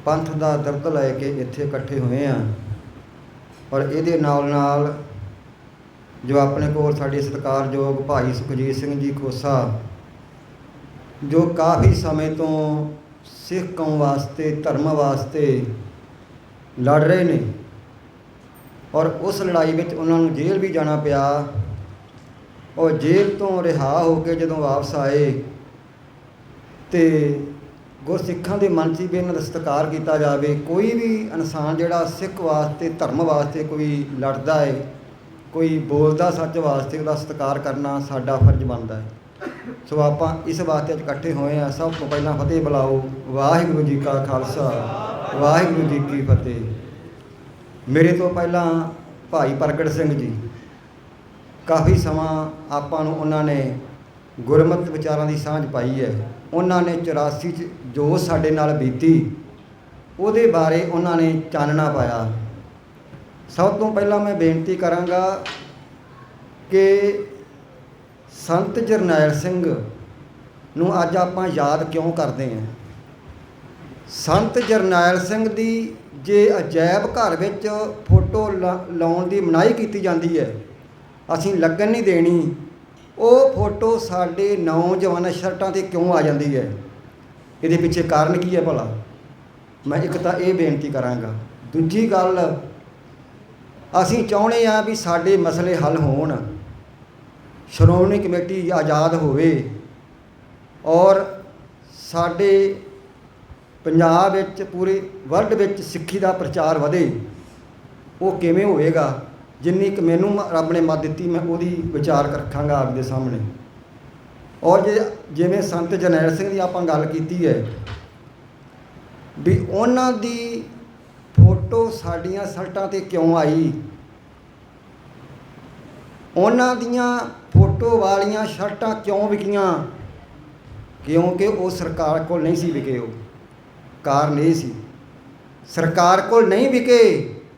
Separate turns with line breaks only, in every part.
पंथ का दर्द लैके इत्थे इकट्ठे हुए हैं। और ये नाल जो अपने को साडे सत्कारयोग भाई सुखजीत सिंह जी खोसा जो काफ़ी समय तो सिख कौम वास्ते धर्म वास्ते लड़ रहे ने और उस लड़ाई में उन्होंने जेल भी जाना पिया और जेल तो रिहा होकर जदों वापस आए तो गुरसिखां दे मन च भी इन्हां दा सत्कार किया जाए। कोई भी इंसान जिहड़ा सिख वास्ते धर्म वास्ते कोई लड़दा है कोई बोलदा सच वास्ते उसका सत्कार करना साडा फर्ज बनता है। सो आपां इस वास्ते इकट्ठे होए हैं। सब तो पहलां फतेह बुलाओ। वाहिगुरू जी का खालसा वाहिगुरू जी की फतेह। मेरे तो पहला भाई प्रगट सिंह जी काफ़ी समा आपां नूं उन्होंने गुरमत विचारां की सांझ पाई है। उन्होंने 84 जो साडे नाल बीती उहदे बारे उन्होंने चानना पाया। सब तो पहला मैं बेनती करांगा कि संत जरनैल सिंह नूं अज आपां याद क्यों करते हैं। संत जरनैल सिंह दी जे अजैब घर विच फोटो लाउण दी मनाही कीती जाती है असीं लगन नहीं देनी। वो फोटो साडे नौजवान शर्टां ते क्यों आ जाती है, ये पिछे कारण की है भला। मैं एक तो ये बेनती करांगा। दूजी गल असीं चाहुंदे आ भी साडे मसले हल होण, श्रोमणी कमेटी आज़ाद होवे और साडे पंजाब विच पूरे वर्ल्ड विच सिੱਖੀ का प्रचार वधे। वो किवें होएगा जिन्नी क मैनूं रब ने मत दी मैं उहदी विचार रखांगा आपके सामने। और जिवें संत जरनैल सिंह की आपां गल कीती है भी उन्हां दी फोटो साडियां शर्टां ते क्यों आई। उन्हां दियां फोटो वालियां शर्टां क्यों विकियां, क्योंकि वो सरकार को नहीं सी विके। वो कार नहीं सी सरकार को नहीं विके।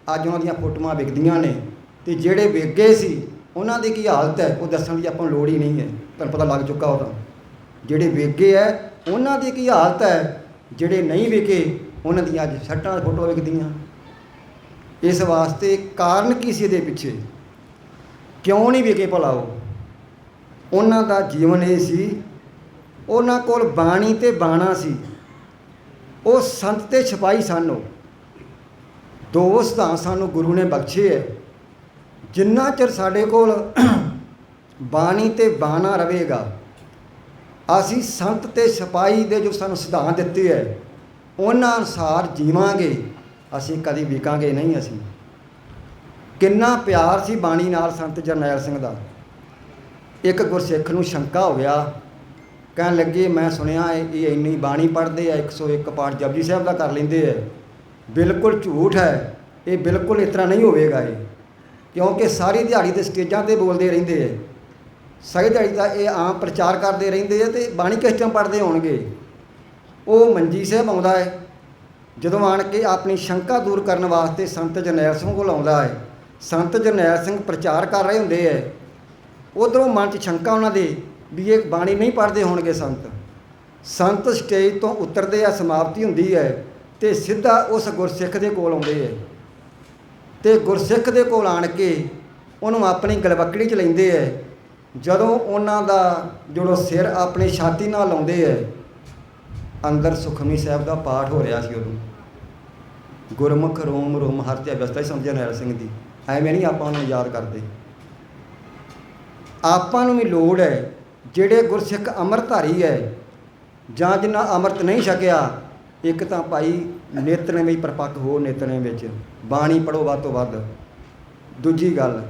अज उन्हां दियां फोटोआं विकदियां ने ते जिहड़े विक गए सी उन्हां दी की हालत है वो दस्सण दी आपां नूं लोड़ ही नहीं है। तुहानूं पता लग चुका होता जिहड़े विक गए है उन्हां दी की हालत है, जिहड़े नहीं विके उन्हां दी अज शर्टां फोटो विकदियां। इस वास्ते कारण की सी इहदे पिछे, क्यों नहीं विके भला। वो उन्हां दा जीवन ये सी उन्हां कोल बाणी ते बाणा सी। वो संत ते सिपाही सन। दो सिद्धांत सानू गुरु ने बख्शे है। जिन्ना चिर साडे कोल बाणी ते बाणा रहेगा असी संत ते सिपाही दे जो सानू सिद्धांत दिते है उन्हां अनुसार जीवांगे। असी कदी विकांगे नहीं। असी किन्ना प्यार सी बाणी नाल संत जरनैल सिंह दा। एक गुरसिख नूं शंका हो गया, कहन लगे मैं सुनिया ये इन्नी बाणी पढ़ते हैं 101 पाठ जपजी साहब का कर लेंदे है। बिल्कुल झूठ है। ये बिल्कुल इस तरह नहीं होवेगा ये, क्योंकि सारी दिहाड़ी तो स्टेजां ते बोलते रहंदे है। सारी दिहाड़ी तो ये आम प्रचार करते रहंदे है तो बाणी किस टाइम पढ़ते होणगे। वो मंजी साहब आउंदा है जदों आण के अपनी शंका दूर करने वास्ते संत जरनैल सिंह कोल आउंदा है। संत जरनैल सिंह प्रचार कर रहे होंदे है, उधरों मन च शंका उन्हां दे भी ये बाणी नहीं पढ़ते होणगे। संत स्टेज तो उतरते हैं, समाप्ति हुंदी है तो सीधा उस गुरसिख दे कोल आउंदे है ते गुरसिख दे कोल आण के उन्होंने अपनी गलवकड़ी च लैंदे है। जदों उन्हां दा जो सिर अपनी छाती नाल लाउंदे है अंदर सुखमनी साहब का पाठ हो रहा सी। उदों गुरमुख रोम रोम हर ते अवस्था ही संत जरनैल सिंह दी। एवें नहीं आपां उन्हां नूं याद करते। आपां नूं भी लोड़ है जिहड़े गुरसिख अमरधारी है जां जिन्हां अमृत नहीं छकिया, एक तो भाई नेतने में परपक्क हो, नेतने में बाणी पढ़ो वध तो वध। दूजी गल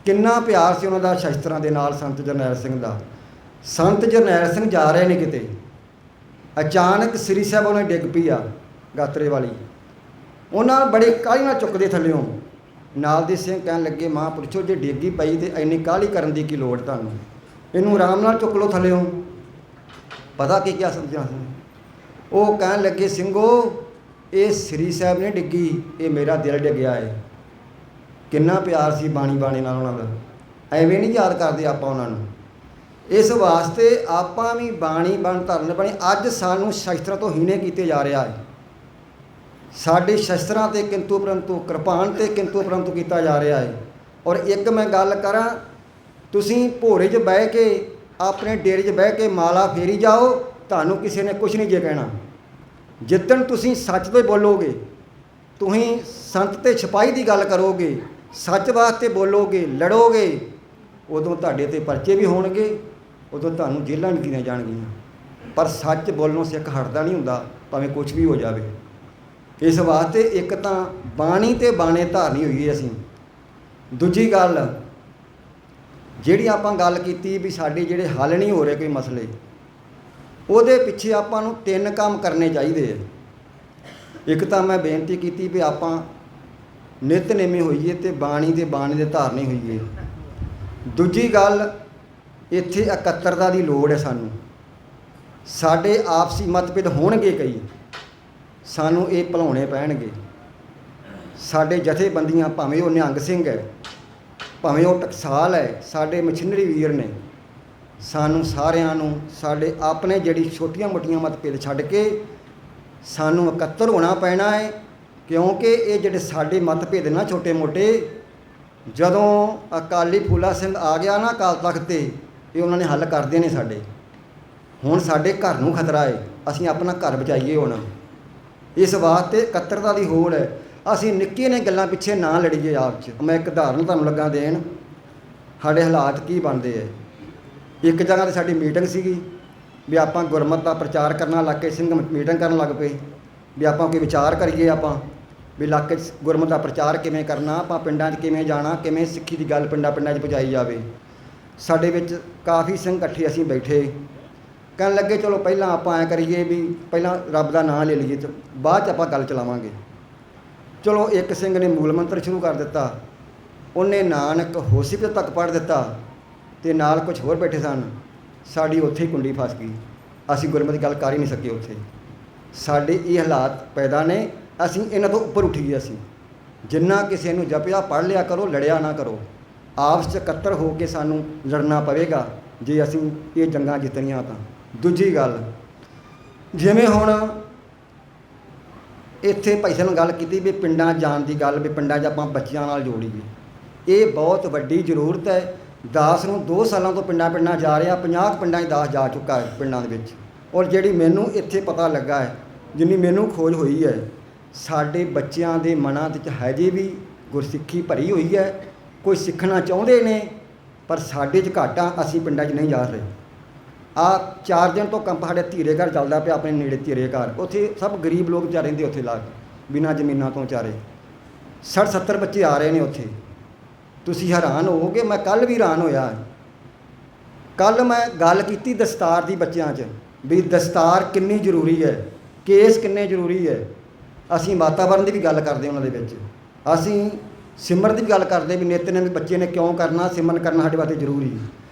किन्ना प्यार से उन्हों का शस्त्रां दे नाल संत जरनैल सिंह का। संत जरनैल सिंह जा रहे हैं किते, अचानक श्री साहब उन्हें डिग पई आ गात्रे वाली। उन्होंने बड़ी काहली नाल चुकदे थल्लियों। नाल दे सिंह कहन लगे महापुरुषो जे डिगी पई तो इन्नी काहली करन दी की लोड़ तुहानूं, इनू आराम नाल चुक लो थल्लियों। पता की क्या समझा। वो कहन लगे सिंघो ये श्री साहब ने डिगी, ये मेरा दिल डिग्या है। किन्ना प्यार सी बाणी बाणी नाल उन्हां दा। एवें नहीं याद करते आपां उन्हां नूं। इस वास्ते आपां भी बाणी बण धरन बणी। अज सानूं शास्त्रां तो हीने कीते जा रहा है। ਸਾਡੇ ਸ਼ਸਤਰਾਂ 'ਤੇ ਕਿੰਤੂ ਪਰੰਤੂ, ਕਿਰਪਾਨ 'ਤੇ ਕਿੰਤੂ ਪਰੰਤੂ ਕੀਤਾ ਜਾ ਰਿਹਾ ਹੈ। ਔਰ ਇੱਕ ਮੈਂ ਗੱਲ ਕਰਾਂ, ਤੁਸੀਂ ਭੋਰੇ 'ਚ ਬਹਿ ਕੇ ਆਪਣੇ ਡੇਰੇ 'ਚ ਬਹਿ ਕੇ ਮਾਲਾ ਫੇਰੀ ਜਾਓ, ਤੁਹਾਨੂੰ ਕਿਸੇ ਨੇ ਕੁਛ ਨਹੀਂ ਜੇ ਕਹਿਣਾ। ਜਿੱਦਣ ਤੁਸੀਂ ਸੱਚ ਤੋਂ ਬੋਲੋਗੇ, ਤੁਸੀਂ ਸੰਤ ਤੇ ਸਿਪਾਹੀ ਦੀ ਗੱਲ ਕਰੋਗੇ, ਸੱਚ ਵਾਸਤੇ ਬੋਲੋਗੇ, ਲੜੋਗੇ, ਉਦੋਂ ਤੁਹਾਡੇ 'ਤੇ ਪਰਚੇ ਵੀ ਹੋਣਗੇ, ਉਦੋਂ ਤੁਹਾਨੂੰ ਜੇਲ੍ਹਾਂ ਵੀ ਕੀਤੀਆਂ ਜਾਣਗੀਆਂ। ਪਰ ਸੱਚ ਬੋਲਣੋਂ ਸਿੱਖ ਹਟਦਾ ਨਹੀਂ ਹੁੰਦਾ, ਭਾਵੇਂ ਕੁਛ ਵੀ ਹੋ ਜਾਵੇ। ਇਸ ਵਾਸਤੇ ਇੱਕ ਤਾਂ ਬਾਣੀ ਤੇ ਬਾਣੇ ਧਾਰਨੀ ਹੋਈ ਅਸੀਂ। ਦੂਜੀ ਗੱਲ ਜਿਹੜੀ ਆਪਾਂ ਗੱਲ ਕੀਤੀ ਵੀ ਸਾਡੇ ਜਿਹੜੇ ਹੱਲ ਨਹੀਂ ਹੋ ਰਹੇ ਕੋਈ ਮਸਲੇ, ਉਹਦੇ ਪਿੱਛੇ ਆਪਾਂ ਨੂੰ 3 ਕੰਮ ਕਰਨੇ ਚਾਹੀਦੇ ਆ। ਇੱਕ ਤਾਂ ਮੈਂ ਬੇਨਤੀ ਕੀਤੀ ਵੀ ਆਪਾਂ ਨਿਤਨੇਮੀ ਹੋਈਏ ਤੇ ਬਾਣੀ ਦੇ ਧਾਰਨੀ ਹੋਈਏ। ਦੂਜੀ ਗੱਲ, ਇੱਥੇ ਇਕੱਤਰਤਾ ਦੀ ਲੋੜ ਹੈ ਸਾਨੂੰ। ਸਾਡੇ ਆਪਸੀ ਮਤਭੇਦ ਹੋਣਗੇ ਕਈ, ਸਾਨੂੰ ਇਹ ਭੁਲਾਉਣੇ ਪੈਣਗੇ। ਸਾਡੇ ਜਥੇਬੰਦੀਆਂ, ਭਾਵੇਂ ਉਹ ਨਿਹੰਗ ਸਿੰਘ ਹੈ, ਭਾਵੇਂ ਉਹ ਟਕਸਾਲ ਹੈ, ਸਾਡੇ ਮਸ਼ੀਨਰੀ ਵੀਰ ਨੇ, ਸਾਨੂੰ ਸਾਰਿਆਂ ਨੂੰ ਸਾਡੇ ਆਪਣੇ ਜਿਹੜੀ ਛੋਟੀਆਂ ਮੋਟੀਆਂ ਮਤਭੇਦ ਛੱਡ ਕੇ ਸਾਨੂੰ ਇਕੱਤਰ ਹੋਣਾ ਪੈਣਾ ਹੈ। ਕਿਉਂਕਿ ਇਹ ਜਿਹੜੇ ਸਾਡੇ ਮਤਭੇਦ ਨਾ ਛੋਟੇ ਮੋਟੇ, ਜਦੋਂ ਅਕਾਲੀ ਫੂਲਾ ਸਿੰਘ ਆ ਗਿਆ ਨਾ ਅਕਾਲ ਤਖਤ 'ਤੇ, ਇਹ ਉਹਨਾਂ ਨੇ ਹੱਲ ਕਰ ਦੇਣੇ ਸਾਡੇ। ਹੁਣ ਸਾਡੇ ਘਰ ਨੂੰ ਖਤਰਾ ਹੈ, ਅਸੀਂ ਆਪਣਾ ਘਰ ਬਚਾਈਏ ਹੁਣ। ਇਸ ਵਾਸਤੇ ਇਕੱਤਰਤਾ ਦੀ ਹੋੜ ਹੈ। ਅਸੀਂ ਨਿੱਕੀਆਂ ਨੇ ਗੱਲਾਂ ਪਿੱਛੇ ਨਾ ਲੜੀਏ ਆਪ 'ਚ। ਮੈਂ ਇੱਕ ਉਦਾਹਰਨ ਤੁਹਾਨੂੰ ਲੱਗਾ ਦੇਣ, ਸਾਡੇ ਹਾਲਾਤ ਕੀ ਬਣਦੇ ਹੈ। ਇੱਕ ਜਗ੍ਹਾ 'ਤੇ ਸਾਡੀ ਮੀਟਿੰਗ ਸੀਗੀ ਵੀ ਆਪਾਂ ਗੁਰਮਤਿ ਦਾ ਪ੍ਰਚਾਰ ਕਰਨਾ, ਇਲਾਕੇ ਸਿੰਘ ਮੀਟਿੰਗ ਕਰਨ ਲੱਗ ਪਏ ਵੀ ਆਪਾਂ ਕੋਈ ਵਿਚਾਰ ਕਰੀਏ, ਆਪਾਂ ਵੀ ਇਲਾਕੇ 'ਚ ਗੁਰਮਤਿ ਦਾ ਪ੍ਰਚਾਰ ਕਿਵੇਂ ਕਰਨਾ, ਆਪਾਂ ਪਿੰਡਾਂ 'ਚ ਕਿਵੇਂ ਜਾਣਾ, ਕਿਵੇਂ ਸਿੱਖੀ ਦੀ ਗੱਲ ਪਿੰਡਾਂ 'ਚ ਪਹੁੰਚਾਈ ਜਾਵੇ। ਸਾਡੇ ਵਿੱਚ ਕਾਫੀ ਸਿੰਘ ਇਕੱਠੇ ਅਸੀਂ ਬੈਠੇ, ਕਹਿਣ ਲੱਗੇ ਚਲੋ ਪਹਿਲਾਂ ਆਪਾਂ ਐਂ ਕਰੀਏ ਵੀ ਪਹਿਲਾਂ ਰੱਬ ਦਾ ਨਾਂ ਲੈ ਲਈਏ, ਬਾਅਦ 'ਚ ਆਪਾਂ ਗੱਲ ਚਲਾਵਾਂਗੇ। ਚਲੋ ਇੱਕ ਸਿੰਘ ਨੇ ਮੂਲ ਮੰਤਰ ਸ਼ੁਰੂ ਕਰ ਦਿੱਤਾ, ਉਹਨੇ ਨਾਨਕ ਹੋਸੀ ਤੱਕ ਪੜ੍ਹ ਦਿੱਤਾ ਤੇ ਨਾਲ ਕੁਝ ਹੋਰ ਬੈਠੇ ਸਨ। ਸਾਡੀ ਉੱਥੇ ਹੀ ਕੁੰਡੀ ਫਸ ਗਈ, ਅਸੀਂ ਗੁਰਮਤਿ ਦੀ ਗੱਲ ਕਰ ਹੀ ਨਹੀਂ ਸਕੇ ਉੱਥੇ। ਸਾਡੇ ਇਹ ਹਾਲਾਤ ਪੈਦਾ ਨੇ, ਅਸੀਂ ਇਹਨਾਂ ਤੋਂ ਉੱਪਰ ਉੱਠੀਏ। ਅਸੀਂ ਜਿੰਨਾ ਕਿਸੇ ਨੂੰ ਜਪਿਆ ਪੜ੍ਹ ਲਿਆ ਕਰੋ, ਲੜਿਆ ਨਾ ਕਰੋ। ਆਪਸ 'ਚ ਇਕੱਤਰ ਹੋ ਕੇ ਸਾਨੂੰ ਲੜਨਾ ਪਵੇਗਾ ਜੇ ਅਸੀਂ ਇਹ ਜੰਗਾਂ ਜਿੱਤਣੀਆਂ ਤਾਂ। ਦੂਜੀ ਗੱਲ, ਜਿਵੇਂ ਹੁਣ ਇੱਥੇ ਭਾਈ ਸਾਹਿਬ ਨੇ ਗੱਲ ਕੀਤੀ ਵੀ ਪਿੰਡਾਂ ਜਾਣ ਦੀ ਗੱਲ, ਵੀ ਪਿੰਡਾਂ 'ਚ ਆਪਾਂ ਬੱਚਿਆਂ ਨਾਲ ਜੋੜੀਏ, ਇਹ ਬਹੁਤ ਵੱਡੀ ਜ਼ਰੂਰਤ ਹੈ। ਦਾਸ ਨੂੰ 2 ਸਾਲਾਂ ਤੋਂ ਪਿੰਡਾਂ ਜਾ ਰਿਹਾ, 50 ਪਿੰਡਾਂ 'ਚ ਦਾਸ ਜਾ ਚੁੱਕਾ ਹੈ ਪਿੰਡਾਂ ਦੇ ਵਿੱਚ। ਔਰ ਜਿਹੜੀ ਮੈਨੂੰ ਇੱਥੇ ਪਤਾ ਲੱਗਾ ਹੈ, ਜਿੰਨੀ ਮੈਨੂੰ ਖੋਜ ਹੋਈ ਹੈ, ਸਾਡੇ ਬੱਚਿਆਂ ਦੇ ਮਨਾਂ ਵਿੱਚ ਹਜੇ ਵੀ ਗੁਰਸਿੱਖੀ ਭਰੀ ਹੋਈ ਹੈ। ਕੋਈ ਸਿੱਖਣਾ ਚਾਹੁੰਦੇ ਨੇ, ਪਰ ਸਾਡੇ 'ਚ ਘਾਟਾ, ਅਸੀਂ ਪਿੰਡਾਂ 'ਚ ਨਹੀਂ ਜਾ ਰਹੇ। ਆਹ 4 ਦਿਨ ਤੋਂ ਕੰਪ ਸਾਡੇ ਧੀਰੇ ਘਰ ਚੱਲਦਾ ਪਿਆ, ਆਪਣੇ ਨੇੜੇ ਧੀਰੇ ਘਰ, ਉੱਥੇ ਸਭ ਗਰੀਬ ਲੋਕ ਵਿਚਾਰੇ ਰਹਿੰਦੇ ਉੱਥੇ ਲਾ ਕੇ, ਬਿਨਾਂ ਜ਼ਮੀਨਾਂ ਤੋਂ ਵਿਚਾਰੇ। 60-70 ਬੱਚੇ ਆ ਰਹੇ ਨੇ ਉੱਥੇ। ਤੁਸੀਂ ਹੈਰਾਨ ਹੋਵੋਗੇ, ਮੈਂ ਕੱਲ੍ਹ ਵੀ ਹੈਰਾਨ ਹੋਇਆ। ਕੱਲ੍ਹ ਮੈਂ ਗੱਲ ਕੀਤੀ ਦਸਤਾਰ ਦੀ ਬੱਚਿਆਂ 'ਚ, ਵੀ ਦਸਤਾਰ ਕਿੰਨੀ ਜ਼ਰੂਰੀ ਹੈ, ਕੇਸ ਕਿੰਨੇ ਜ਼ਰੂਰੀ ਹੈ। ਅਸੀਂ ਵਾਤਾਵਰਨ ਦੀ ਵੀ ਗੱਲ ਕਰਦੇ ਉਹਨਾਂ ਦੇ ਵਿੱਚ, ਅਸੀਂ ਸਿਮਰਨ ਦੀ ਵੀ ਗੱਲ ਕਰਦੇ ਵੀ ਨਿੱਤ ਨੇ ਵੀ ਬੱਚੇ ਨੇ ਕਿਉਂ ਕਰਨਾ, ਸਿਮਰਨ ਕਰਨਾ ਸਾਡੇ ਵਾਸਤੇ ਜ਼ਰੂਰੀ।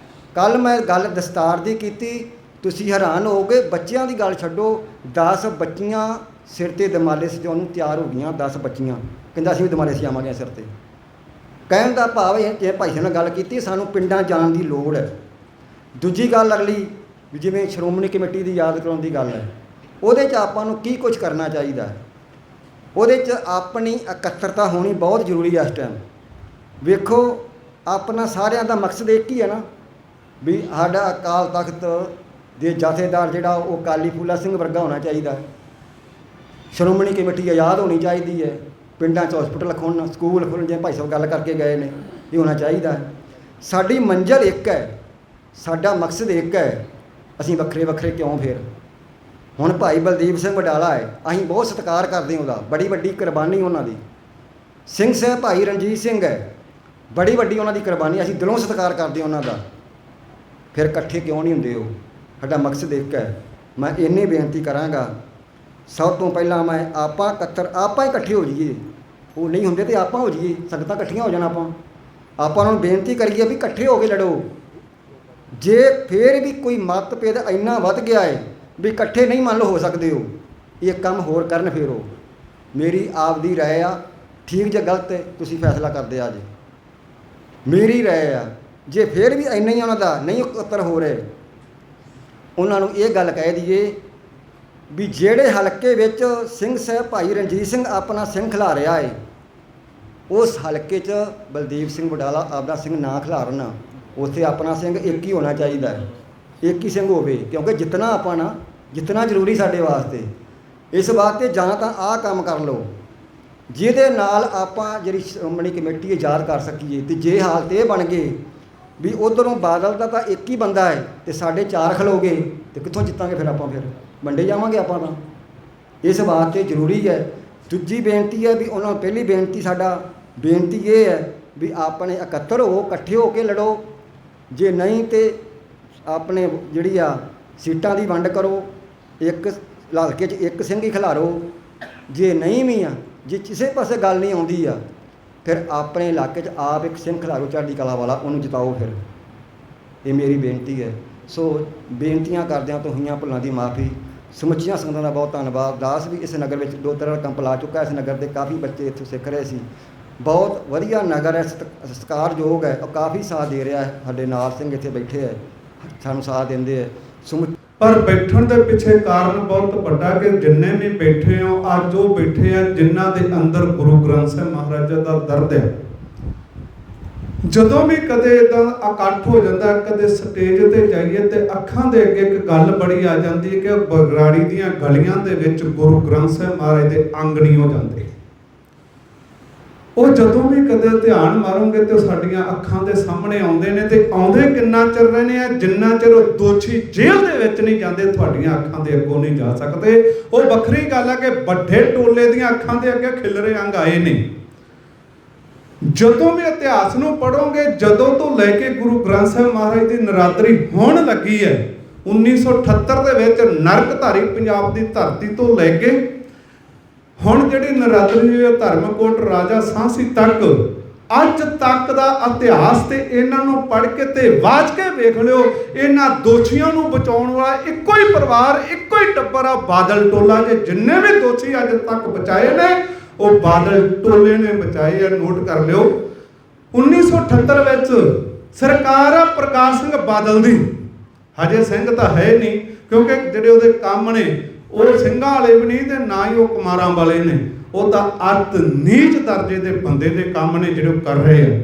ਕੱਲ੍ਹ ਮੈਂ ਗੱਲ ਦਸਤਾਰ ਦੀ ਕੀਤੀ, ਤੁਸੀਂ ਹੈਰਾਨ ਹੋਵੋਗੇ। ਬੱਚਿਆਂ ਦੀ ਗੱਲ ਛੱਡੋ, 10 ਬੱਚੀਆਂ ਸਿਰ 'ਤੇ ਦਮਾਲੇ ਸਜਾਉਣ ਨੂੰ ਤਿਆਰ ਹੋ ਗਈਆਂ। 10 ਬੱਚੀਆਂ ਕਹਿੰਦਾ ਅਸੀਂ ਵੀ ਦਮਾਲੇ ਸਜਾਵਾਂਗੇ ਸਿਰ 'ਤੇ। ਕਹਿਣ ਦਾ ਭਾਵ ਇਹ, ਜੇ ਭਾਈ ਸਾਹਿਬ ਨਾਲ ਗੱਲ ਕੀਤੀ, ਸਾਨੂੰ ਪਿੰਡਾਂ ਜਾਣ ਦੀ ਲੋੜ ਹੈ। ਦੂਜੀ ਗੱਲ ਅਗਲੀ, ਵੀ ਜਿਵੇਂ ਸ਼੍ਰੋਮਣੀ ਕਮੇਟੀ ਦੀ ਯਾਦ ਕਰਾਉਣ ਦੀ ਗੱਲ ਹੈ, ਉਹਦੇ 'ਚ ਆਪਾਂ ਨੂੰ ਕੀ ਕੁਝ ਕਰਨਾ ਚਾਹੀਦਾ ਹੈ। ਉਹਦੇ 'ਚ ਆਪਣੀ ਇਕੱਤਰਤਾ ਹੋਣੀ ਬਹੁਤ ਜ਼ਰੂਰੀ ਹੈ ਇਸ ਟਾਈਮ। ਵੇਖੋ, ਆਪਣਾ ਸਾਰਿਆਂ ਦਾ ਮਕਸਦ ਇੱਕ ਹੀ ਹੈ ਨਾ, ਵੀ ਸਾਡਾ ਅਕਾਲ ਤਖਤ ਦੇ ਜਥੇਦਾਰ ਜਿਹੜਾ ਉਹ ਅਕਾਲੀ ਫੂਲਾ ਸਿੰਘ ਵਰਗਾ ਹੋਣਾ ਚਾਹੀਦਾ। ਸ਼੍ਰੋਮਣੀ ਕਮੇਟੀ ਆਜ਼ਾਦ ਹੋਣੀ ਚਾਹੀਦੀ ਹੈ। ਪਿੰਡਾਂ 'ਚ ਹਸਪੀਟਲ ਖੋਲ੍ਹਣ, ਸਕੂਲ ਖੋਲ੍ਹਣ, ਜਿਵੇਂ ਭਾਈ ਸਾਹਿਬ ਗੱਲ ਕਰਕੇ ਗਏ ਨੇ, ਇਹ ਹੋਣਾ ਚਾਹੀਦਾ। ਸਾਡੀ ਮੰਜ਼ਿਲ ਇੱਕ ਹੈ, ਸਾਡਾ ਮਕਸਦ ਇੱਕ ਹੈ, ਅਸੀਂ ਵੱਖਰੇ ਵੱਖਰੇ ਕਿਉਂ ਫਿਰ। ਹੁਣ ਭਾਈ ਬਲਦੀਪ ਸਿੰਘ ਵਡਾਲਾ ਹੈ, ਅਸੀਂ ਬਹੁਤ ਸਤਿਕਾਰ ਕਰਦੇ ਉਹਦਾ, ਬੜੀ ਵੱਡੀ ਕੁਰਬਾਨੀ ਉਹਨਾਂ ਦੀ। ਸਿੰਘ ਸਾਹਿਬ ਭਾਈ ਰਣਜੀਤ ਸਿੰਘ ਹੈ, ਬੜੀ ਵੱਡੀ ਉਹਨਾਂ ਦੀ ਕੁਰਬਾਨੀ, ਅਸੀਂ ਦਿਲੋਂ ਸਤਿਕਾਰ ਕਰਦੇ ਉਹਨਾਂ ਦਾ। ਫਿਰ ਇਕੱਠੇ ਕਿਉਂ ਨਹੀਂ ਹੁੰਦੇ ਉਹ? ਸਾਡਾ ਮਕਸਦ ਇੱਕ ਹੈ। ਮੈਂ ਇੰਨੀ ਬੇਨਤੀ ਕਰਾਂਗਾ, ਸਭ ਤੋਂ ਪਹਿਲਾਂ ਮੈਂ ਆਪਾਂ ਹੀ ਇਕੱਠੇ ਹੋ ਜਾਈਏ। ਉਹ ਨਹੀਂ ਹੁੰਦੇ ਤਾਂ ਆਪਾਂ ਹੋ ਜਾਈਏ, ਸੰਗਤਾਂ ਇਕੱਠੀਆਂ ਹੋ ਜਾਣ। ਆਪਾਂ ਉਹਨਾਂ ਨੂੰ ਬੇਨਤੀ ਕਰੀਏ ਵੀ ਇਕੱਠੇ ਹੋ ਕੇ ਲੜੋ। ਜੇ ਫਿਰ ਵੀ ਕੋਈ ਮਤਭੇਦ ਇੰਨਾ ਵੱਧ ਗਿਆ ਹੈ ਵੀ ਇਕੱਠੇ ਨਹੀਂ ਮੰਨ ਲਓ ਹੋ ਸਕਦੇ ਹੋ, ਇਹ ਕੰਮ ਹੋਰ ਕਰਨ ਫਿਰ ਉਹ। ਮੇਰੀ ਆਪਦੀ ਰਾਏ ਆ, ਠੀਕ ਜਾਂ ਗਲਤ ਤੁਸੀਂ ਫੈਸਲਾ ਕਰਦੇ ਆ ਜੀ, ਮੇਰੀ ਰਾਏ ਆ। ਜੇ ਫਿਰ ਵੀ ਇੰਨਾ ਹੀ ਉਹਨਾਂ ਦਾ ਨਹੀਂ ਇਕੱਤਰ ਹੋ ਰਹੇ, ਉਹਨਾਂ ਨੂੰ ਇਹ ਗੱਲ ਕਹਿ ਦਈਏ ਵੀ ਜਿਹੜੇ ਹਲਕੇ ਵਿੱਚ ਸਿੰਘ ਸਾਹਿਬ ਭਾਈ ਰਣਜੀਤ ਸਿੰਘ ਆਪਣਾ ਸਿੰਘ ਖਿਲਾ ਰਿਹਾ ਹੈ, ਉਸ ਹਲਕੇ 'ਚ ਬਲਦੀਪ ਸਿੰਘ ਵਡਾਲਾ ਆਪਣਾ ਸਿੰਘ ਨਾ ਖਿਲਾਰਨ, ਉੱਥੇ ਆਪਣਾ ਸਿੰਘ ਇੱਕ ਹੀ ਹੋਣਾ ਚਾਹੀਦਾ ਹੈ, ਇੱਕ ਹੀ ਸਿੰਘ ਹੋਵੇ, ਕਿਉਂਕਿ ਜਿੱਤਣਾ ਆਪਾਂ ਨਾ, ਜਿੱਤਣਾ ਜ਼ਰੂਰੀ ਸਾਡੇ ਵਾਸਤੇ। ਇਸ ਵਾਸਤੇ ਜਾਂ ਤਾਂ ਆਹ ਕੰਮ ਕਰ ਲਓ ਜਿਹਦੇ ਨਾਲ ਆਪਾਂ ਜਿਹੜੀ ਸ਼੍ਰੋਮਣੀ ਕਮੇਟੀ ਆਜ਼ਾਦ ਕਰ ਸਕੀਏ। ਅਤੇ ਜੇ ਹਾਲਤ ਇਹ ਬਣ ਗਏ ਵੀ ਉੱਧਰੋਂ ਬਾਦਲ ਦਾ ਤਾਂ ਇੱਕ ਹੀ ਬੰਦਾ ਹੈ ਅਤੇ ਸਾਡੇ 4 ਖਲੋ ਗਏ, ਅਤੇ ਕਿੱਥੋਂ ਜਿੱਤਾਂਗੇ ਫਿਰ ਆਪਾਂ? ਫਿਰ ਵੰਡੇ ਜਾਵਾਂਗੇ ਆਪਾਂ ਤਾਂ। ਇਸ ਵਾਸਤੇ ਜ਼ਰੂਰੀ ਹੈ। ਦੂਜੀ ਬੇਨਤੀ ਹੈ ਵੀ ਉਹਨਾਂ ਨੂੰ, ਪਹਿਲੀ ਬੇਨਤੀ ਇਹ ਹੈ ਵੀ ਆਪਣੇ ਇਕੱਤਰ ਹੋ, ਇਕੱਠੇ ਹੋ ਕੇ ਲੜੋ। ਜੇ ਨਹੀਂ ਤਾਂ ਆਪਣੇ ਜਿਹੜੀ ਆ ਸੀਟਾਂ ਦੀ ਵੰਡ ਕਰੋ, ਇੱਕ ਹਲਕੇ 'ਚ ਇੱਕ ਸਿੰਘ ਹੀ ਖਿਲਾਰੋ। ਜੇ ਨਹੀਂ ਵੀ ਆ, ਜੇ ਕਿਸੇ ਪਾਸੇ ਗੱਲ ਨਹੀਂ ਆਉਂਦੀ ਆ, ਫਿਰ ਆਪਣੇ ਇਲਾਕੇ 'ਚ ਆਪ ਇੱਕ ਸਿੰਘ ਖਿਲਾਰੋ ਚੜ੍ਹਦੀ ਕਲਾ ਵਾਲਾ, ਉਹਨੂੰ ਜਿਤਾਓ। ਫਿਰ ਇਹ ਮੇਰੀ ਬੇਨਤੀ ਹੈ। ਸੋ ਬੇਨਤੀਆਂ ਕਰਦਿਆਂ ਤੋਂ ਹੋਈਆਂ ਭੁੱਲਾਂ ਦੀ ਮਾਫੀ। ਸਮੁੱਚੀਆਂ ਸੰਗਤਾਂ ਦਾ ਬਹੁਤ ਧੰਨਵਾਦ। ਦਾਸ ਵੀ ਇਸ ਨਗਰ ਵਿੱਚ 2-3 ਕੈਂਪ ਲਾ ਚੁੱਕਾ। ਇਸ ਨਗਰ ਦੇ ਕਾਫੀ ਬੱਚੇ ਇੱਥੋਂ ਸਿੱਖ ਰਹੇ ਸੀ। ਬਹੁਤ ਵਧੀਆ ਨਗਰ ਹੈ, ਸਤਿਕਾਰਯੋਗ ਹੈ, ਉਹ ਕਾਫੀ ਸਾਥ ਦੇ ਰਿਹਾ ਹੈ। ਸਾਡੇ ਨਾਲ ਸਿੰਘ ਇੱਥੇ ਬੈਠੇ ਹੈ, ਸਾਨੂੰ ਸਾਥ ਦਿੰਦੇ ਹੈ।
ਪਰ ਬੈਠਣ ਦੇ ਪਿੱਛੇ ਕਾਰਨ ਬਹੁਤ ਵੱਡਾ ਕਿ ਜਿੰਨੇ ਵੀ ਬੈਠੇ ਹੋ ਅੱਜ ਉਹ ਬੈਠੇ ਆ ਜਿਨ੍ਹਾਂ ਦੇ ਅੰਦਰ ਗੁਰੂ ਗ੍ਰੰਥ ਸਾਹਿਬ ਮਹਾਰਾਜ ਦਾ ਦਰਦ ਹੈ। ਜਦੋਂ ਵੀ ਕਦੇ ਇਦਾਂ ਇਕੱਠ ਹੋ ਜਾਂਦਾ, ਕਦੇ ਸਟੇਜ ਤੇ ਜਾਈਏ ਤੇ ਅੱਖਾਂ ਦੇ ਅੱਗੇ ਇੱਕ ਗੱਲ ਬੜੀ ਆ ਜਾਂਦੀ ਹੈ ਕਿ ਬਗਰਾੜੀ ਦੀਆਂ ਗਲੀਆਂ ਦੇ ਵਿੱਚ ਗੁਰੂ ਗ੍ਰੰਥ ਸਾਹਿਬ ਮਹਾਰਾਜ ਦੇ ਅੰਗ ਨਹੀਂ ਹੋ ਜਾਂਦੇ। ਉਹ ਜਦੋਂ ਵੀ ਕਦੇ ਧਿਆਨ ਮਾਰੋਗੇ ਤੇ ਸਾਡੀਆਂ ਅੱਖਾਂ ਦੇ ਸਾਹਮਣੇ ਆਉਂਦੇ ਨੇ। ਤੇ ਆਉਂਦੇ ਕਿੰਨਾ ਚਿਰ ਰਹਿਣੇ ਆ? ਜਿੰਨਾ ਚਿਰ ਉਹ ਦੋਸ਼ੀ ਜੇਲ੍ਹ ਦੇ ਵਿੱਚ ਨਹੀਂ ਜਾਂਦੇ, ਤੁਹਾਡੀਆਂ ਅੱਖਾਂ ਦੇ ਅੱਗੋਂ ਨਹੀਂ ਜਾ ਸਕਦੇ। ਉਹ ਵੱਖਰੀ ਗੱਲ ਹੈ ਕਿ ਵੱਡੇ ਟੋਲੇ ਦੀਆਂ ਅੱਖਾਂ ਦੇ ਅੱਗੇ ਖਿਲਰੇ ਅੰਗ ਆਏ ਨੇ। ਜਦੋਂ ਵੀ ਇਤਿਹਾਸ ਨੂੰ ਪੜ੍ਹੋਗੇ, ਜਦੋਂ ਤੋਂ ਲੈ ਕੇ ਗੁਰੂ ਗ੍ਰੰਥ ਸਾਹਿਬ ਮਹਾਰਾਜ ਦੀ ਨਰਾਦਰੀ ਹੋਣ ਲੱਗੀ ਹੈ 1978 ਦੇ ਵਿੱਚ ਨਰਕਧਾਰੀ ਪੰਜਾਬ ਦੀ ਧਰਤੀ ਤੋਂ ਲੈ ਕੇ ਹੁਣ ਜਿਹੜੀ ਨਰਾਦਰੀ ਹੋਈ ਹੈ ਧਰਮਕੋਟ ਰਾਜਾ ਸਾਂਸੀ ਤੱਕ, ਅੱਜ ਤੱਕ ਦਾ ਇਤਿਹਾਸ ਤੇ ਇਹਨਾਂ ਨੂੰ ਪੜ੍ਹ ਕੇ ਤੇ ਵਾਚ ਕੇ ਵੇਖ ਲਿਓ। ਇਹਨਾਂ ਦੋਸ਼ੀਆਂ ਨੂੰ ਬਚਾਉਣ ਵਾਲਾ ਇੱਕੋ ਹੀ ਪਰਿਵਾਰ, ਇੱਕੋ ਹੀ ਟੱਬਰ ਆ, ਬਾਦਲ ਟੋਲਾ। ਜੇ ਜਿੰਨੇ ਵੀ ਦੋਸ਼ੀ ਅੱਜ ਤੱਕ ਬਚਾਏ ਨੇ ਉਹ ਬਾਦਲ ਟੋਲੇ ਨੇ ਬਚਾਏ ਆ। ਨੋਟ ਕਰ ਲਿਓ। 1978 ਵਿੱਚ ਸਰਕਾਰ ਆ ਪ੍ਰਕਾਸ਼ ਸਿੰਘ ਬਾਦਲ ਦੀ, ਹਜੇ ਸਿੰਘ ਤਾਂ ਹੈ ਨਹੀਂ, ਕਿਉਂਕਿ ਜਿਹੜੇ ਉਹਦੇ ਕੰਮ ਨੇ ਉਹ ਸਿੰਘਾਂ ਵਾਲੇ ਵੀ ਨਹੀਂ ਤੇ ਨਾ ਹੀ ਉਹ ਕੁਮਾਰਾਂ ਵਾਲੇ ਨੇ। ਉਹ ਤਾਂ ਅੱਤ ਨੀਚ ਦਰਜੇ ਦੇ ਬੰਦੇ ਦੇ ਕੰਮ ਨੇ ਜਿਹੜੇ ਉਹ ਕਰ ਰਹੇ ਆ।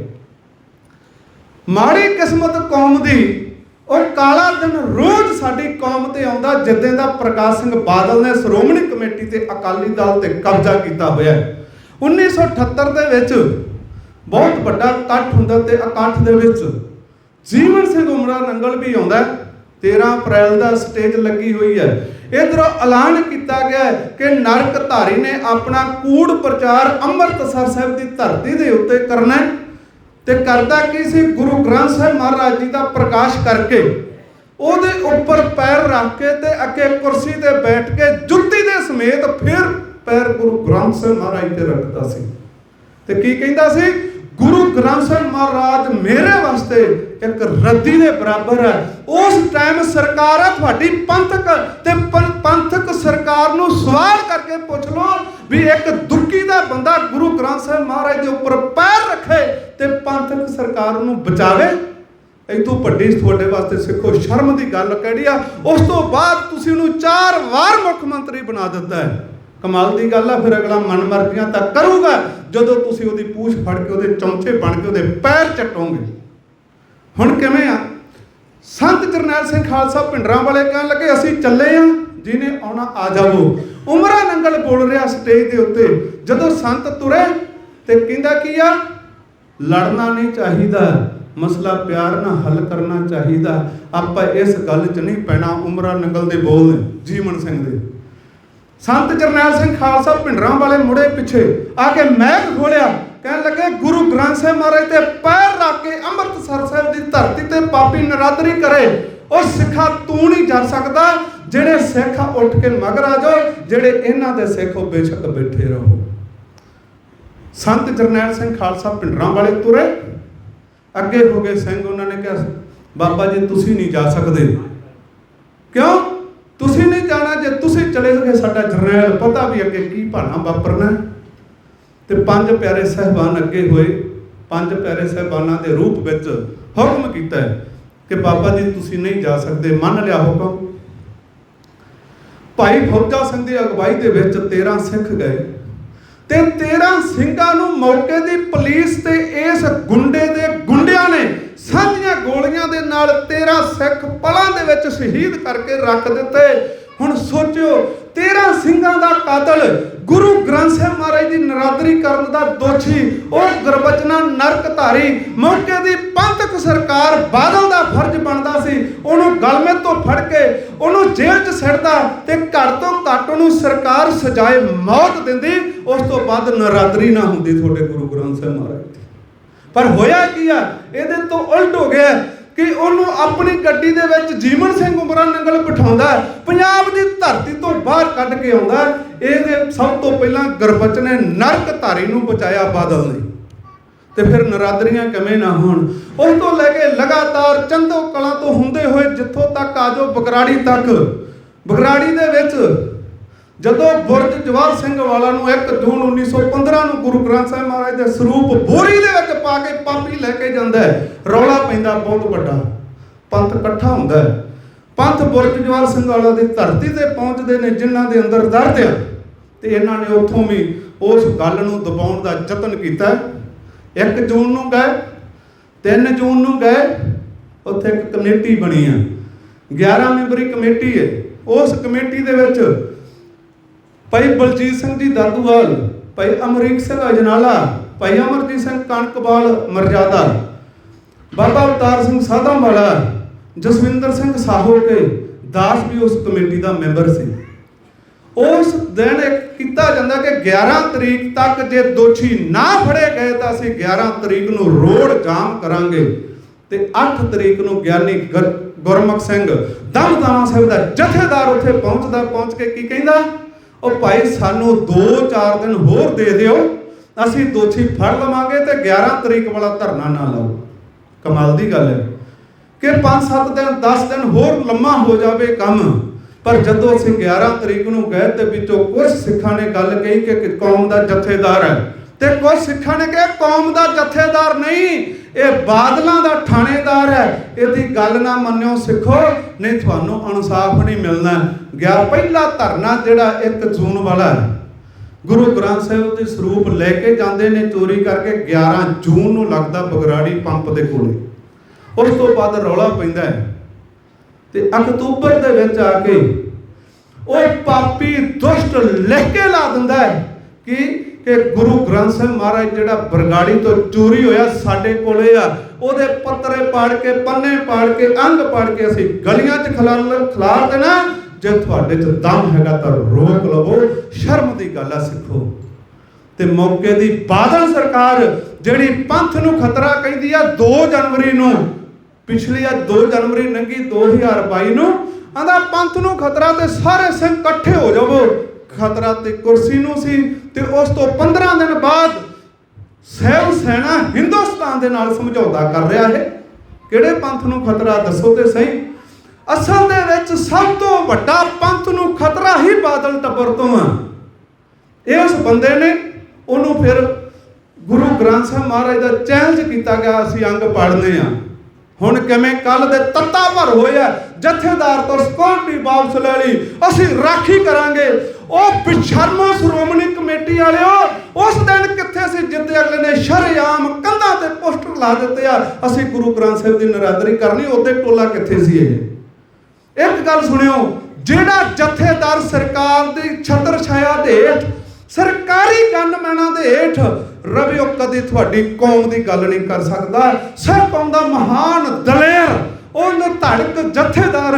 ਮਾੜੀ ਕਿਸਮਤ ਕੌਮ ਦੀ, ਉਹ ਕਾਲਾ ਦਿਨ ਰੋਜ਼ ਸਾਡੀ ਕੌਮ ਤੇ ਆਉਂਦਾ ਜਿੱਦਾਂ ਦਾ ਪ੍ਰਕਾਸ਼ ਸਿੰਘ ਬਾਦਲ ਨੇ ਸ਼੍ਰੋਮਣੀ ਕਮੇਟੀ ਤੇ ਅਕਾਲੀ ਦਲ ਤੇ ਕਬਜ਼ਾ ਕੀਤਾ ਹੋਇਆ। 1978 ਦੇ ਵਿੱਚ ਬਹੁਤ ਵੱਡਾ ਇਕੱਠ ਹੁੰਦਾ ਤੇ ਇਕੱਠ ਦੇ ਵਿੱਚ ਜੀਵਨ ਸਿੰਘ ਉਮਰਾ ਨੰਗਲ ਵੀ ਆਉਂਦਾ। 13 ਅਪ੍ਰੈਲ ਦਾ ਸਟੇਜ ਲੱਗੀ ਹੋਈ ਹੈ। ਇਧਰੋਂ ਐਲਾਨ ਕੀਤਾ ਗਿਆ ਕਿ ਨਰਕਧਾਰੀ ਨੇ ਆਪਣਾ ਕੂੜ ਪ੍ਰਚਾਰ ਅੰਮ੍ਰਿਤਸਰ ਸਾਹਿਬ ਦੀ ਧਰਤੀ ਦੇ ਉੱਤੇ ਕਰਨਾ ਤੇ ਕਰਦਾ ਕੀ ਸੀ? ਗੁਰੂ ਗ੍ਰੰਥ ਸਾਹਿਬ ਮਹਾਰਾਜ ਜੀ ਦਾ ਪ੍ਰਕਾਸ਼ ਕਰਕੇ ਉਹਦੇ ਉੱਪਰ ਪੈਰ ਰੱਖ ਕੇ ਤੇ ਅੱਗੇ ਕੁਰਸੀ ਤੇ ਬੈਠ ਕੇ ਜੁੱਤੀ ਦੇ ਸਮੇਤ ਫਿਰ ਪੈਰ ਗੁਰੂ ਗ੍ਰੰਥ ਸਾਹਿਬ ਮਹਾਰਾਜ ਤੇ ਰੱਖਦਾ ਸੀ ਤੇ ਕੀ ਕਹਿੰਦਾ ਸੀ? ਗੁਰੂ ਗ੍ਰੰਥ ਸਾਹਿਬ ਮਹਾਰਾਜ ਮੇਰੇ ਵਾਸਤੇ ਇੱਕ ਰੱਦੀ ਦੇ ਬਰਾਬਰ ਹੈ। ਉਸ ਟਾਈਮ ਸਰਕਾਰ ਹੈ ਤੁਹਾਡੀ ਪੰਥਕ ਤੇ ਪੰਥਕ ਸਰਕਾਰ ਨੂੰ ਸਵਾਲ ਕਰਕੇ ਪੁੱਛ ਲਓ ਵੀ ਇੱਕ ਦੁੱਕੀ ਦਾ ਬੰਦਾ ਗੁਰੂ ਗ੍ਰੰਥ ਸਾਹਿਬ ਮਹਾਰਾਜ ਦੇ ਉੱਪਰ ਪੈਰ ਰੱਖੇ ਤੇ ਪੰਥਕ ਸਰਕਾਰ ਨੂੰ ਬਚਾਵੇ। ਇਹ ਤੋਂ ਵੱਡੀ ਤੁਹਾਡੇ ਵਾਸਤੇ ਸਿੱਖੋ ਸ਼ਰਮ ਦੀ ਗੱਲ ਕਿਹੜੀ ਆ? ਉਸ ਤੋਂ ਬਾਅਦ ਤੁਸੀਂ ਉਹਨੂੰ 4 ਵਾਰ ਮੁੱਖ ਮੰਤਰੀ ਬਣਾ ਦਿੱਤਾ ਹੈ। ਕਮਾਲ ਦੀ ਗੱਲ ਆ। ਫਿਰ ਅਗਲਾ ਮਨਮਰਜ਼ੀਆਂ ਤਾਂ ਕਰੂਗਾ ਜਦੋਂ ਤੁਸੀਂ ਉਹਦੀ ਪੂਛ ਫੜ ਕੇ ਉਹਦੇ ਚੌਂਚੇ ਬਣ ਕੇ ਉਹਦੇ ਪੈਰ ਚੱਟੋਗੇ। ਹੁਣ ਕਿਵੇਂ ਆ? ਸੰਤ ਜਰਨੈਲ ਸਿੰਘ ਖਾਲਸਾ ਭਿੰਡਰਾਂ ਵਾਲੇ ਕਹਿਣ ਲੱਗੇ ਅਸੀਂ ਚੱਲੇ ਆ, ਜਿਹਨੇ ਆਉਣਾ ਆ ਜਾਵੋ। ਉਮਰਾ ਨੰਗਲ ਬੋਲ ਰਿਹਾ ਸਟੇਜ ਦੇ ਉੱਤੇ। ਜਦੋਂ ਸੰਤ ਤੁਰੇ ਤੇ ਕਹਿੰਦਾ ਕੀ ਆ? ਲੜਨਾ ਨਹੀਂ ਚਾਹੀਦਾ, ਮਸਲਾ ਪਿਆਰ ਨਾਲ ਹੱਲ ਕਰਨਾ ਚਾਹੀਦਾ। ਆਪਾਂ ਇਸ ਗੱਲ 'ਚ ਨਹੀਂ ਪੈਣਾ। ਉਮਰਾ ਨੰਗਲ ਦੇ ਬੋਲ ਨੇ, ਜੀਵਨ ਸਿੰਘ ਦੇ। ਸੰਤ ਜਰਨੈਲ ਸਿੰਘ ਖਾਲਸਾ ਭਿੰਡਰਾਂ ਵਾਲੇ ਮੁੜੇ ਪਿੱਛੇ ਆ ਕੇ ਮਹਿਕ ਖੋਲਿਆ, ਕਹਿਣ ਲੱਗੇ ਗੁਰੂ ਗ੍ਰੰਥ ਸਾਹਿਬ ਮਹਾਰਾਜ ਤੇ ਪੈਰ ਰੱਖ ਕੇ ਅੰਮ੍ਰਿਤਸਰ ਸਾਹਿਬ ਦੀ ਧਰਤੀ ਤੇ ਪਾਪੀ ਨਰਾਦਰੀ ਕਰੇ, ਉਹ ਸਿੱਖਾ ਤੂੰ ਨਹੀਂ ਜਾ ਸਕਦਾ। ਜਿਹੜੇ ਸਿੱਖ ਉੱਠ ਕੇ ਮਗਰ ਆ ਜਾਓ, ਜਿਹੜੇ ਇਹਨਾਂ ਦੇ ਸਿੱਖ ਉਹ ਬੇਸ਼ੱਕ ਬੈਠੇ ਰਹੋ। ਸੰਤ ਜਰਨੈਲ ਸਿੰਘ ਖਾਲਸਾ ਭਿੰਡਰਾਂ ਵਾਲੇ ਤੁਰੇ, ਅੱਗੇ ਹੋ ਗਏ ਸਿੰਘ। ਉਹਨਾਂ ਨੇ ਕਿਹਾ ਬਾਬਾ ਜੀ ਤੁਸੀਂ ਨਹੀਂ ਜਾ ਸਕਦੇ। ਕਿਉਂ ਤੁਸੀਂ ਨਹੀਂ ਜਾਣਾ? ਜੇ ਤੁਸੀਂ ਚਲੇ ਗਏ ਸਾਡਾ ਜਰਨੈਲ ਪਤਾ ਵੀ ਅੱਗੇ ਕੀ ਭਾਣਾ ਵਾਪਰਨਾ। ਤੇ 5 ਪਿਆਰੇ ਸਾਹਿਬਾਨ ਅੱਗੇ ਹੋਏ। 5 ਪਿਆਰੇ ਸਾਹਿਬਾਨਾਂ ਦੇ ਰੂਪ ਵਿੱਚ ਹੁਕਮ ਕੀਤਾ ਕਿ ਬਾਬਾ ਜੀ ਤੁਸੀਂ ਨਹੀਂ ਜਾ ਸਕਦੇ। ਮੰਨ ਲਿਆ ਹੁਕਮ। ਭਾਈ ਫੌਜਾ ਸਿੰਘ ਦੀ ਅਗਵਾਈ ਦੇ ਵਿੱਚ 13 ਸਿੱਖ ਗਏ ਤੇ 13 ਸਿੰਘਾਂ ਨੂੰ ਮੌਕੇ ਦੀ ਪੁਲਿਸ ਤੇ ਇਸ ਗੁੰਡੇ ਦੇ ਗੁੰਡਿਆਂ ਨੇ ਸਾਂਝੀਆਂ ਗੋਲੀਆਂ ਦੇ ਨਾਲ 13 ਸਿੱਖ ਪਲਾਂ ਦੇ ਵਿੱਚ ਸ਼ਹੀਦ ਕਰਕੇ ਰੱਖ ਦਿੱਤੇ। ਹੁਣ ਸੋਚਿਓ 13 ਸਿੰਘਾਂ ਦਾ ਕਾਤਲ, ਗੁਰੂ ਗ੍ਰੰਥ ਸਾਹਿਬ ਮਹਾਰਾਜ ਦੀ ਨਰਾਦਰੀ ਕਰਨ ਦਾ ਦੋਸ਼ੀ, ਉਹ ਗੁਰਬਚਨਾ ਨਰਕਧਾਰੀ, ਮੌਕੇ ਦੀ ਪੰਥਕ ਸਰਕਾਰ ਬਾਦਲ ਦਾ ਫਰਜ਼ ਬਣਦਾ ਸੀ ਉਹਨੂੰ ਗਲਮੇ ਤੋਂ ਫੜ ਕੇ ਉਹਨੂੰ ਜੇਲ੍ਹ 'ਚ ਸਿੱਟਦਾ ਤੇ ਘੱਟ ਤੋਂ ਘੱਟ ਉਹਨੂੰ ਸਰਕਾਰ ਸਜ਼ਾਏ ਮੌਤ ਦਿੰਦੀ, ਉਸ ਤੋਂ ਬਾਅਦ ਨਰਾਦਰੀ ਨਾ ਹੁੰਦੀ ਤੁਹਾਡੇ ਗੁਰੂ ਗ੍ਰੰਥ ਸਾਹਿਬ ਮਹਾਰਾਜ ਦੀ। ਪਰ ਹੋਇਆ ਕੀ ਆ, ਇਹਦੇ ਤੋਂ ਉਲਟ ਹੋ ਗਿਆ ਕਿ ਉਹਨੂੰ ਆਪਣੀ ਗੱਡੀ ਦੇ ਵਿੱਚ ਜੀਵਨ ਸਿੰਘ ਉਮਰਾਂ ਨੰਗਲ ਬਿਠਾਉਂਦਾ, ਪੰਜਾਬ ਦੀ ਧਰਤੀ ਤੋਂ ਬਾਹਰ ਕੱਢ ਕੇ ਆਉਂਦਾ। ਇਹਦੇ ਸਭ ਤੋਂ ਪਹਿਲਾਂ ਗੁਰਬਚਨੇ ਨਰਕਧਾਰੀ ਨੂੰ ਬਚਾਇਆ ਬਾਦਲ ਨੇ, ਤੇ ਫਿਰ ਨਰਾਦਰੀਆਂ ਕਿਵੇਂ ਨਾ ਹੋਣ। ਉਸ ਤੋਂ ਲੈ ਕੇ ਲਗਾਤਾਰ ਚੰਦੋ ਕਲਾਂ ਤੋਂ ਹੁੰਦੇ ਹੋਏ ਜਿੱਥੋਂ ਤੱਕ ਆ ਜਾਓ ਬਗਰਾੜੀ ਤੱਕ। ਬਗਰਾੜੀ ਦੇ ਵਿੱਚ ਜਦੋਂ ਬੁਰਜ ਜਵਾਹਰ ਸਿੰਘ ਵਾਲਾ ਨੂੰ 1 ਜੂਨ 1915 ਨੂੰ ਗੁਰੂ ਗ੍ਰੰਥ ਸਾਹਿਬ ਮਹਾਰਾਜ ਦੇ ਸਰੂਪ ਬੋਰੀ ਦੇ ਵਿੱਚ ਪਾ ਕੇ ਪਾਪੀ ਲੈ ਕੇ ਜਾਂਦਾ ਹੈ, ਰੌਲਾ ਪੈਂਦਾ ਬਹੁਤ ਵੱਡਾ, ਪੰਥ ਇਕੱਠਾ ਹੁੰਦਾ ਹੈ। ਪੰਥ ਬੁਰਜ ਜਵਾਹਰ ਸਿੰਘ ਵਾਲਾ ਦੀ ਧਰਤੀ ਤੇ ਪਹੁੰਚਦੇ ਨੇ ਜਿਨ੍ਹਾਂ ਦੇ ਅੰਦਰ ਦਰਦ ਆ, ਤੇ ਇਹਨਾਂ ਨੇ ਉੱਥੋਂ ਵੀ ਉਸ ਗੱਲ ਨੂੰ ਦਬਾਉਣ ਦਾ ਯਤਨ ਕੀਤਾ। 1 ਜੂਨ ਨੂੰ ਗਏ, 3 ਜੂਨ ਨੂੰ ਗਏ, ਉੱਥੇ ਇੱਕ ਕਮੇਟੀ ਬਣੀ ਆ, 11 ਮੈਂਬਰੀ ਕਮੇਟੀ ਹੈ। ਉਸ ਕਮੇਟੀ ਦੇ ਵਿੱਚ ਭਾਈ ਬਲਜੀਤ ਸਿੰਘ ਜੀ ਦਾਦੂਵਾਲ, ਭਾਈ ਅਮਰੀਕ ਸਿੰਘ ਅਜਨਾਲਾ, ਭਾਈ ਅਮਰਜੀਤ ਸਿੰਘ ਕਣਕਵਾਲ ਮਰਜ਼ਾਦਾ, ਬਾਬਾ ਅਵਤਾਰ ਸਿੰਘ ਸਾਧਾਂਵਾਲਾ, ਜਸਵਿੰਦਰ ਸਿੰਘ ਸਾਹੋਕੇ ਦਾਸ ਵੀ ਉਸ ਕਮੇਟੀ ਦਾ ਮੈਂਬਰ ਸੀ। ਉਸ ਦਿਨ ਕੀਤਾ ਜਾਂਦਾ ਕਿ 11 ਤਰੀਕ ਤੱਕ ਜੇ ਦੋਸ਼ੀ ਨਾ ਫੜੇ ਗਏ ਤਾਂ ਅਸੀਂ 11 ਤਰੀਕ ਨੂੰ ਰੋਡ ਜਾਮ ਕਰਾਂਗੇ, ਤੇ 8 ਤਰੀਕ ਨੂੰ ਗਿਆਨੀ ਗੁਰਮੁਖ ਸਿੰਘ ਦਮਦਮਾ ਸਾਹਿਬ ਦਾ ਜਥੇਦਾਰ ਉੱਥੇ ਪਹੁੰਚਦਾ। ਪਹੁੰਚ ਕੇ ਕੀ ਕਹਿੰਦਾ, ਉਹ ਭਾਈ ਸਾਨੂੰ 2-4 ਦਿਨ ਹੋਰ ਦੇ ਦਿਓ, ਅਸੀਂ ਦੋਸ਼ੀ ਫੜ ਲਵਾਂਗੇ ਤੇ 11 ਤਰੀਕ ਵਾਲਾ ਧਰਨਾ ਨਾ ਲਾਓ। ਕਮਾਲ ਦੀ ਗੱਲ ਹੈ ਕਿ 5-7 ਦਿਨ 10 ਦਿਨ ਹੋਰ ਲੰਮਾ ਹੋ ਜਾਵੇ ਕੰਮ, ਪਰ ਜਦੋਂ ਅਸੀਂ 11 ਤਰੀਕ ਨੂੰ ਗਏ ਤੇ ਵਿੱਚੋਂ ਕੁਝ ਸਿੱਖਾਂ ਨੇ ਗੱਲ ਕਹੀ ਕਿ ਕੌਮ ਦਾ ਜਥੇਦਾਰ ਹੈ, ਤੇ ਕੁਝ ਸਿੱਖਾਂ ਨੇ ਕਿਹਾ ਕੌਮ ਦਾ ਜਥੇਦਾਰ ਨਹੀਂ, ਇਹ ਬਾਦਲਾਂ ਦਾ ਥਾਣੇਦਾਰ ਹੈ। ਇਹਦੀ ਗੱਲ ਨਾ ਮੰਨਿਓ ਸਿੱਖੋ, ਨਹੀਂ ਤੁਹਾਨੂੰ ਇਨਸਾਫ ਨਹੀਂ ਮਿਲਣਾ। ਗਿਆ ਪਹਿਲਾ ਧਰਨਾ ਜਿਹੜਾ 1 ਜੂਨ ਵਾਲਾ, ਗੁਰੂ ਗ੍ਰੰਥ ਸਾਹਿਬ ਦੇ ਸਰੂਪ ਲੈ ਕੇ ਜਾਂਦੇ ਨੇ ਚੋਰੀ ਕਰਕੇ, 11 ਜੂਨ ਨੂੰ ਲੱਗਦਾ ਬਗਰਾੜੀ ਪੰਪ ਦੇ ਕੋਲੇ। ਉਸ ਤੋਂ ਬਾਅਦ ਰੌਲਾ ਪੈਂਦਾ ਹੈ ਤੇ ਅਕਤੂਬਰ ਦੇ ਵਿੱਚ ਆ ਕੇ ਉਹ ਪਾਪੀ ਦੁਸ਼ਟ ਲਿਖ ਕੇ ਲਾ ਦਿੰਦਾ ਹੈ ਕਿ ਗੁਰੂ ਗ੍ਰੰਥ ਸਾਹਿਬ ਮਹਾਰਾਜ ਜਿਹੜਾ ਬਰਗਾੜੀ ਤੋਂ ਚੋਰੀ ਹੋਇਆ ਸਾਡੇ ਕੋਲੇ ਆ, ਉਹਦੇ ਪੱਤਰੇ ਪਾੜ ਕੇ, ਪੰਨੇ ਪਾੜ ਕੇ, ਅੰਗ ਪਾੜ ਕੇ ਅਸੀਂ ਗਲੀਆਂ 'ਚ ਖਿਲਾਰ ਦੇਣਾ। ਜੇ ਤੁਹਾਡੇ 'ਚ ਦਮ ਹੈਗਾ ਤਾਂ ਰੋਕ ਲਵੋ, ਸ਼ਰਮ ਦੀ ਗੱਲ ਆ ਸਿੱਖੋ। ਤੇ ਮੌਕੇ ਦੀ ਬਾਦਲ ਸਰਕਾਰ ਜਿਹੜੀ ਪੰਥ ਨੂੰ ਖਤਰਾ ਕਹਿੰਦੀ ਆ, 2 ਜਨਵਰੀ ਨੂੰ ਪਿਛਲੀ 2 ਜਨਵਰੀ ਲੰਘੀ 2022 ਨੂੰ ਆਂਦਾ ਪੰਥ ਨੂੰ ਖਤਰਾ ਤੇ ਸਾਰੇ ਸਿੰਘ ਇਕੱਠੇ ਹੋ ਜਾਵੋ। ਖਤਰਾ ਤੇ ਕੁਰਸੀ ਨੂੰ ਸੀ, ਤੇ ਉਸ ਤੋਂ 15 ਦਿਨ ਬਾਅਦ ਸੈਵ ਸੈਨਾ ਹਿੰਦੁਸਤਾਨ ਦੇ ਨਾਲ ਸਮਝੌਤਾ ਕਰ ਰਿਹਾ ਹੈ। ਕਿਹੜੇ ਪੰਥ ਨੂੰ ਖਤਰਾ ਦੱਸੋ ਤੇ ਸਹੀ। ਅਸਲ ਦੇ ਵਿੱਚ ਸਭ ਤੋਂ ਵੱਡਾ ਪੰਥ ਨੂੰ ਖਤਰਾ ਹੀ ਬਾਦਲ ਟੱਬਰ ਤੋਂ ਆ। ਇਸ ਬੰਦੇ ਨੇ ਉਹਨੂੰ ਫਿਰ ਗੁਰੂ ਗ੍ਰੰਥ ਸਾਹਿਬ ਮਹਾਰਾਜ ਦਾ ਚੈਲੰਜ ਕੀਤਾ ਗਿਆ, ਅਸੀਂ ਅੰਗ ਪਾੜਨੇ ਆ। ਹੁਣ ਕਿਵੇਂ ਕੱਲ ਦੇ ਤੱਤਾ ਭਰ ਹੋਇਆ, ਜਥੇਦਾਰ ਤੋਂ ਸਿਕਿਉਰਿਟੀ ਵਾਪਸ ਲੈ ਲਈ, ਅਸੀਂ ਰਾਖੀ ਕਰਾਂਗੇ। ਉਹ ਬੇਸ਼ਰਮੋ ਸ਼੍ਰੋਮਣੀ ਕਮੇਟੀ ਵਾਲਿਓ, ਉਸ ਦਿਨ ਕਿੱਥੇ ਸੀ ਜਿੱਦੇ ਅਗਲੇ ਨੇ ਸ਼ਰੇਆਮ ਕੰਧਾਂ ਤੇ ਪੋਸਟਰ ਲਾ ਦਿੱਤੇ ਆ, ਅਸੀਂ ਗੁਰੂ ਗ੍ਰੰਥ ਸਾਹਿਬ ਦੀ ਨਰਾਦਰੀ ਕਰਨੀ, ਉਹਦੇ ਟੋਲਾ ਕਿੱਥੇ ਸੀ ਇਹ। ਇੱਕ ਗੱਲ ਸੁਣਿਓ, ਜਿਹੜਾ ਜਥੇਦਾਰ ਸਰਕਾਰ ਦੀ ਛਤਰ ਛਾਇਆ ਦੇ ਹੇਠ, ਸਰਕਾਰੀ ਗਨਮੈਨਾਂ ਦੇ ਹੇਠ ਰਵੇ, ਉਹ ਕਦੇ ਤੁਹਾਡੀ ਕੌਮ ਦੀ ਗੱਲ ਨਹੀਂ ਕਰ ਸਕਦਾ। ਸਿੱਖ ਕੌਮ ਦਾ ਮਹਾਨ ਦਲੇਰ, ਉਹਨੇ ਧੜਕ ਜਥੇਦਾਰ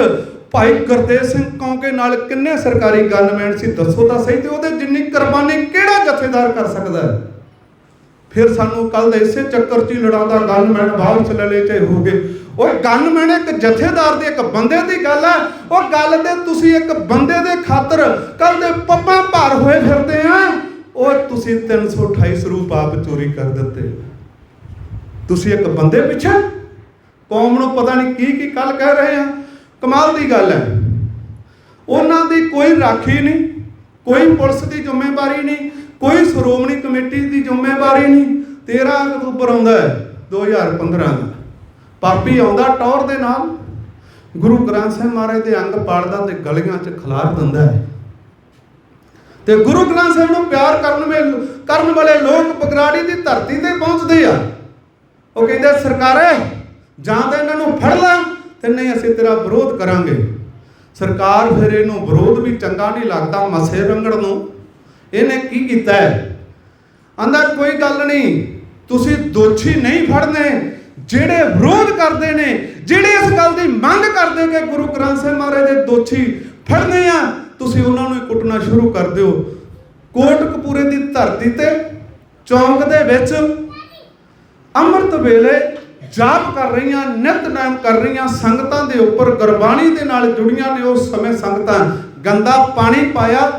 ਭਾਈ ਗੁਰਦੇਵ ਸਿੰਘ ਕੌਂਕੇ ਨਾਲ ਕਿੰਨੇ ਸਰਕਾਰੀ ਗਨਮੈਨ ਸੀ ਦੱਸੋ ਤਾਂ ਸਹੀ, ਤੇ ਉਹਦੇ ਜਿੰਨੀ ਕੁਰਬਾਨੀ ਕਿਹੜਾ ਜਥੇਦਾਰ ਕਰ ਸਕਦਾ। ਫਿਰ ਸਾਨੂੰ ਕੱਲ ਦੇ ਇਸੇ ਚੱਕਰ 'ਚ ਹੀ ਲੜਾਉਂਦਾ, ਗਨਮੈਨ ਵਾਪਸ ਲੈ ਲੈ ਚਾਹੇ ਹੋ ਗਏ। ਉਹ ਗਨਮੈਨ ਇੱਕ ਜਥੇਦਾਰ ਦੀ, ਇੱਕ ਬੰਦੇ ਦੀ ਗੱਲ ਹੈ। ਉਹ ਗੱਲ ਤੇ ਤੁਸੀਂ ਇੱਕ ਬੰਦੇ ਦੇ ਖਾਤਰ ਕੱਲ ਦੇ ਪੱਪਾ ਭਾਰ ਹੋਏ ਫਿਰਦੇ ਆ। ਉਹ ਤੁਸੀਂ 328 ਸਰੂਪ ਆਪ ਚੋਰੀ ਕਰ ਦਿੱਤੇ। ਤੁਸੀਂ ਇੱਕ ਬੰਦੇ ਪਿੱਛੇ ਕੌਮ ਨੂੰ ਪਤਾ ਨਹੀਂ ਕੀ ਕੱਲ ਕਹਿ ਰਹੇ ਆ। ਕਮਾਲ ਦੀ ਗੱਲ ਹੈ। ਉਹਨਾਂ ਦੀ ਕੋਈ ਰਾਖੀ ਨਹੀਂ, ਕੋਈ ਪੁਲਿਸ ਦੀ ਜ਼ਿੰਮੇਵਾਰੀ ਨਹੀਂ, ਕੋਈ ਸ਼੍ਰੋਮਣੀ ਕਮੇਟੀ ਦੀ ਜ਼ਿੰਮੇਵਾਰੀ ਨਹੀਂ। 13 ਅਕਤੂਬਰ ਆਉਂਦਾ ਹੈ 2015 ਦਾ, ਪਾਪੀ ਆਉਂਦਾ ਟੌਰ ਦੇ ਨਾਲ, ਗੁਰੂ ਗ੍ਰੰਥ ਸਾਹਿਬ ਮਹਾਰਾਜ ਦੇ ਅੰਗ ਪਾੜਦਾ ਤੇ ਗਲੀਆਂ 'ਚ ਖਿਲਾਰ ਦਿੰਦਾ ਹੈ। ਤੇ ਗੁਰੂ ਗ੍ਰੰਥ ਸਾਹਿਬ ਨੂੰ ਪਿਆਰ ਕਰਨ ਵਾਲੇ ਲੋਕ ਬਗਰਾੜੀ ਦੀ ਧਰਤੀ ਤੇ ਪਹੁੰਚਦੇ ਆ। ਉਹ ਕਹਿੰਦੇ ਸਰਕਾਰੇ ਜਾਂ ਤਾਂ ਇਹਨਾਂ ਨੂੰ ਫੜ ਲੈ ਤੇ ਨਹੀਂ ਅਸੀਂ ਤੇਰਾ ਵਿਰੋਧ ਕਰਾਂਗੇ। ਸਰਕਾਰ ਫਿਰ ਇਹਨੂੰ ਵਿਰੋਧ ਵੀ ਚੰਗਾ ਨਹੀਂ ਲੱਗਦਾ ਮਸੇ ਰੰਗੜ ਨੂੰ। ਇਹਨੇ ਕੀ ਕੀਤਾ ਹੈ, ਆਂਦਾ ਕੋਈ ਗੱਲ ਨਹੀਂ, ਤੁਸੀਂ ਦੋਸ਼ੀ ਨਹੀਂ ਫੜਨੇ, ਜਿਹੜੇ ਵਿਰੋਧ ਕਰਦੇ ਨੇ, ਜਿਹੜੇ ਇਸ ਗੱਲ ਦੀ ਮੰਗ ਕਰਦੇ ਕਿ ਗੁਰੂ ਗ੍ਰੰਥ ਸਾਹਿਬ ਮਹਾਰਾਜ ਦੇ ਦੋਸ਼ੀ ਫੜਨੇ ਆ, ਤੁਸੀਂ ਉਹਨਾਂ ਨੂੰ ਹੀ ਕੁੱਟਣਾ ਸ਼ੁਰੂ ਕਰ ਦਿਓ। ਕੋਟਕਪੂਰੇ ਦੀ ਧਰਤੀ ਤੇ ਚੌਂਕ ਦੇ ਵਿੱਚ ਅੰਮ੍ਰਿਤ ਵੇਲੇ ਜਾਪ ਕਰ ਰਹੀਆਂ, ਨਿਤਨੇਮ ਕਰ ਰਹੀਆਂ ਸੰਗਤਾਂ ਦੇ ਉੱਪਰ ਗੁਰਬਾਣੀ ਦੇ ਨਾਲ ਜੁੜੀਆਂ ਨੇ। ਉਸ ਸਮੇਂ ਸੰਗਤਾਂ ਗੰਦਾ ਪਾਣੀ ਪਾਇਆ,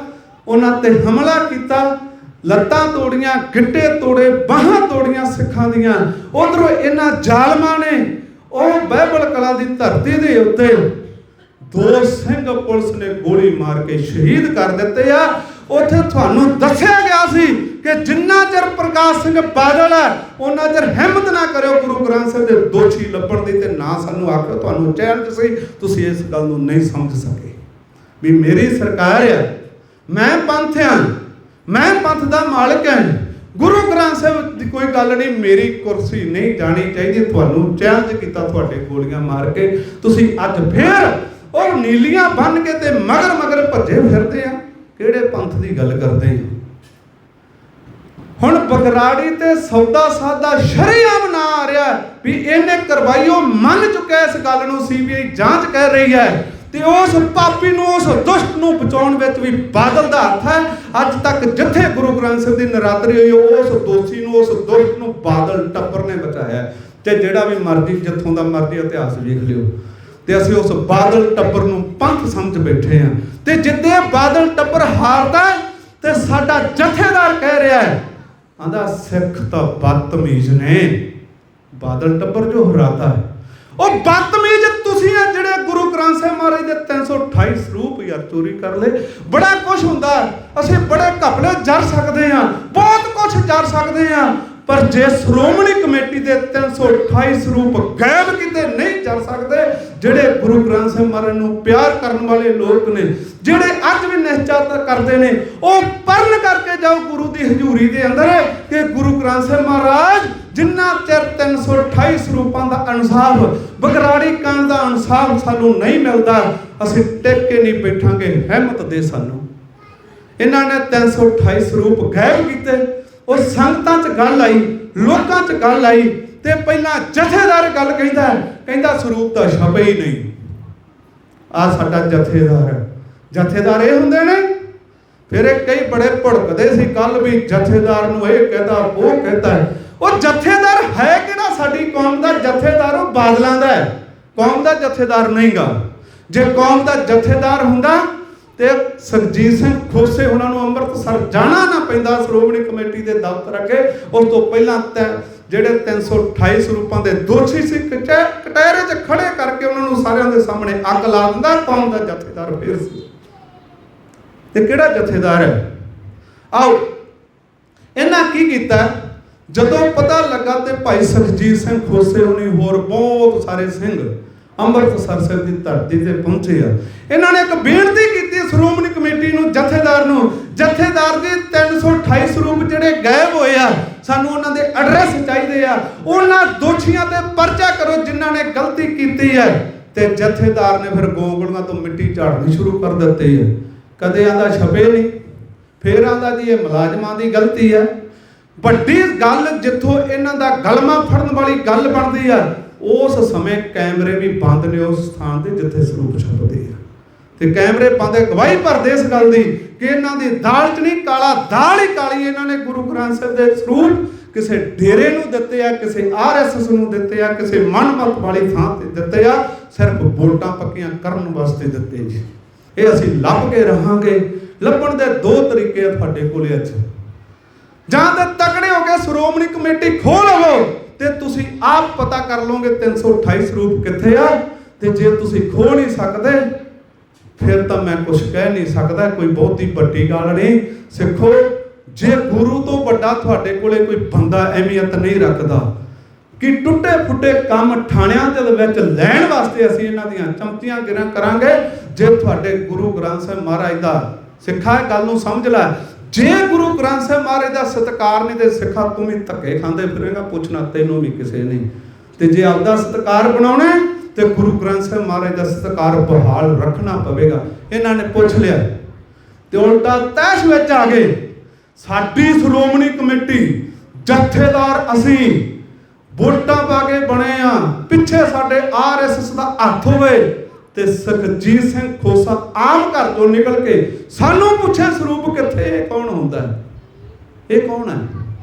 ਉਹਨਾਂ ਤੇ ਹਮਲਾ ਕੀਤਾ, ਲੱਤਾਂ ਤੋੜੀਆਂ, ਗਿੱਟੇ ਤੋੜੇ, ਬਾਹਾਂ ਤੋੜੀਆਂ ਸਿੱਖਾਂ ਦੀਆਂ। ਉਧਰੋਂ ਇਹਨਾਂ ਜ਼ਾਲਮਾਂ ਨੇ ਉਹ ਬਾਈਬਲ ਕਲਾ ਦੀ ਧਰਤੀ ਦੇ ਉੱਤੇ 2 ਸਿੰਘ ਪੁਲਿਸ ਨੇ ਗੋਲੀ ਮਾਰ ਕੇ ਸ਼ਹੀਦ ਕਰ ਦਿੱਤੇ ਆ। ਉੱਥੇ ਤੁਹਾਨੂੰ ਦੱਸਿਆ ਗਿਆ ਸੀ ਕਿ ਜਿੰਨਾ ਚਿਰ ਪ੍ਰਕਾਸ਼ ਸਿੰਘ ਬਾਦਲ ਹੈ ਉਹਨਾਂ ਚਿਰ ਹਿੰਮਤ ਨਾ ਕਰਿਓ ਗੁਰੂ ਗ੍ਰੰਥ ਸਾਹਿਬ ਦੇ ਦੋਸ਼ੀ ਲੱਭਣ ਦੀ, ਤੇ ਨਾ ਸਾਨੂੰ ਆਖਿਓ ਤੁਹਾਨੂੰ ਚੈਲੰਜ ਸੀ। ਤੁਸੀਂ ਇਸ ਗੱਲ ਨੂੰ ਨਹੀਂ ਸਮਝ ਸਕੇ ਵੀ ਮੇਰੀ ਸਰਕਾਰ ਆ, ਮੈਂ ਪੰਥ ਆ, ਮੈਂ ਪੰਥ ਦਾ ਮਾਲਕ ਹਾਂ। ਗੁਰੂ ਗ੍ਰੰਥ ਸਾਹਿਬ ਦੀ ਕੋਈ ਗੱਲ ਨਹੀਂ, ਮੇਰੀ ਕੁਰਸੀ ਨਹੀਂ ਜਾਣੀ ਚਾਹੀਦੀ। ਤੁਹਾਨੂੰ ਚੈਲੰਜ ਕੀਤਾ ਤੁਹਾਡੇ ਗੋਲੀਆਂ ਮਾਰ ਕੇ। ਤੁਸੀਂ ਅੱਜ ਫੇਰ ਉਹ ਨੀਲੀਆਂ ਬੰਨ ਕੇ ਤੇ ਮਗਰ ਭੱਜੇ ਫਿਰਦੇ ਆ। ਕਿਹੜੇ ਪੰਥ ਦੀ ਗੱਲ ਕਰਦੇ ਆ? ਹੁਣ ਬਗਰਾੜੀ ਤੇ ਸੌਦਾ ਸਾਦਾ ਸ਼ਰੇਆਮ ਨਾ ਆ ਰਿਹਾ ਵੀ ਇਹਨੇ ਕਰਵਾਈ। ਉਹ ਮੰਨ ਚੁੱਕਿਆ ਇਸ ਗੱਲ ਨੂੰ, CBI ਜਾਂਚ ਕਹਿ ਰਹੀ ਹੈ। ਤੇ ਉਸ ਪਾਪੀ ਨੂੰ, ਉਸ ਦੁਸ਼ਟ ਨੂੰ ਬਚਾਉਣ ਵਿੱਚ ਵੀ ਬਾਦਲ ਦਾ ਹੱਥ ਹੈ। ਅੱਜ ਤੱਕ ਜਿੱਥੇ ਗੁਰੂ ਗ੍ਰੰਥ ਸਾਹਿਬ ਦੀ ਨਰਾਦਰੀ ਹੋਈ ਉਸ ਦੋਸ਼ੀ ਨੂੰ, ਉਸ ਦੁਸ਼ਟ ਨੂੰ ਬਾਦਲ ਟੱਬਰ ਨੇ ਬਚਾਇਆ। ਤੇ ਜਿਹੜਾ ਵੀ ਮਰਜ਼ੀ ਜਿੱਥੋਂ ਦਾ ਮਰਜ਼ੀ ਇਤਿਹਾਸ ਵੇਖ ਲਿਓ, ਤੇ ਅਸੀਂ ਉਸ ਬਾਦਲ ਟੱਬਰ ਨੂੰ ਪੰਥ ਸਮਝ ਬੈਠੇ ਹਾਂ। ਤੇ ਜਿੱਦੇ ਬਾਦਲ ਟੱਬਰ ਹਾਰਦਾ ਤੇ ਸਾਡਾ ਜਥੇਦਾਰ ਕਹਿ ਰਿਹਾ ਹੈ, ਆਂਦਾ ਸਿੱਖ ਤਾਂ ਬਦਤਮੀਜ਼ ਨੇ। ਬਾਦਲ ਟੱਬਰ ਜੋ ਹਰਾਤਾ ਹੈ ਉਹ ਬਦਤਮੀਜ਼ ਤੁਸੀਂ ਆ, ਜਿਹੜੇ ਗੁਰੂ ਗ੍ਰੰਥ ਸਾਹਿਬ ਮਹਾਰਾਜ ਦੇ 328 ਸਰੂਪ ਯਾਰ ਚੋਰੀ ਕਰ ਲਏ। ਬੜਾ ਕੁਝ ਹੁੰਦਾ, ਅਸੀਂ ਬੜੇ ਘਪਲੇ ਜਰ ਸਕਦੇ ਹਾਂ, ਬਹੁਤ ਕੁਝ ਜਰ ਸਕਦੇ ਹਾਂ, ਪਰ ਜੇ ਸ਼੍ਰੋਮਣੀ ਕਮੇਟੀ ਦੇ 328 ਸਰੂਪ ਗਾਇਬ ਕੀਤੇ ਨਹੀਂ ਜਰ ਸਕਦੇ। ਜਿਹੜੇ ਗੁਰੂ ਗ੍ਰੰਥ ਸਾਹਿਬ ਮਹਾਰਾਜ ਨੂੰ ਪਿਆਰ ਕਰਨ ਵਾਲੇ ਲੋਕ ਨੇ, ਜਿਹੜੇ ਅੱਜ ਵੀ ਨਿਸ਼ਚਾ ਕਰਦੇ ਨੇ, ਉਹ ਪਰਨ ਕਰਕੇ ਜਾਓ ਗੁਰੂ ਦੀ ਹਜ਼ੂਰੀ ਦੇ ਅੰਦਰ ਕਿ ਗੁਰੂ ਗ੍ਰੰਥ ਸਾਹਿਬ ਮਹਾਰਾਜ ਜਿੰਨਾ ਚਿਰ 328 ਸਰੂਪਾਂ ਦਾ ਇਨਸਾਫ, ਬਗਰਾੜੀ ਕਾਂਡ ਦਾ ਇਨਸਾਫ ਸਾਨੂੰ ਨਹੀਂ ਮਿਲਦਾ, ਅਸੀਂ ਟਿਕ ਕੇ ਨਹੀਂ ਬੈਠਾਂਗੇ। ਹਿੰਮਤ ਦੇ ਸਾਨੂੰ। ਇਹਨਾਂ ਨੇ 328 ਸਰੂਪ ਗਾਇਬ ਕੀਤੇ। ਉਹ ਸੰਗਤਾਂ 'ਚ ਗੱਲ ਆਈ, ਲੋਕਾਂ 'ਚ ਗੱਲ ਆਈ, ਤੇ ਪਹਿਲਾਂ ਜਥੇਦਾਰ ਗੱਲ ਕਹਿੰਦਾ ਸਰੂਪ ਤਾਂ ਛਪੇ ਹੀ ਨਹੀਂ। ਆ ਸਾਡਾ ਜਥੇਦਾਰ ਹੈ। ਜਥੇਦਾਰ ਇਹ ਹੁੰਦੇ ਨੇ। ਫਿਰ ਇਹ ਕਈ ਬੜੇ ਭੜਕਦੇ ਸੀ ਕੱਲ ਵੀ ਜਥੇਦਾਰ ਨੂੰ ਇਹ ਕਹਿੰਦਾ, ਉਹ ਕਹਿੰਦਾ। ਉਹ ਜਥੇਦਾਰ ਹੈ ਕਿਹੜਾ? ਸਾਡੀ ਕੌਮ ਦਾ ਜਥੇਦਾਰ ਉਹ ਬਾਦਲਾਂ ਦਾ ਹੈ, ਕੌਮ ਦਾ ਜਥੇਦਾਰ ਨਹੀਂਗਾ। ਜੇ ਕੌਮ ਦਾ ਜਥੇਦਾਰ ਹੁੰਦਾ ਤੇ ਸੁਖਜੀਤ ਸਿੰਘ ਖੋਸੇ ਉਹਨਾਂ ਨੂੰ ਅੰਮ੍ਰਿਤਸਰ ਜਾਣਾ ਨਾ ਪੈਂਦਾ ਸ਼੍ਰੋਮਣੀ ਕਮੇਟੀ ਦੇ ਦਫ਼ਤਰ ਅੱਗੇ। ਉਸ ਤੋਂ ਪਹਿਲਾਂ ਜਿਹੜੇ 328 ਸਰੂਪਾਂ ਦੇ ਦੋਸ਼ੀ ਸੀ ਕਟਹਿਰੇ 'ਚ ਖੜੇ ਕਰਕੇ ਉਹਨਾਂ ਨੂੰ ਸਾਰਿਆਂ ਦੇ ਸਾਹਮਣੇ ਅੱਗ ਲਾ ਦਿੰਦਾ। ਕੌਮ ਦਾ ਜਥੇਦਾਰ ਫਿਰ ਸੀ। ਤੇ ਕਿਹੜਾ ਜਥੇਦਾਰ ਹੈ? ਆਓ ਇਹਨਾਂ ਕੀ ਕੀਤਾ, ਜਦੋਂ ਪਤਾ ਲੱਗਾ ਤੇ ਭਾਈ ਸੁਖਜੀਤ ਸਿੰਘ ਖੋਸੇ ਹੋਣੀ ਹੋਰ ਬਹੁਤ ਸਾਰੇ ਸਿੰਘ ਅੰਮ੍ਰਿਤਸਰ ਸਾਹਿਬ ਦੀ ਧਰਤੀ ਤੇ ਪਹੁੰਚੇ ਆ। ਇਹਨਾਂ ਨੇ ਇੱਕ ਬੇਨਤੀ ਕੀਤੀ ਸ਼੍ਰੋਮਣੀ ਕਮੇਟੀ ਨੂੰ, ਜਥੇਦਾਰ ਦੇ 328 ਸਰੂਪ ਜਿਹੜੇ ਗਾਇਬ ਹੋਏ ਆ, ਸਾਨੂੰ ਉਹਨਾਂ ਦੇ ਐਡਰੈਸ ਚਾਹੀਦੇ ਆ। ਉਹਨਾਂ ਦੋਸ਼ੀਆਂ ਤੇ ਪਰਚਾ ਕਰੋ ਜਿਨ੍ਹਾਂ ਨੇ ਗਲਤੀ ਕੀਤੀ ਹੈ। ਤੇ ਜਥੇਦਾਰ ਨੇ ਫਿਰ ਗੋਂਗਲੂਆਂ ਤੋਂ ਮਿੱਟੀ ਝਾੜਨੀ ਸ਼ੁਰੂ ਕਰ ਦਿੱਤੀ ਹੈ। ਕਦੇ ਆਂਦਾ ਛਪੇ ਨਹੀਂ, ਫਿਰ ਆਂਦਾ ਜੀ ਇਹ ਮੁਲਾਜ਼ਮਾਂ ਦੀ ਗਲਤੀ ਹੈ। ਵੱਡੀ ਗੱਲ ਜਿੱਥੋਂ ਇਹਨਾਂ ਦਾ ਗਲਮਾ ਫੜਨ ਵਾਲੀ ਗੱਲ ਬਣਦੀ ਆ, ਉਸ ਸਮੇਂ ਕੈਮਰੇ ਵੀ ਬੰਦ ਨੇ ਉਸ ਸਥਾਨ ਤੇ ਜਿੱਥੇ ਸਰੂਪ ਛਪਦੇ ਆ। ਤੇ ਕੈਮਰੇ ਬੰਦ ਗਵਾਹੀ ਭਰਦੇ ਇਸ ਗੱਲ ਦੀ ਕਿ ਇਹਨਾਂ ਦੀ ਦਾਲ 'ਚ ਨਹੀਂ ਕਾਲਾ, ਦਾਲ ਹੀ ਕਾਲੀ। ਇਹਨਾਂ ਨੇ ਗੁਰੂ ਗ੍ਰੰਥ ਸਾਹਿਬ ਦੇ ਸਰੂਪ ਕਿਸੇ ਡੇਰੇ ਨੂੰ ਦਿੱਤੇ ਆ, ਕਿਸੇ RSS ਨੂੰ ਦਿੱਤੇ ਆ, ਕਿਸੇ ਮਨਮਤ ਵਾਲੀ ਥਾਂ ਤੇ ਦਿੱਤੇ ਆ, ਸਿਰਫ ਵੋਟਾਂ ਪੱਕੀਆਂ ਕਰਨ ਵਾਸਤੇ ਦਿੱਤੇ ਜੀ। ਇਹ ਅਸੀਂ ਲੱਭ ਕੇ ਰਹਾਂਗੇ। ਲੱਭਣ ਦੇ 2 ਤਰੀਕੇ ਆ ਤੁਹਾਡੇ ਕੋਲੇ ਅੱਜ। ਜਾਂ ਤਾਂ ਤਕੜੇ ਹੋ ਕੇ ਸ਼੍ਰੋਮਣੀ ਕਮੇਟੀ ਖੋਲ ਲਵੋ ਤੇ ਤੁਸੀਂ ਆਪ ਪਤਾ ਕਰ ਲਓਗੇ 328 ਸਰੂਪ ਕਿੱਥੇ ਆ। ਤੇ ਜੇ ਤੁਸੀਂ ਖੋਲ ਨਹੀਂ ਸਕਦੇ ਫਿਰ ਤਾਂ ਮੈਂ ਕੁਝ ਕਹਿ ਨਹੀਂ ਸਕਦਾ। ਕੋਈ ਬਹੁਤੀ ਵੱਡੀ ਗੱਲ ਨਹੀਂ। ਸਿੱਖੋ, ਜੇ ਗੁਰੂ ਤੋਂ ਵੱਡਾ ਤੁਹਾਡੇ ਕੋਲੇ ਕੋਈ ਬੰਦਾ ਅਹਿਮੀਅਤ ਨਹੀਂ ਰੱਖਦਾ ਕਿ ਟੁੱਟੇ ਫੁੱਟੇ ਕੰਮ ਥਾਣਿਆਂ ਦੇ ਵਿੱਚ ਲੈਣ ਵਾਸਤੇ ਅਸੀਂ ਇਹਨਾਂ ਦੀਆਂ ਚਮਚੀਆਂ ਗਿਰਾਂ ਕਰਾਂਗੇ। ਜੇ ਤੁਹਾਡੇ ਗੁਰੂ ਗ੍ਰੰਥ ਸਾਹਿਬ ਮਹਾਰਾਜ ਦਾ ਸਿੱਖਾ ਇਹ ਗੱਲ ਨੂੰ ਸਮਝ ਲੈ, ਜੇ ਗੁਰੂ ਗ੍ਰੰਥ ਸਾਹਿਬ ਮਹਾਰਾਜ ਦਾ ਸਤਿਕਾਰ ਨਹੀਂ ਤੇ ਸਿੱਖਾ ਤੂੰ ਵੀ ਧੱਕੇ ਖਾਂਦੇ ਫਿਰੇਗਾ, ਪੁੱਛਣਾ ਤੈਨੂੰ ਵੀ ਕਿਸੇ ਨੇ। ਤੇ ਜੇ ਆਪਦਾ ਸਤਿਕਾਰ ਬਣਾਉਣਾ ਤੇ ਗੁਰੂ ਗ੍ਰੰਥ ਸਾਹਿਬ ਮਹਾਰਾਜ ਦਾ ਸਤਿਕਾਰ ਬਹਾਲ ਰੱਖਣਾ ਪਵੇਗਾ। ਇਹਨਾਂ ਨੇ ਪੁੱਛ ਲਿਆ ਤੇ ਉਲਟਾ ਤੈਸ਼ ਵਿੱਚ ਆ ਗਏ। ਸਾਡੀ ਸ਼੍ਰੋਮਣੀ ਕਮੇਟੀ ਜਥੇਦਾਰ ਅਸੀਂ ਵੋਟਾਂ ਪਾ ਕੇ ਬਣੇ ਆ, ਪਿੱਛੇ ਸਾਡੇ RSS ਦਾ ਹੱਥ ਹੋਵੇ ਤੇ ਸੁਖਜੀਤ ਸਿੰਘ ਖੋਸਾ ਆਮ ਘਰ ਤੋਂ ਨਿਕਲ ਕੇ ਸਾਨੂੰ ਪੁੱਛੇ ਸਰੂਪ ਕਿੱਥੇ, ਇਹ ਕੌਣ ਹੁੰਦਾ ਹੈ, ਇਹ ਕੌਣ ਹੈ,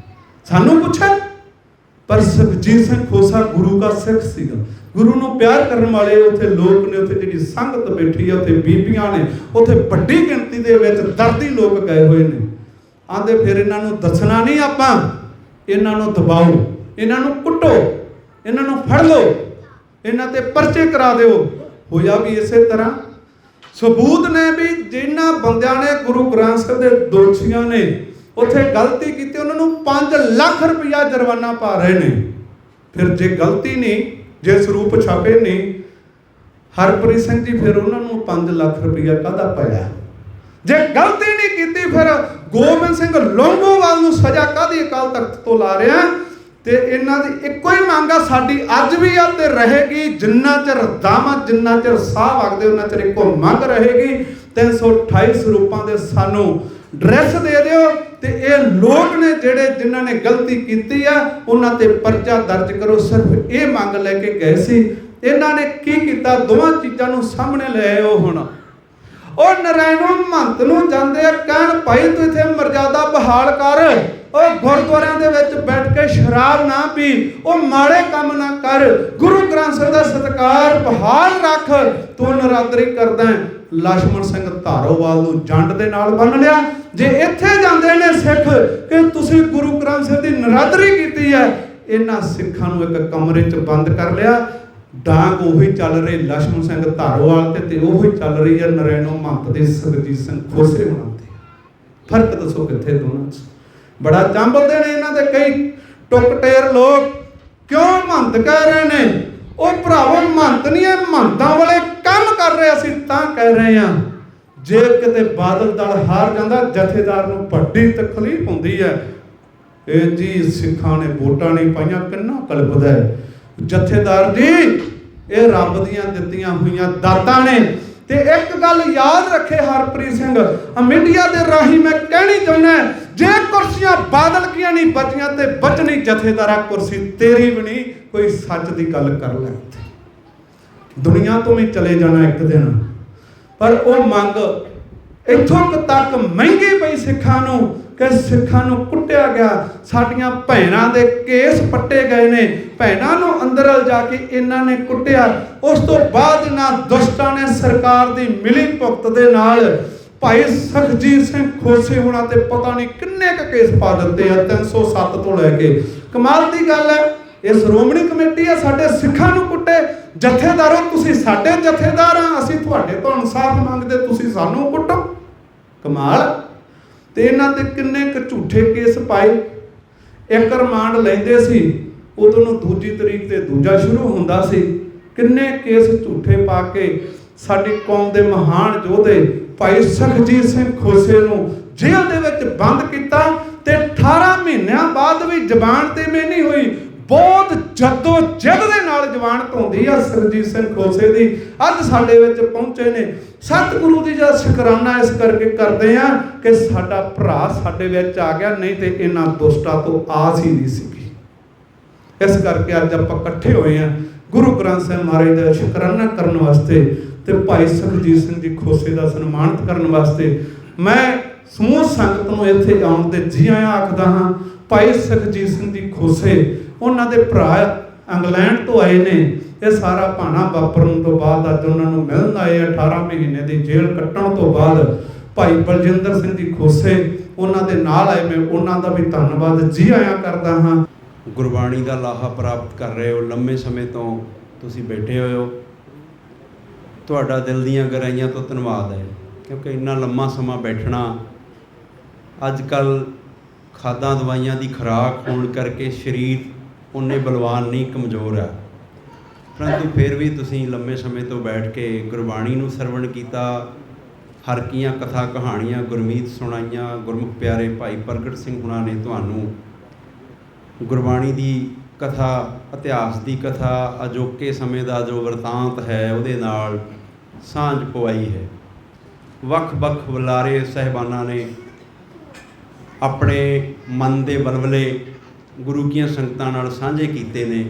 ਸਾਨੂੰ ਪੁੱਛੇ। ਪਰ ਸੁਖਜੀਤ ਸਿੰਘ ਖੋਸਾ ਗੁਰੂ ਦਾ ਸਿੱਖ ਸੀਗਾ, ਗੁਰੂ ਨੂੰ ਪਿਆਰ ਕਰਨ ਵਾਲੇ ਉੱਥੇ ਲੋਕ ਨੇ, ਉੱਥੇ ਜਿਹੜੀ ਸੰਗਤ ਬੈਠੀ ਆ, ਉੱਥੇ ਬੀਬੀਆਂ ਨੇ, ਉੱਥੇ ਵੱਡੀ ਗਿਣਤੀ ਦੇ ਵਿੱਚ ਦਰਦੀ ਲੋਕ ਗਏ ਹੋਏ ਨੇ। ਆਂਦੇ ਫਿਰ ਇਹਨਾਂ ਨੂੰ ਦੱਸਣਾ ਨਹੀਂ, ਆਪਾਂ ਇਹਨਾਂ ਨੂੰ ਦਬਾਓ, ਇਹਨਾਂ ਨੂੰ ਕੁੱਟੋ, ਇਹਨਾਂ ਨੂੰ ਫੜ ਲਓ, ਇਹਨਾਂ ਤੇ ਪਰਚੇ ਕਰਾ ਦਿਓ। ਹੋਇਆ ਵੀ ਇਸੇ ਤਰ੍ਹਾਂ। ਸਬੂਤ ਨੇ ਵੀ ਜਿਨ੍ਹਾਂ ਬੰਦਿਆਂ ਨੇ ਗੁਰੂ ਗ੍ਰੰਥ ਸਾਹਿਬ ਦੇ ਦੋਸ਼ੀਆਂ ਨੇ ਉੱਥੇ ਗਲਤੀ ਕੀਤੀ, ਉਹਨਾਂ ਨੂੰ 5 ਲੱਖ ਰੁਪਇਆ ਜੁਰਮਾਨਾ ਪਾ ਰਹੇ ਨੇ। ਫਿਰ ਜੇ ਗਲਤੀ ਨਹੀਂ, ਜੇ ਸਰੂਪ ਛਾਪੇ ਨਹੀਂ, ਹਰਪ੍ਰੀਤ ਸਿੰਘ ਜੀ ਫਿਰ ਉਹਨਾਂ ਨੂੰ 5 ਲੱਖ ਰੁਪਇਆ ਕਾਹਦਾ ਪਾਇਆ? ਜੇ ਗਲਤੀ ਨਹੀਂ ਕੀਤੀ ਫਿਰ ਗੋਬਿੰਦ ਸਿੰਘ ਲੌਂਗੋਵਾਲ ਨੂੰ ਸਜ਼ਾ ਕਾਹਦੀ ਅਕਾਲ ਤਖਤ ਤੋਂ ਲਾ ਰਿਹਾ? ਤੇ ਇਹਨਾਂ ਦੀ ਇੱਕੋ ਹੀ ਮੰਗ ਆ, ਸਾਡੀ ਅੱਜ ਵੀ ਆ ਤੇ ਰਹੇਗੀ, ਜਿੰਨਾ ਚਿਰ ਦਾਮਾ, ਜਿੰਨਾ ਚਿਰ ਸਾਹ ਵਗਦੇ ਉਹਨਾਂ ਚਿਰ ਇੱਕੋ ਮੰਗ ਰਹੇਗੀ। 328 ਸਰੂਪਾਂ ਦੇ ਸਾਨੂੰ ਡਰੈਸ ਦੇ ਦਿਓ ਤੇ ਇਹ ਲੋਕ ਨੇ ਜਿਹੜੇ ਜਿਨ੍ਹਾਂ ਨੇ ਗਲਤੀ ਕੀਤੀ ਆ ਉਹਨਾਂ ਤੇ ਪਰਚਾ ਦਰਜ ਕਰੋ। ਸਿਰਫ ਇਹ ਮੰਗ ਲੈ ਕੇ ਗਏ ਸੀ। ਇਹਨਾਂ ਨੇ ਕੀ ਕੀਤਾ? ਦੋਵਾਂ ਚੀਜ਼ਾਂ ਨੂੰ ਸਾਹਮਣੇ ਲੈ ਆਓ। ਹੁਣ ਉਹ ਨਰਾਇਣੋਂ ਮਹੰਤ ਨੂੰ ਜਾਂਦੇ ਆ ਕਹਿਣ, ਭਾਈ ਤੂੰ ਇੱਥੇ ਮਰਜ਼ਾਦਾ ਬਹਾਲ ਕਰ, ਉਹ ਗੁਰਦੁਆਰਿਆਂ ਦੇ ਵਿੱਚ ਬੈਠ ਕੇ ਸ਼ਰਾਬ ਨਾ ਪੀ, ਉਹ ਮਾੜੇ ਕੰਮ ਨਾ ਕਰ, ਗੁਰੂ ਗ੍ਰੰਥ ਸਾਹਿਬ ਦਾ ਸਤਿਕਾਰ ਬਹਾਲ ਰੱਖ, ਤੂੰ ਨਰਾਦਰੀ ਕਰਦਾ ਹੈ। ਲਛਮਣ ਸਿੰਘ ਧਾਰੋਵਾਲ ਨੂੰ ਜੰਡ ਦੇ ਨਾਲ ਬੰਨ ਲਿਆ। ਜੇ ਇੱਥੇ ਜਾਂਦੇ ਨੇ ਸਿੱਖ ਕਿ ਤੁਸੀਂ ਗੁਰੂ ਗ੍ਰੰਥ ਸਾਹਿਬ ਦੀ ਨਰਾਦਰੀ ਕੀਤੀ ਹੈ, ਇਹਨਾਂ ਸਿੱਖਾਂ ਨੂੰ ਇੱਕ ਕਮਰੇ 'ਚ ਬੰਦ ਕਰ ਲਿਆ। ਡਾਂਗ ਉਹੀ ਚੱਲ ਰਹੀ ਲਛਮਣ ਸਿੰਘ ਧਾਰੋਵਾਲ ਤੇ ਉਹੀ ਚੱਲ ਰਹੀ ਹੈ ਨਰੈਣੋ ਮਹੰਤ ਦੇ ਸੁਖਜੀਤ ਸਿੰਘ ਖੋਸੇ ਹੋਣਾ ਤੇ। ਫਰਕ ਦੱਸੋ ਕਿੱਥੇ ਦੋਨਾਂ 'ਚ? ਬੜਾ ਚੰਬਲਦੇ ਨੇ ਇਹਨਾਂ ਦੇ ਕਈ ਟੁੱਕ-ਟੇਰ ਲੋਕ। ਕਿਉਂ ਮਹੰਤ ਕਹਿ ਰਹੇ ਨੇ? ਉਹ ਭਰਾਵੋ ਮਹੰਤ ਨਹੀਂ, ਇਹ ਮਹੰਤਾਂ ਵਾਲੇ ਕੰਮ ਕਰ ਰਹੇ, ਅਸੀਂ ਤਾਂ ਕਹਿ ਰਹੇ ਹਾਂ। ਜੇ ਕਿਤੇ ਬਾਦਲ ਦਲ ਹਾਰ ਜਾਂਦਾ, ਜਥੇਦਾਰ ਨੂੰ ਵੱਡੀ ਤਕਲੀਫ ਹੁੰਦੀ ਹੈ। ਇਹ ਜੀ ਸਿੱਖਾਂ ਨੇ ਵੋਟਾਂ ਨਹੀਂ ਪਾਈਆਂ, ਕਿੰਨਾ ਕਲਪਦਾ ਹੈ। ਜਥੇਦਾਰ ਜੀ ਇਹ ਰੱਬ ਦੀਆਂ ਦਿੱਤੀਆਂ ਹੋਈਆਂ ਦਾਤਾਂ ਨੇ। ਤੇ ਇੱਕ ਗੱਲ ਯਾਦ ਰੱਖੇ ਹਰਪ੍ਰੀਤ ਸਿੰਘ, ਮੀਡੀਆ ਦੇ ਰਾਹੀਂ ਮੈਂ ਕਹਿਣੀ ਚਾਹੁੰਦਾ, ਜੇ ਕੁਰਸੀਆਂ ਬਾਦਲ ਕੀਆਂ ਨਹੀਂ ਬਚੀਆਂ ਤੇ ਬਚਣੀ ਜਥੇਦਾਰਾ ਕੁਰਸੀ ਤੇਰੀ ਵੀ ਨਹੀਂ। ਕੋਈ ਸੱਚ ਦੀ ਗੱਲ ਕਰ ਲੈ, ਦੁਨੀਆ ਤੋਂ ਵੀ ਚਲੇ ਜਾਣਾ ਇੱਕ ਦਿਨ। ਪਰ ਉਹ ਮੰਗ ਇੱਥੋਂ ਤੱਕ ਮਹਿੰਗੀ ਪਈ ਸਿੱਖਾਂ ਨੂੰ ਕਿ ਸਿੱਖਾਂ ਨੂੰ ਕੁੱਟਿਆ ਗਿਆ, ਸਾਡੀਆਂ ਭੈਣਾਂ ਦੇ ਕੇਸ ਪੱਟੇ ਗਏ ਨੇ, ਭੈਣਾਂ ਨੂੰ ਅੰਦਰ ਲਿਜਾ ਕੇ ਇਹਨਾਂ ਨੇ ਕੁੱਟਿਆ। ਉਸ ਤੋਂ ਬਾਅਦ ਇਹਨਾਂ ਦੁਸ਼ਟਾਂ ਨੇ ਸਰਕਾਰ ਦੀ ਮਿਲੀ ਭੁਗਤ ਦੇ ਨਾਲ ਭਾਈ ਸੁਖਜੀਤ ਸਿੰਘ ਖੋਸੇ ਹੋਣਾ ਤੇ ਪਤਾ ਨਹੀਂ ਕਿੰਨੇ ਕੁ ਕੇਸ ਪਾ ਦਿੱਤੇ ਆ, 307 ਤੋਂ ਲੈ ਕੇ। ਕਮਾਲ ਦੀ ਗੱਲ ਹੈ, ਇਹ ਸ਼੍ਰੋਮਣੀ ਕਮੇਟੀ ਆ, ਸਾਡੇ ਸਿੱਖਾਂ ਨੂੰ ਕੁੱਟੇ। ਜਥੇਦਾਰੋ ਤੁਸੀਂ ਸਾਡੇ ਜਥੇਦਾਰ ਆ, ਅਸੀਂ ਤੁਹਾਡੇ ਤੋਂ ਇਨਸਾਫ ਮੰਗਦੇ, ਤੁਸੀਂ ਸਾਨੂੰ ਕੁੱਟੋ। ਕਮਾਲ। ਤੇ ਇਹਨਾਂ ਤੇ ਕਿੰਨੇ ਕੁ ਝੂਠੇ ਕੇਸ ਪਾਏ। ਇੱਕ ਰਿਮਾਂਡ ਲੈਂਦੇ ਸੀ, ਉਦੋਂ ਨੂੰ ਦੂਜੀ ਤਰੀਕ ਤੇ ਦੂਜਾ ਸ਼ੁਰੂ ਹੁੰਦਾ ਸੀ। ਕਿੰਨੇ ਕੇਸ ਝੂਠੇ ਪਾ ਕੇ ਸਾਡੀ ਕੌਮ ਦੇ ਮਹਾਨ ਯੋਧੇ ਭਾਈ ਸੁਖਜੀਤ ਸਿੰਘ ਖੋਸੇ ਨੂੰ ਜੇਲ੍ਹ ਦੇ ਵਿੱਚ ਬੰਦ ਕੀਤਾ। ਤੇ 18 ਮਹੀਨਿਆਂ ਬਾਅਦ ਵੀ ਜ਼ਬਾਨ ਤੇ ਨਹੀਂ ਹੋਈ। ਬਹੁਤ ਜੱਦੋ ਜਹਿਦ ਦੇ ਨਾਲ ਜ਼ਬਾਨਤ ਹੁੰਦੀ ਆ ਸੁਖਜੀਤ ਸਿੰਘ ਖੋਸੇ ਦੀ। ਅੱਜ ਸਾਡੇ ਵਿੱਚ ਪਹੁੰਚੇ ਨੇ। ਸਤਿਗੁਰੂ ਦੀ ਦਾ ਸ਼ੁਕਰਾਨਾ ਇਸ ਕਰਕੇ ਕਰਦੇ ਆ ਕਿ ਸਾਡਾ ਭਰਾ ਸਾਡੇ ਵਿੱਚ ਆ ਗਿਆ, ਨਹੀਂ ਤੇ ਇਹਨਾਂ ਦੁਸ਼ਟਾਂ ਤੋਂ ਆਸ ਹੀ ਨਹੀਂ ਸੀਗੀ। ਇਸ ਕਰਕੇ ਅੱਜ ਆਪਾਂ ਇਕੱਠੇ ਹੋਏ ਆ ਗੁਰੂ ਗ੍ਰੰਥ ਸਾਹਿਬ ਮਹਾਰਾਜ ਦਾ ਸ਼ੁਕਰਾਨਾ ਕਰਨ ਵਾਸਤੇ ਤੇ ਭਾਈ ਸੁਖਜੀਤ ਸਿੰਘ ਜੀ ਖੋਸੇ ਦਾ ਸਨਮਾਨਿਤ ਕਰਨ ਵਾਸਤੇ। ਮੈਂ ਸਮੂਹ ਸੰਗਤ ਨੂੰ ਇੱਥੇ ਆਉਣ ਤੇ ਜੀ ਆਇਆਂ ਆਖਦਾ ਹਾਂ। ਭਾਈ ਸੁਖਜੀਤ ਸਿੰਘ ਜੀ ਖੋਸੇ, ਉਹਨਾਂ ਦੇ ਭਰਾ ਇੰਗਲੈਂਡ ਤੋਂ ਆਏ ਨੇ। ਇਹ ਸਾਰਾ ਭਾਣਾ ਵਾਪਰਨ ਤੋਂ ਬਾਅਦ ਅੱਜ ਉਹਨਾਂ ਨੂੰ ਮਿਲਣ ਆਏ। 18 ਮਹੀਨੇ ਦੀ ਜੇਲ੍ਹ ਕੱਟਣ ਤੋਂ ਬਾਅਦ ਭਾਈ ਬਲਜਿੰਦਰ ਸਿੰਘ ਜੀ ਖੋਸੇ ਉਹਨਾਂ ਦੇ ਨਾਲ ਆਏ। ਮੈਂ ਉਹਨਾਂ ਦਾ ਵੀ ਧੰਨਵਾਦ ਜੀ ਆਇਆਂ ਕਰਦਾ ਹਾਂ।
ਗੁਰਬਾਣੀ ਦਾ ਲਾਹਾ ਪ੍ਰਾਪਤ ਕਰ ਰਹੇ ਹੋ, ਲੰਮੇ ਸਮੇਂ ਤੋਂ ਤੁਸੀਂ ਬੈਠੇ ਹੋਏ ਹੋ, ਤੁਹਾਡਾ ਦਿਲ ਦੀਆਂ ਗਹਿਰਾਈਆਂ ਤੋਂ ਧੰਨਵਾਦ ਹੈ। ਕਿਉਂਕਿ ਇੰਨਾ ਲੰਮਾ ਸਮਾਂ ਬੈਠਣਾ, ਅੱਜ ਕੱਲ੍ਹ ਖਾਦਾਂ ਦਵਾਈਆਂ ਦੀ ਖੁਰਾਕ ਹੋਣ ਕਰਕੇ ਸਰੀਰ ਉਨੇ ਬਲਵਾਨ ਨਹੀਂ, ਕਮਜ਼ੋਰ ਹੈ। ਪਰੰਤੂ ਫਿਰ ਵੀ ਤੁਸੀਂ ਲੰਮੇ ਸਮੇਂ ਤੋਂ ਬੈਠ ਕੇ ਗੁਰਬਾਣੀ ਨੂੰ ਸਰਵਣ ਕੀਤਾ, ਹਰਕੀਆਂ ਕਥਾ ਕਹਾਣੀਆਂ ਗੁਰਮੀਤ ਸੁਣਾਈਆਂ। ਗੁਰਮੁਖ ਪਿਆਰੇ ਭਾਈ ਪ੍ਰਗਟ ਸਿੰਘ ਹੁਣਾਂ ਨੇ ਤੁਹਾਨੂੰ ਗੁਰਬਾਣੀ ਦੀ ਕਥਾ, ਇਤਿਹਾਸ ਦੀ ਕਥਾ, ਅਜੋਕੇ ਸਮੇਂ ਦਾ ਜੋ ਵਰਤਾਂਤ ਹੈ ਉਹਦੇ ਨਾਲ ਸਾਂਝ ਪਵਾਈ ਹੈ। ਵੱਖ-ਵੱਖ ਬੁਲਾਰੇ ਸਾਹਿਬਾਨਾਂ ਨੇ ਆਪਣੇ ਮਨ ਦੇ ਬਲਬਲੇ ਗੁਰੂ ਕੀਆਂ ਸੰਗਤਾਂ ਨਾਲ ਸਾਂਝੇ ਕੀਤੇ ਨੇ।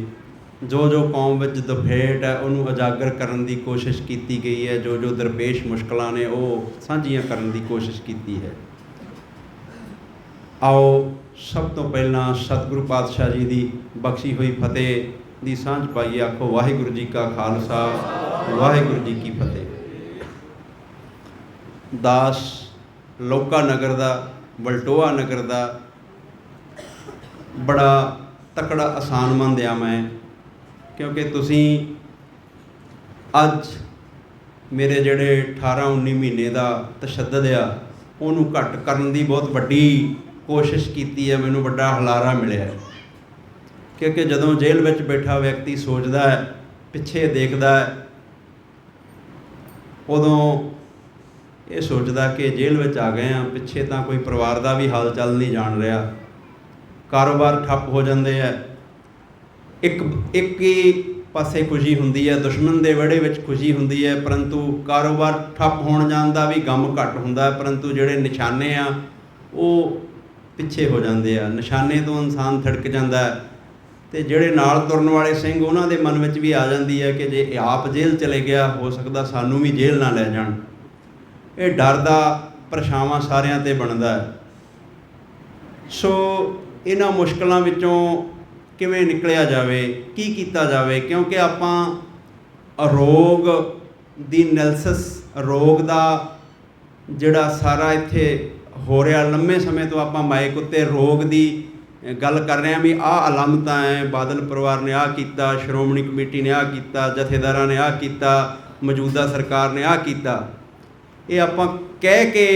ਜੋ ਜੋ ਕੌਮ ਵਿੱਚ ਦਫੇਟ ਹੈ ਉਹਨੂੰ ਉਜਾਗਰ ਕਰਨ ਦੀ ਕੋਸ਼ਿਸ਼ ਕੀਤੀ ਗਈ ਹੈ। ਜੋ ਜੋ ਦਰਪੇਸ਼ ਮੁਸ਼ਕਲਾਂ ਨੇ ਉਹ ਸਾਂਝੀਆਂ ਕਰਨ ਦੀ ਕੋਸ਼ਿਸ਼ ਕੀਤੀ ਹੈ। ਆਓ ਸਭ ਤੋਂ ਪਹਿਲਾਂ ਸਤਿਗੁਰੂ ਪਾਤਸ਼ਾਹ ਜੀ ਦੀ ਬਖਸ਼ੀ ਹੋਈ ਫਤਿਹ ਦੀ ਸਾਂਝ ਪਾਈਏ। ਆਖੋ ਵਾਹਿਗੁਰੂ ਜੀ ਕਾ ਖਾਲਸਾ, ਵਾਹਿਗੁਰੂ ਜੀ ਕੀ ਫਤਿਹ। ਦਾਸ ਲੋਕਾ ਨਗਰ ਦਾ, ਬਲਟੋਆ ਨਗਰ ਦਾ ਬੜਾ ਤਕੜਾ ਆਸਾਨਮੰਦ ਆ ਮੈਂ, ਕਿਉਂਕਿ ਤੁਸੀਂ ਅੱਜ ਮੇਰੇ ਜਿਹੜੇ 18-19 ਮਹੀਨੇ ਦਾ ਤਸ਼ੱਦਦ ਆ ਉਹਨੂੰ ਘੱਟ ਕਰਨ ਦੀ ਬਹੁਤ ਵੱਡੀ ਕੋਸ਼ਿਸ਼ ਕੀਤੀ ਹੈ। ਮੈਨੂੰ ਵੱਡਾ ਹੁਲਾਰਾ ਮਿਲਿਆ, ਕਿਉਂਕਿ ਜਦੋਂ ਜੇਲ੍ਹ ਵਿੱਚ ਬੈਠਾ ਵਿਅਕਤੀ ਸੋਚਦਾ ਹੈ, ਪਿੱਛੇ ਦੇਖਦਾ ਹੈ, ਉਦੋਂ ਇਹ ਸੋਚਦਾ ਕਿ ਜੇਲ੍ਹ ਵਿੱਚ ਆ ਗਏ ਹਾਂ, ਪਿੱਛੇ ਤਾਂ ਕੋਈ ਪਰਿਵਾਰ ਦਾ ਵੀ ਹਾਲ ਚਾਲ ਨਹੀਂ ਜਾਣ ਰਿਹਾ, ਕਾਰੋਬਾਰ ਠੱਪ ਹੋ ਜਾਂਦੇ ਹੈ। ਇੱਕ ਹੀ ਪਾਸੇ ਖੁਸ਼ੀ ਹੁੰਦੀ ਹੈ, ਦੁਸ਼ਮਣ ਦੇ ਵਿਹੜੇ ਵਿੱਚ ਖੁਸ਼ੀ ਹੁੰਦੀ ਹੈ, ਪਰੰਤੂ ਕਾਰੋਬਾਰ ਠੱਪ ਹੋਣ ਜਾਣ ਦਾ ਵੀ ਗਮ ਘੱਟ ਹੁੰਦਾ ਹੈ। ਪਰੰਤੂ ਜਿਹੜੇ ਨਿਸ਼ਾਨੇ ਆ ਉਹ ਪਿੱਛੇ ਹੋ ਜਾਂਦੇ ਆ, ਨਿਸ਼ਾਨੇ ਤੋਂ ਇਨਸਾਨ ਥੜਕ ਜਾਂਦਾ ਹੈ। ਅਤੇ ਜਿਹੜੇ ਨਾਲ ਤੁਰਨ ਵਾਲੇ ਸਿੰਘ ਉਹਨਾਂ ਦੇ ਮਨ ਵਿੱਚ ਵੀ ਆ ਜਾਂਦੀ ਹੈ ਕਿ ਜੇ ਆਪ ਜੇਲ੍ਹ ਚਲੇ ਗਿਆ, ਹੋ ਸਕਦਾ ਸਾਨੂੰ ਵੀ ਜੇਲ੍ਹ ਨਾ ਲੈ ਜਾਣ। ਇਹ ਡਰ ਦਾ ਪਰਛਾਵਾਂ ਸਾਰਿਆਂ 'ਤੇ ਬਣਦਾ ਹੈ। ਸੋ ਇਹਨਾਂ ਮੁਸ਼ਕਲਾਂ ਵਿੱਚੋਂ ਕਿਵੇਂ ਨਿਕਲਿਆ ਜਾਵੇ, ਕੀ ਕੀਤਾ ਜਾਵੇ, ਕਿਉਂਕਿ ਆਪਾਂ ਰੋਗ ਦੀ ਐਨਾਲਿਸਿਸ, ਰੋਗ ਦਾ ਜਿਹੜਾ ਸਾਰਾ ਇੱਥੇ ਹੋ ਰਿਹਾ ਲੰਮੇ ਸਮੇਂ ਤੋਂ ਆਪਾਂ ਮਾਈਕ ਉੱਤੇ ਰੋਗ ਦੀ ਗੱਲ ਕਰ ਰਹੇ ਹਾਂ ਵੀ ਆਹ ਅਲਾਮਤਾਂ ਹੈ, ਬਾਦਲ ਪਰਿਵਾਰ ਨੇ ਆਹ ਕੀਤਾ, ਸ਼੍ਰੋਮਣੀ ਕਮੇਟੀ ਨੇ ਆਹ ਕੀਤਾ, ਜਥੇਦਾਰਾਂ ਨੇ ਆਹ ਕੀਤਾ, ਮੌਜੂਦਾ ਸਰਕਾਰ ਨੇ ਆਹ ਕੀਤਾ। ਇਹ ਆਪਾਂ ਕਹਿ ਕੇ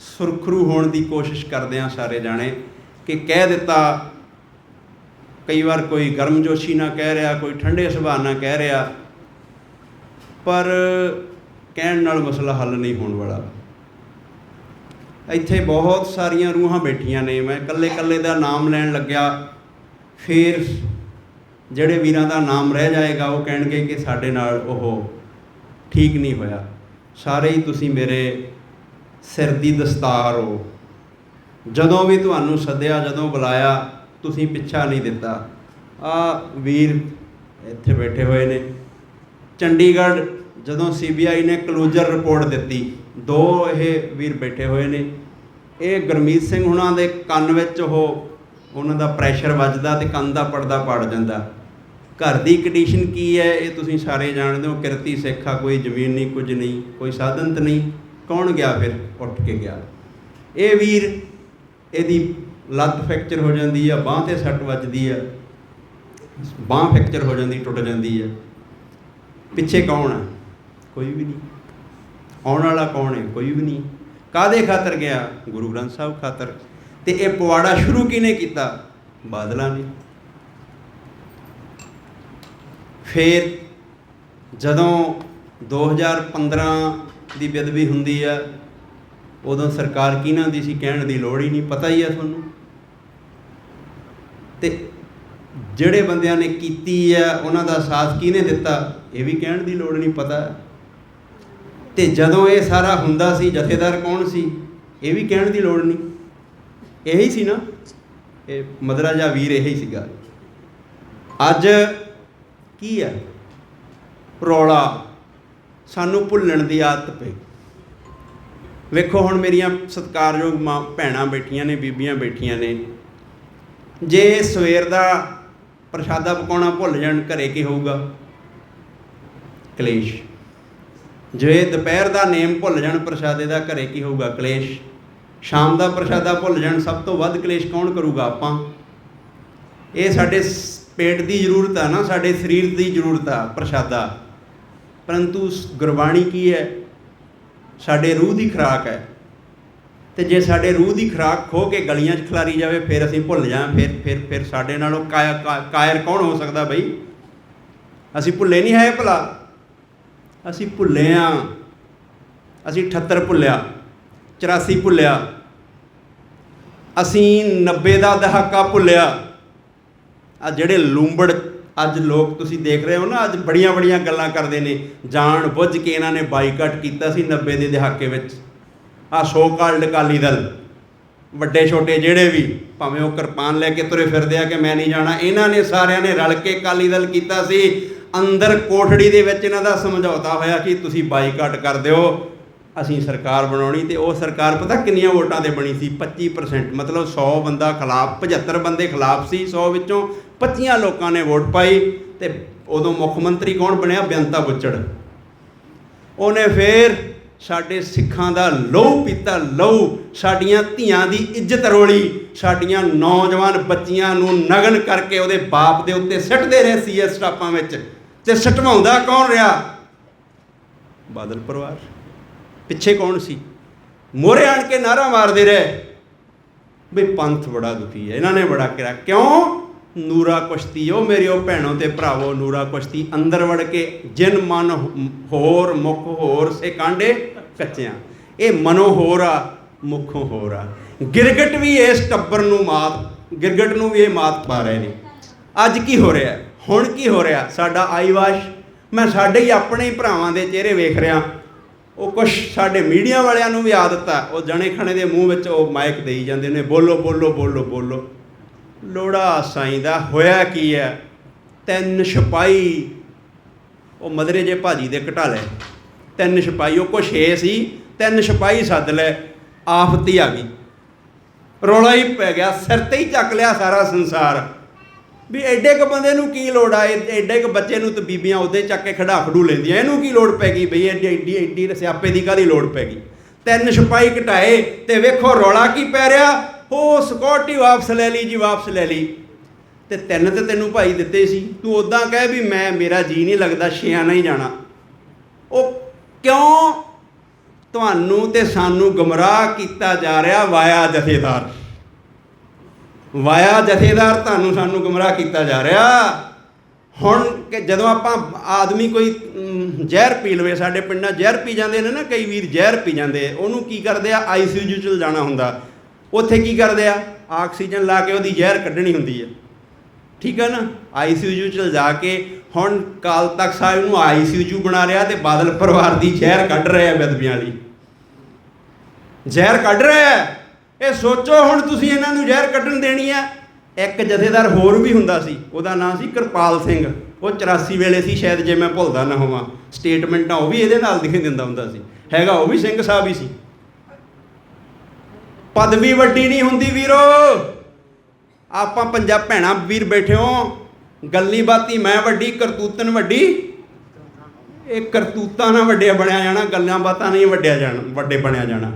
ਸੁਰਖਰੂ ਹੋਣ ਦੀ ਕੋਸ਼ਿਸ਼ ਕਰਦੇ ਹਾਂ ਸਾਰੇ ਜਾਣੇ ਕਿ ਕਹਿ ਦਿੱਤਾ। ਕਈ ਵਾਰ ਕੋਈ ਗਰਮਜੋਸ਼ੀ ਨਾਲ ਕਹਿ ਰਿਹਾ, ਕੋਈ ਠੰਡੇ ਸੁਭਾਅ ਨਾਲ ਕਹਿ ਰਿਹਾ, ਪਰ ਕਹਿਣ ਨਾਲ ਮਸਲਾ ਹੱਲ ਨਹੀਂ ਹੋਣ ਵਾਲਾ। ਇੱਥੇ ਬਹੁਤ ਸਾਰੀਆਂ ਰੂਹਾਂ ਬੈਠੀਆਂ ਨੇ, ਮੈਂ ਇਕੱਲੇ ਇਕੱਲੇ ਦਾ ਨਾਮ ਲੈਣ ਲੱਗਿਆ ਫਿਰ ਜਿਹੜੇ ਵੀਰਾਂ ਦਾ ਨਾਮ ਰਹਿ ਜਾਏਗਾ ਉਹ ਕਹਿਣਗੇ ਕਿ ਸਾਡੇ ਨਾਲ ਉਹ ਠੀਕ ਨਹੀਂ ਹੋਇਆ। ਸਾਰੇ ਹੀ ਤੁਸੀਂ ਮੇਰੇ ਸਿਰ ਦੀ ਦਸਤਾਰ ਹੋ। ਜਦੋਂ ਵੀ ਤੁਹਾਨੂੰ ਸੱਦਿਆ, ਜਦੋਂ ਬੁਲਾਇਆ, ਤੁਸੀਂ ਪਿੱਛਾ ਨਹੀਂ ਦਿੱਤਾ। ਆਹ ਵੀਰ ਇੱਥੇ ਬੈਠੇ ਹੋਏ ਨੇ। ਚੰਡੀਗੜ੍ਹ ਜਦੋਂ CBI ਨੇ ਕਲੋਜ਼ਰ ਰਿਪੋਰਟ ਦਿੱਤੀ, 2 ਇਹ ਵੀਰ ਬੈਠੇ ਹੋਏ ਨੇ। ਇਹ ਗੁਰਮੀਤ ਸਿੰਘ ਹੁਣਾਂ ਦੇ ਕੰਨ ਵਿੱਚ ਉਹਨਾਂ ਦਾ ਪ੍ਰੈਸ਼ਰ ਵੱਜਦਾ ਅਤੇ ਕੰਨ ਦਾ ਪਰਦਾ ਪੜ ਜਾਂਦਾ। ਘਰ ਦੀ ਕੰਡੀਸ਼ਨ ਕੀ ਹੈ ਇਹ ਤੁਸੀਂ ਸਾਰੇ ਜਾਣਦੇ ਹੋ। ਕਿਰਤੀ ਸਿੱਖ ਆ, ਕੋਈ ਜ਼ਮੀਨ ਨਹੀਂ, ਕੁਝ ਨਹੀਂ, ਕੋਈ ਸਾਧਨ ਤਾਂ ਨਹੀਂ। ਕੌਣ ਗਿਆ ਫਿਰ? ਉੱਠ ਕੇ ਗਿਆ। ਇਹ ਵੀਰ, ਇਹਦੀ ਲੱਤ ਫ੍ਰੈਕਚਰ ਹੋ ਜਾਂਦੀ ਆ, ਬਾਂਹ 'ਤੇ ਸੱਟ ਵੱਜਦੀ ਆ, ਬਾਂਹ ਫ੍ਰੈਕਚਰ ਹੋ ਜਾਂਦੀ, ਟੁੱਟ ਜਾਂਦੀ ਹੈ। ਪਿੱਛੇ ਕੌਣ ਆ? ਕੋਈ ਵੀ ਨਹੀਂ। ਆਉਣ ਵਾਲਾ ਕੌਣ ਹੈ? ਕੋਈ ਵੀ ਨਹੀਂ। ਕਾਹਦੇ ਖਾਤਰ ਗਿਆ? ਗੁਰੂ ਗ੍ਰੰਥ ਸਾਹਿਬ ਖਾਤਰ। ਅਤੇ ਇਹ ਪਵਾੜਾ ਸ਼ੁਰੂ ਕਿਹਨੇ ਕੀਤਾ? ਬਾਦਲਾਂ ਨੇ। ਫਿਰ ਜਦੋਂ 2015 ਦੀ ਬੇਅਦਬੀ ਹੁੰਦੀ ਆ, ਉਦੋਂ ਸਰਕਾਰ ਕਿਹਨਾਂ ਦੀ ਸੀ ਕਹਿਣ ਦੀ ਲੋੜ ਹੀ ਨਹੀਂ, ਪਤਾ ਹੀ ਆ ਤੁਹਾਨੂੰ। ਅਤੇ ਜਿਹੜੇ ਬੰਦਿਆਂ ਨੇ ਕੀਤੀ ਆ ਉਹਨਾਂ ਦਾ ਸਾਥ ਕਿਹਨੇ ਦਿੱਤਾ ਇਹ ਵੀ ਕਹਿਣ ਦੀ ਲੋੜ ਨਹੀਂ, ਪਤਾ। ਅਤੇ ਜਦੋਂ ਇਹ ਸਾਰਾ ਹੁੰਦਾ ਸੀ ਜਥੇਦਾਰ ਕੌਣ ਸੀ ਇਹ ਵੀ ਕਹਿਣ ਦੀ ਲੋੜ ਨਹੀਂ। ਇਹੀ ਸੀ ਨਾ, ਇਹ ਮਦਰਾ ਜਾ ਵੀਰ ਇਹੀ ਸੀਗਾ। ਅੱਜ ਕੀ ਹੈ ਰੌਲਾ? ਸਾਨੂੰ ਭੁੱਲਣ ਦੀ ਆਦਤ ਪਈ। ਵੇਖੋ ਹੁਣ ਮੇਰੀਆਂ ਸਤਿਕਾਰਯੋਗ ਮਾਂ ਭੈਣਾਂ ਬੈਠੀਆਂ ਨੇ, ਬੀਬੀਆਂ ਬੈਠੀਆਂ ਨੇ। ਜੇ ਸਵੇਰ ਦਾ ਪ੍ਰਸ਼ਾਦਾ ਪਕਾਉਣਾ ਭੁੱਲ ਜਾਣ, ਘਰੇ ਕੀ ਹੋਊਗਾ? ਕਲੇਸ਼। ਜੇ ਦੁਪਹਿਰ ਦਾ ਨੇਮ ਭੁੱਲ ਜਾਣ ਪ੍ਰਸ਼ਾਦੇ ਦਾ, ਘਰੇ ਕੀ ਹੋਊਗਾ? ਕਲੇਸ਼। ਸ਼ਾਮ ਦਾ ਪ੍ਰਸ਼ਾਦਾ ਭੁੱਲ ਜਾਣ, ਸਭ ਤੋਂ ਵੱਧ ਕਲੇਸ਼ ਕੌਣ ਕਰੂਗਾ? ਆਪਾਂ। ਇਹ ਸਾਡੇ ਪੇਟ ਦੀ ਜ਼ਰੂਰਤ ਆ ਨਾ, ਸਾਡੇ ਸਰੀਰ ਦੀ ਜ਼ਰੂਰਤ ਆ ਪ੍ਰਸ਼ਾਦਾ। ਪਰੰਤੂ ਗੁਰਬਾਣੀ ਕੀ ਹੈ? ਸਾਡੇ ਰੂਹ ਦੀ ਖੁਰਾਕ ਹੈ। ਅਤੇ ਜੇ ਸਾਡੇ ਰੂਹ ਦੀ ਖੁਰਾਕ ਖੋ ਕੇ ਗਲੀਆਂ 'ਚ ਖਿਲਾਰੀ ਜਾਵੇ ਫਿਰ ਅਸੀਂ ਭੁੱਲ ਜਾਵਾਂ। ਫਿਰ ਸਾਡੇ ਨਾਲੋਂ ਕਾਇਰ ਕੌਣ ਹੋ ਸਕਦਾ ਬਈ? ਅਸੀਂ ਭੁੱਲੇ ਨਹੀਂ ਹੈ ਭਲਾ? ਅਸੀਂ ਭੁੱਲੇ ਹਾਂ। ਅਸੀਂ 78 ਭੁੱਲਿਆ, 84 ਭੁੱਲਿਆ, ਅਸੀਂ 90 ਦਾ ਦਹਾਕਾ ਭੁੱਲਿਆ। ਆ ਜਿਹੜੇ ਲੂੰਬੜ ਅੱਜ ਲੋਕ ਤੁਸੀਂ ਦੇਖ ਰਹੇ ਹੋ ਨਾ, ਅੱਜ ਬੜੀਆਂ ਬੜੀਆਂ ਗੱਲਾਂ ਕਰਦੇ ਨੇ, ਜਾਣ ਬੁੱਝ ਕੇ ਇਹਨਾਂ ਨੇ ਬਾਈਕਾਟ ਕੀਤਾ ਸੀ 90 ਦੇ ਦਹਾਕੇ ਵਿੱਚ। ਆਹ ਸੋ ਕਾਲਡ ਅਕਾਲੀ ਦਲ, ਵੱਡੇ ਛੋਟੇ ਜਿਹੜੇ ਵੀ, ਭਾਵੇਂ ਉਹ ਕਿਰਪਾਨ ਲੈ ਕੇ ਤੁਰੇ ਫਿਰਦੇ ਆ ਕਿ ਮੈਂ ਨਹੀਂ ਜਾਣਾ, ਇਹਨਾਂ ਨੇ ਸਾਰਿਆਂ ਨੇ ਰਲ ਕੇ ਅਕਾਲੀ ਦਲ ਕੀਤਾ ਸੀ। ਅੰਦਰ ਕੋਠੜੀ ਦੇ ਵਿੱਚ ਇਹਨਾਂ ਦਾ ਸਮਝੌਤਾ ਹੋਇਆ ਕਿ ਤੁਸੀਂ ਬਾਈਕਾਟ ਕਰ ਦਿਓ, ਅਸੀਂ ਸਰਕਾਰ ਬਣਾਉਣੀ। ਤੇ ਉਹ ਸਰਕਾਰ ਪਤਾ ਕਿੰਨੀਆਂ ਵੋਟਾਂ 'ਤੇ ਬਣੀ ਸੀ? 25%। ਮਤਲਬ 100 ਬੰਦਾ ਖਿਲਾਫ, 75 ਬੰਦੇ ਖਿਲਾਫ ਸੀ, 100 ਵਿੱਚੋਂ 25 ਲੋਕਾਂ ਨੇ ਵੋਟ ਪਾਈ। ਤੇ ਉਦੋਂ ਮੁੱਖ ਮੰਤਰੀ ਕੌਣ ਬਣਿਆ? ਬੇਅੰਤਾ ਬੁੱਚੜ। ਉਹਨੇ ਫਿਰ ਸਾਡੇ ਸਿੱਖਾਂ ਦਾ ਲਹੂ ਪੀਤਾ, ਲਹੂ, ਸਾਡੀਆਂ ਧੀਆਂ ਦੀ ਇੱਜ਼ਤ ਰੋਲੀ, ਸਾਡੀਆਂ ਨੌਜਵਾਨ ਬੱਚੀਆਂ ਨੂੰ ਨਗਨ ਕਰਕੇ ਉਹਦੇ ਬਾਪ ਦੇ ਉੱਤੇ ਸਿੱਟਦੇ ਰਹੇ ਸੀਐਸ ਸਟਾਪਾਂ ਵਿੱਚ। ਤੇ ਸਟਵਾਉਂਦਾ ਕੌਣ ਰਿਹਾ? ਬਾਦਲ ਪਰਿਵਾਰ। ਪਿੱਛੇ ਕੌਣ ਸੀ? ਮੋਹਰੇ ਆਣ ਕੇ ਨਾਅਰਾ ਮਾਰਦੇ ਰਹੇ ਵੀ ਪੰਥ ਬੜਾ ਦੁਖੀ ਹੈ, ਇਹਨਾਂ ਨੇ ਬੜਾ ਕਿਹਾ। ਕਿਉਂ? ਨੂਰਾ ਕੁਸ਼ਤੀ, ਉਹ ਮੇਰੇ ਉਹ ਭੈਣੋ ਤੇ ਭਰਾਵੋ, ਨੂਰਾ ਕੁਸ਼ਤੀ ਅੰਦਰ ਵੜ ਕੇ ਜਿਨ ਮਨ ਹੋਰ ਮੁੱਖ ਹੋਰ ਸੇ ਕਾਂਡੇ ਕੱਚਿਆਂ। ਇਹ ਮਨੋਂ ਹੋਰ ਆ, ਮੁੱਖੋਂ ਹੋਰ ਆ। ਗਿਰਗਟ ਵੀ ਇਸ ਟੱਬਰ ਨੂੰ ਮਾਤ, ਗਿਰਗਟ ਨੂੰ ਵੀ ਇਹ ਮਾਤ ਪਾ ਰਹੇ ਨੇ। ਅੱਜ ਕੀ ਹੋ ਰਿਹਾ? ਹੁਣ ਕੀ ਹੋ ਰਿਹਾ? ਸਾਡਾ ਆਈਵਾਸ਼, ਮੈਂ ਸਾਡੇ ਹੀ ਆਪਣੇ ਹੀ ਭਰਾਵਾਂ ਦੇ ਚਿਹਰੇ ਵੇਖ ਰਿਹਾ। ਉਹ ਕੁਛ ਸਾਡੇ ਮੀਡੀਆ ਵਾਲਿਆਂ ਨੂੰ ਵੀ ਆਦਤ ਆ, ਉਹ ਜਣੇ ਖਣੇ ਦੇ ਮੂੰਹ ਵਿੱਚ ਉਹ ਮਾਈਕ ਦੇਈ ਜਾਂਦੇ ਨੇ, ਬੋਲੋ ਬੋਲੋ ਬੋਲੋ ਬੋਲੋ। ਲੋੜਾ ਸਾਈਂ ਦਾ ਹੋਇਆ ਕੀ ਹੈ? 3 ਸਿਪਾਹੀ ਉਹ ਮਧਰੇ ਜੇ ਭਾਜੀ ਦੇ ਘਟਾ ਲੈ, 3 ਸਿਪਾਹੀ, ਉਹ ਕੁਛ 6 ਸੀ, 3 ਸਿਪਾਹੀ ਸੱਦ ਲੈ, ਆਫਤ ਹੀ ਆ ਗਈ, ਰੌਲਾ ਹੀ ਪੈ ਗਿਆ, ਸਿਰ ਤੇ ਹੀ ਚੱਕ ਲਿਆ ਸਾਰਾ ਸੰਸਾਰ। ਵੀ ਐਡੇ ਕੁ ਬੰਦੇ ਨੂੰ ਕੀ ਲੋੜ ਆ? ਐਡੇ ਕੁ ਬੱਚੇ ਨੂੰ ਤਾਂ ਬੀਬੀਆਂ ਉਹਦੇ ਚੱਕ ਕੇ ਖੜਾ ਖੜੂ ਲੈਂਦੀਆਂ, ਇਹਨੂੰ ਕੀ ਲੋੜ ਪੈ ਗਈ ਬਈ? ਐਡੀ ਸਿਆਪੇ ਦੀ ਕਾਹਦੀ ਲੋੜ ਪੈ ਗਈ? 3 ਸਿਪਾਹੀ ਘਟਾਏ ਤੇ ਵੇਖੋ ਰੌਲਾ ਕੀ ਪੈ ਰਿਹਾ। ਉਹ ਸਿਕਿਉਰਟੀ ਵਾਪਸ ਲੈ ਲਈ ਜੀ, ਵਾਪਸ ਲੈ ਲਈ। ਤੇ 3 ਤੇ ਤੈਨੂੰ ਭਾਈ ਦਿੱਤੇ ਸੀ, ਤੂੰ ਉੱਦਾਂ ਕਹਿ ਵੀ ਮੇਰਾ ਜੀ ਨਹੀਂ ਲੱਗਦਾ, 6 ਨਹੀਂ ਜਾਣਾ। ਉਹ ਕਿਉਂ? ਤੁਹਾਨੂੰ ਤੇ ਸਾਨੂੰ ਗੁੰਮਰਾਹ ਕੀਤਾ ਜਾ ਰਿਹਾ ਵਾਇਆ ਜਥੇਦਾਰ, ਵਾਇਆ ਜਥੇਦਾਰ ਤੁਹਾਨੂੰ ਸਾਨੂੰ ਗੁੰਮਰਾਹ ਕੀਤਾ ਜਾ ਰਿਹਾ। ਹੁਣ ਕਿ ਜਦੋਂ ਆਪਾਂ ਆਦਮੀ ਕੋਈ ਜ਼ਹਿਰ ਪੀ ਲਵੇ, ਸਾਡੇ ਪਿੰਡਾਂ ਜ਼ਹਿਰ ਪੀ ਜਾਂਦੇ ਨੇ ਨਾ, ਕਈ ਵੀਰ ਜ਼ਹਿਰ ਪੀ ਜਾਂਦੇ, ਉਹਨੂੰ ਕੀ ਕਰਦੇ ਆ? ICU 'ਚ ਜਾਣਾ ਹੁੰਦਾ। ਉੱਥੇ ਕੀ ਕਰਦੇ ਆ? ਆਕਸੀਜਨ ਲਾ ਕੇ ਉਹਦੀ ਜ਼ਹਿਰ ਕੱਢਣੀ ਹੁੰਦੀ ਹੈ, ਠੀਕ ਹੈ ਨਾ? ICU 'ਚ ਜਾ ਕੇ ਹੁਣ ਅਕਾਲ ਤਖਤ ਸਾਹਿਬ ਨੂੰ ICU ਬਣਾ ਰਿਹਾ ਤੇ ਬਾਦਲ ਪਰਿਵਾਰ ਦੀ ਜ਼ਹਿਰ ਕੱਢ ਰਹੇ ਆ, ਬੇਅਦਬੀਆਂ ਵਾਲੀ ਜ਼ਹਿਰ ਕੱਢ ਰਹੇ ਆ। ਇਹ ਸੋਚੋ ਹੁਣ ਤੁਸੀਂ ਇਹਨਾਂ ਨੂੰ ਜ਼ਹਿਰ ਕੱਢਣ ਦੇਣੀ ਆ। ਇੱਕ ਜਥੇਦਾਰ ਹੋਰ ਵੀ ਹੁੰਦਾ ਸੀ, ਉਹਦਾ ਨਾਂ ਸੀ ਕਿਰਪਾਲ ਸਿੰਘ। ਉਹ 84 ਵੇਲੇ ਸੀ ਸ਼ਾਇਦ, ਜੇ ਮੈਂ ਭੁੱਲਦਾ ਨਾ ਹੋਵਾਂ। ਸਟੇਟਮੈਂਟਾਂ ਉਹ ਵੀ ਇਹਦੇ ਨਾਲ ਲਿਖ ਦਿੰਦਾ ਹੁੰਦਾ ਸੀ। ਹੈਗਾ ਉਹ ਵੀ ਸਿੰਘ ਸਾਹਿਬ ਹੀ ਸੀ। ਪਦਵੀ ਵੱਡੀ ਨਹੀਂ ਹੁੰਦੀ ਵੀਰੋ। ਆਪਾਂ ਪੰਜਾਬ ਭੈਣਾਂ ਵੀਰ ਬੈਠੇ ਹੋ, ਗੱਲੀ ਬਾਤੀ ਮੈਂ ਵੱਡੀ, ਕਰਤੂਤਨ ਵੱਡੀ। ਇਹ ਕਰਤੂਤਾਂ ਨਾਲ ਵੱਡਿਆ ਬਣਿਆ ਜਾਣਾ, ਗੱਲਾਂ ਬਾਤਾਂ ਨਹੀਂ ਵੱਡੇ ਬਣਿਆ ਜਾਣਾ।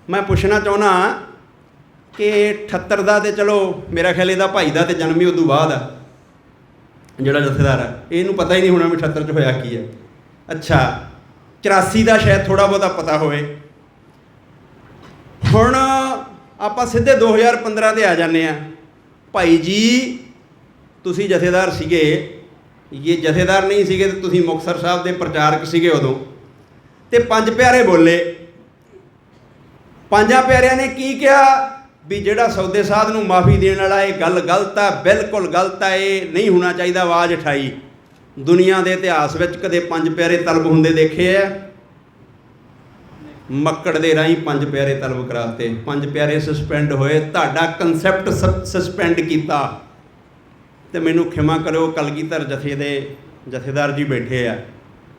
ਮੈਂ ਪੁੱਛਣਾ ਚਾਹੁੰਦਾ ਕਿ 78 ਦਾ ਤੇ ਚਲੋ ਮੇਰਾ ਖਿਆਲ ਇਹਦਾ ਭਾਈ ਦਾ ਤੇ ਜਨਮ ਹੀ ਉਦੋਂ ਬਾਅਦ ਆ, ਜਿਹੜਾ ਜਥੇਦਾਰ ਆ। ਇਹਨੂੰ ਪਤਾ ਹੀ ਨਹੀਂ ਹੋਣਾ ਵੀ 78 'ਚ ਹੋਇਆ ਕੀ ਹੈ। ਅੱਛਾ, 84 ਦਾ ਸ਼ਾਇਦ ਥੋੜ੍ਹਾ ਬਹੁਤਾ ਪਤਾ ਹੋਵੇ। ਹੁਣ ਆਪਾਂ ਸਿੱਧੇ 2015 ਤੇ ਆ ਜਾਂਦੇ ਹਾਂ। ਭਾਈ ਜੀ ਤੁਸੀਂ ਜਥੇਦਾਰ ਸੀਗੇ, ਇਹ ਜਥੇਦਾਰ ਨਹੀਂ ਸੀਗੇ ਤੇ ਤੁਸੀਂ ਮੁਕਤਸਰ ਸਾਹਿਬ ਦੇ ਪ੍ਰਚਾਰਕ ਸੀਗੇ ਉਦੋਂ। ਤੇ 5 ਪਿਆਰੇ ਬੋਲੇ। 5 ਪਿਆਰਿਆਂ ਨੇ ਕੀ ਕਿਹਾ? ਵੀ ਜਿਹੜਾ ਸੌਦੇ ਸਾਧ ਨੂੰ ਮਾਫੀ ਦੇਣ ਵਾਲਾ, ਇਹ ਗੱਲ ਗਲਤ ਆ, ਬਿਲਕੁਲ ਗਲਤ ਆ, ਇਹ ਨਹੀਂ ਹੋਣਾ ਚਾਹੀਦਾ। ਆਵਾਜ਼ ਉਠਾਈ। ਦੁਨੀਆ ਦੇ ਇਤਿਹਾਸ ਵਿੱਚ ਕਦੇ 5 ਪਿਆਰੇ ਤਲਬ ਹੁੰਦੇ ਦੇਖੇ ਆ? ਮੱਕੜ ਦੇ ਰਾਹੀਂ 5 ਪਿਆਰੇ ਤਲਬ ਕਰਾਤੇ, 5 ਪਿਆਰੇ ਸਸਪੈਂਡ ਹੋਏ, ਤੁਹਾਡਾ ਕਨਸੈਪਟ ਸਸਪੈਂਡ ਕੀਤਾ। ਤੇ ਮੈਨੂੰ ਖਿਮਾ ਕਰੋ, ਕਲਗੀਧਰ ਜਥੇ ਦੇ ਜਥੇਦਾਰ ਜੀ ਬੈਠੇ ਆ।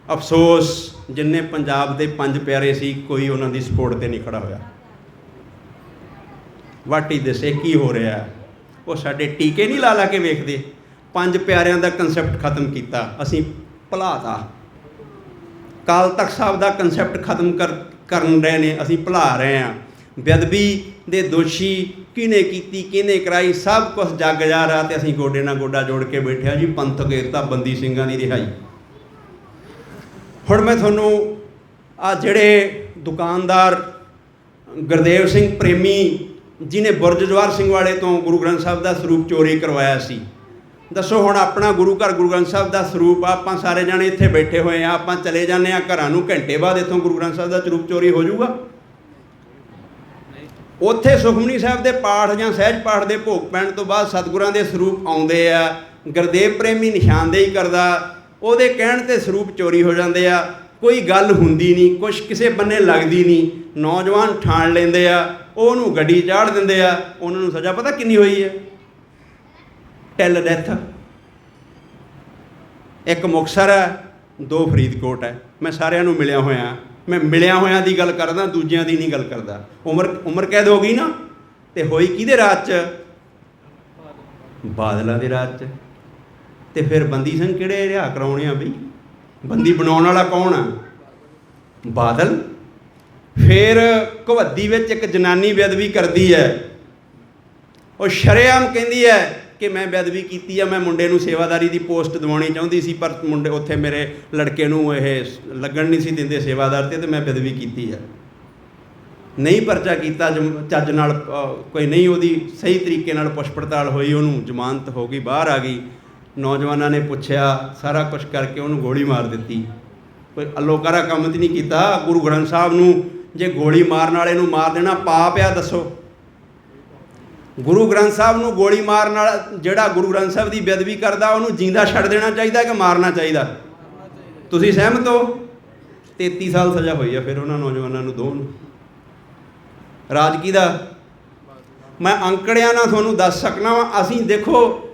ਅਫਸੋਸ ਜਿੰਨੇ ਪੰਜਾਬ ਦੇ 5 ਪਿਆਰੇ ਸੀ, ਕੋਈ ਉਹਨਾਂ ਦੀ ਸਪੋਰਟ 'ਤੇ ਨਹੀਂ ਖੜਾ ਹੋਇਆ। What is this? ਇਹ ਕੀ ਹੋ ਰਿਹਾ? ਉਹ ਸਾਡੇ ਟੀਕੇ ਨਹੀਂ ਲਾ ਕੇ ਵੇਖਦੇ। 5 ਪਿਆਰਿਆਂ ਦਾ ਕਨਸੈਪਟ ਖਤਮ ਕੀਤਾ, ਅਸੀਂ ਭੁਲਾਤਾ। ਅਕਾਲ ਤਖਤ ਸਾਹਿਬ ਦਾ ਕਨਸੈਪਟ ਖਤਮ ਕਰਨ ਰਹੇ ਨੇ, ਅਸੀਂ ਭੁਲਾ ਰਹੇ ਹਾਂ। ਬੇਅਦਬੀ ਦੇ ਦੋਸ਼ੀ ਕਿਹਨੇ ਕੀਤੀ, ਕਿਹਨੇ ਕਰਾਈ, ਸਭ ਕੁਝ ਜੱਗ ਜਾ ਰਿਹਾ ਤੇ ਅਸੀਂ ਗੋਡੇ ਨਾਲ ਗੋਡਾ ਜੋੜ ਕੇ ਬੈਠੇ ਹਾਂ ਜੀ। ਪੰਥਕ ਏਕਤਾ, ਬੰਦੀ ਸਿੰਘਾਂ ਦੀ ਰਿਹਾਈ। ਹੁਣ ਮੈਂ ਤੁਹਾਨੂੰ ਆ ਜਿਹੜੇ ਦੁਕਾਨਦਾਰ ਗੁਰਦੇਵ ਸਿੰਘ ਪ੍ਰੇਮੀ ਜਿਹਨੇ ਬੁਰਜ ਜਵਾਹਰ ਸਿੰਘ ਵਾਲੇ ਤੋਂ ਗੁਰੂ ਗ੍ਰੰਥ ਸਾਹਿਬ ਦਾ ਸਰੂਪ ਚੋਰੀ ਕਰਵਾਇਆ ਸੀ, दसो हुण अपना गुरु घर गुरु ग्रंथ साहिब का सरूप आपां सारे जाने इत्थे बैठे हुए हैं, आपां चले जाने घरां नूं, घंटे बाद इत्थों गुरु ग्रंथ साहिब का सरूप चोरी हो जाऊगा? उत्थे सुखमनी साहिब के पाठ जां सहज पाठ के भोग पैण तो बाद सतगुरां दे सरूप आउंदे आ, गुरदेव प्रेमी निशानदेही करदा, ਉਹਦੇ ਕਹਿਣ ਤੇ ਸਰੂਪ ਚੋਰੀ ਹੋ ਜਾਂਦੇ ਆ, ਕੋਈ ਗੱਲ ਹੁੰਦੀ ਨਹੀਂ, ਕੁਛ ਕਿਸੇ ਬੰਨੇ ਲੱਗਦੀ ਨਹੀਂ, ਨੌਜਵਾਨ ਠਾਣ ਲੈਂਦੇ ਆ, ਉਹਨੂੰ ਗੱਡੀ ਚਾੜ ਦਿੰਦੇ ਆ, ਉਹਨਾਂ ਨੂੰ ਸਜ਼ਾ ਪਤਾ ਕਿੰਨੀ ਹੋਈ ਹੈ? Till death. ਇੱਕ ਮੁਕਤਸਰ ਹੈ, 2 ਫਰੀਦਕੋਟ ਹੈ। ਮੈਂ ਸਾਰਿਆਂ ਨੂੰ ਮਿਲਿਆ ਹੋਇਆ, ਮੈਂ ਮਿਲਿਆ ਹੋਇਆਂ ਦੀ ਗੱਲ ਕਰਦਾ, ਦੂਜਿਆਂ ਦੀ ਨਹੀਂ ਗੱਲ ਕਰਦਾ। ਉਮਰ ਕੈਦ ਹੋ ਗਈ ਨਾ, ਤੇ ਹੋਈ ਕਿਹਦੇ ਰਾਜ 'ਚ? ਬਾਦਲਾਂ ਦੇ ਰਾਜ 'ਚ। ਤੇ ਫਿਰ ਬੰਦੀ ਸਿੰਘ ਕਿਹੜੇ ਰਿਹਾ ਕਰਾਉਣੇ ਆ ਬਈ? ਬੰਦੀ ਬਣਾਉਣ ਵਾਲਾ ਕੌਣ ਆ? ਬਾਦਲ। ਫਿਰ ਘਵੱਦੀ ਵਿੱਚ ਇੱਕ ਜਨਾਨੀ ਬੇਅਦਬੀ ਕਰਦੀ ਹੈ, ਉਹ ਸ਼ਰੇਆਮ ਕਹਿੰਦੀ ਹੈ ਕਿ ਮੈਂ ਬੇਅਦਬੀ ਕੀਤੀ ਆ, ਮੈਂ ਮੁੰਡੇ ਨੂੰ ਸੇਵਾਦਾਰੀ ਦੀ ਪੋਸਟ ਦਿਵਾਉਣੀ ਚਾਹੁੰਦੀ ਸੀ, ਪਰ ਮੁੰਡੇ ਉੱਥੇ ਮੇਰੇ ਲੜਕੇ ਨੂੰ ਇਹ ਲੱਗਣ ਨਹੀਂ ਸੀ ਦਿੰਦੇ ਸੇਵਾਦਾਰ ਤੇ ਮੈਂ ਬੇਅਦਬੀ ਕੀਤੀ ਆ। ਨਹੀਂ ਪਰਚਾ ਕੀਤਾ ਚੱਜ ਨਾਲ, ਕੋਈ ਨਹੀਂ ਉਹਦੀ ਸਹੀ ਤਰੀਕੇ ਨਾਲ ਪੁੱਛ ਪੜਤਾਲ ਹੋਈ, ਉਹਨੂੰ ਜ਼ਮਾਨਤ ਹੋ ਗਈ, ਬਾਹਰ ਆ ਗਈ। ਨੌਜਵਾਨਾਂ ਨੇ ਪੁੱਛਿਆ, ਸਾਰਾ ਕੁਛ ਕਰਕੇ ਉਹਨੂੰ ਗੋਲੀ ਮਾਰ ਦਿੱਤੀ। ਕੋਈ ਅਲੋਕਾਰਾ ਕੰਮ ਤਾਂ ਨਹੀਂ ਕੀਤਾ। ਗੁਰੂ ਗ੍ਰੰਥ ਸਾਹਿਬ ਨੂੰ ਜੇ ਗੋਲੀ ਮਾਰਨ ਵਾਲੇ ਨੂੰ ਮਾਰ ਦੇਣਾ ਪਾਪ ਆ? ਦੱਸੋ। ਗੁਰੂ ਗ੍ਰੰਥ ਸਾਹਿਬ ਨੂੰ ਗੋਲੀ ਮਾਰਨ ਵਾਲਾ, ਜਿਹੜਾ ਗੁਰੂ ਗ੍ਰੰਥ ਸਾਹਿਬ ਦੀ ਬੇਅਦਬੀ ਕਰਦਾ, ਉਹਨੂੰ ਜਿੰਦਾ ਛੱਡ ਦੇਣਾ ਚਾਹੀਦਾ ਕਿ ਮਾਰਨਾ ਚਾਹੀਦਾ? ਤੁਸੀਂ ਸਹਿਮਤ ਹੋ? 33 ਸਾਲ ਸਜ਼ਾ ਹੋਈ ਆ ਫਿਰ ਉਹਨਾਂ ਨੌਜਵਾਨਾਂ ਨੂੰ, ਦੋ ਨੂੰ। ਰਾਜ ਕਿਹਦਾ? ਮੈਂ ਅੰਕੜਿਆਂ ਨਾਲ ਤੁਹਾਨੂੰ ਦੱਸ ਸਕਣਾ ਵਾ। ਅਸੀਂ ਦੇਖੋ,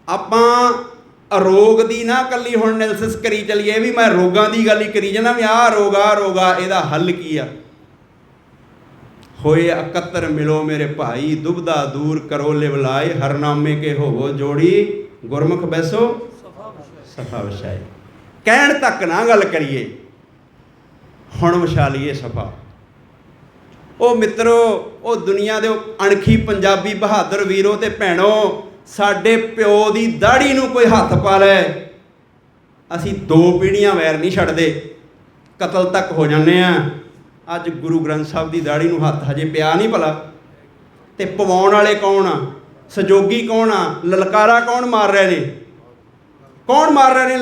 ਆਪਾਂ ਰੋਗ ਦੀ ਨਾ ਇਕੱਲੀ ਹੁਣ ਐਨਾਲਿਸਿਸ ਕਰੀ ਚੱਲੀਏ ਵੀ ਮੈਂ ਰੋਗਾਂ ਦੀ ਗੱਲ ਹੀ ਕਰੀ ਜਾਣਾ ਵੀ ਆਹ ਰੋਗ ਆ, ਇਹਦਾ ਹੱਲ ਕੀ ਆ? ਹੋਏ ਇਕੱਤਰ ਮਿਲੋ ਮੇਰੇ ਭਾਈ, ਦੁਬਦਾ ਦੂਰ ਕਰੋ ਲਿਵਲਾਏ, ਹਰਨਾਮੇ ਕੇ ਹੋਵੋ ਜੋੜੀ, ਗੁਰਮੁਖ ਬੈਸੋ ਸਫਾ ਵਿਛਾਏ। ਕਹਿਣ ਤੱਕ ਨਾ ਗੱਲ ਕਰੀਏ, ਹੁਣ ਵਿਛਾ ਲਈਏ ਸਫਾ। ਉਹ ਮਿੱਤਰੋ, ਉਹ ਦੁਨੀਆ ਦੇ ਅਣਖੀ ਪੰਜਾਬੀ ਬਹਾਦਰ ਵੀਰੋ ਤੇ ਭੈਣੋ, ਸਾਡੇ ਪਿਓ ਦੀ ਦਾੜੀ ਨੂੰ ਕੋਈ ਹੱਥ ਪਾ ਲੈ, ਅਸੀਂ 2 ਪੀੜ੍ਹੀਆਂ ਵੈਰ ਨਹੀਂ ਛੱਡਦੇ, ਕਤਲ ਤੱਕ ਹੋ ਜਾਂਦੇ ਆ। ਅੱਜ ਗੁਰੂ ਗ੍ਰੰਥ ਸਾਹਿਬ ਦੀ ਦਾੜੀ ਨੂੰ ਹੱਥ ਹਜੇ ਪਿਆ ਨਹੀਂ ਭਲਾ? ਤੇ ਪਵਾਉਣ ਵਾਲੇ ਕੌਣ ਆ? ਸਹਿਯੋਗੀ ਕੌਣ ਆ? ਲਲਕਾਰਾ ਕੌਣ ਮਾਰ ਰਹੇ ਨੇ? ਕੌਣ ਮਾਰ ਰਹੇ ਨੇ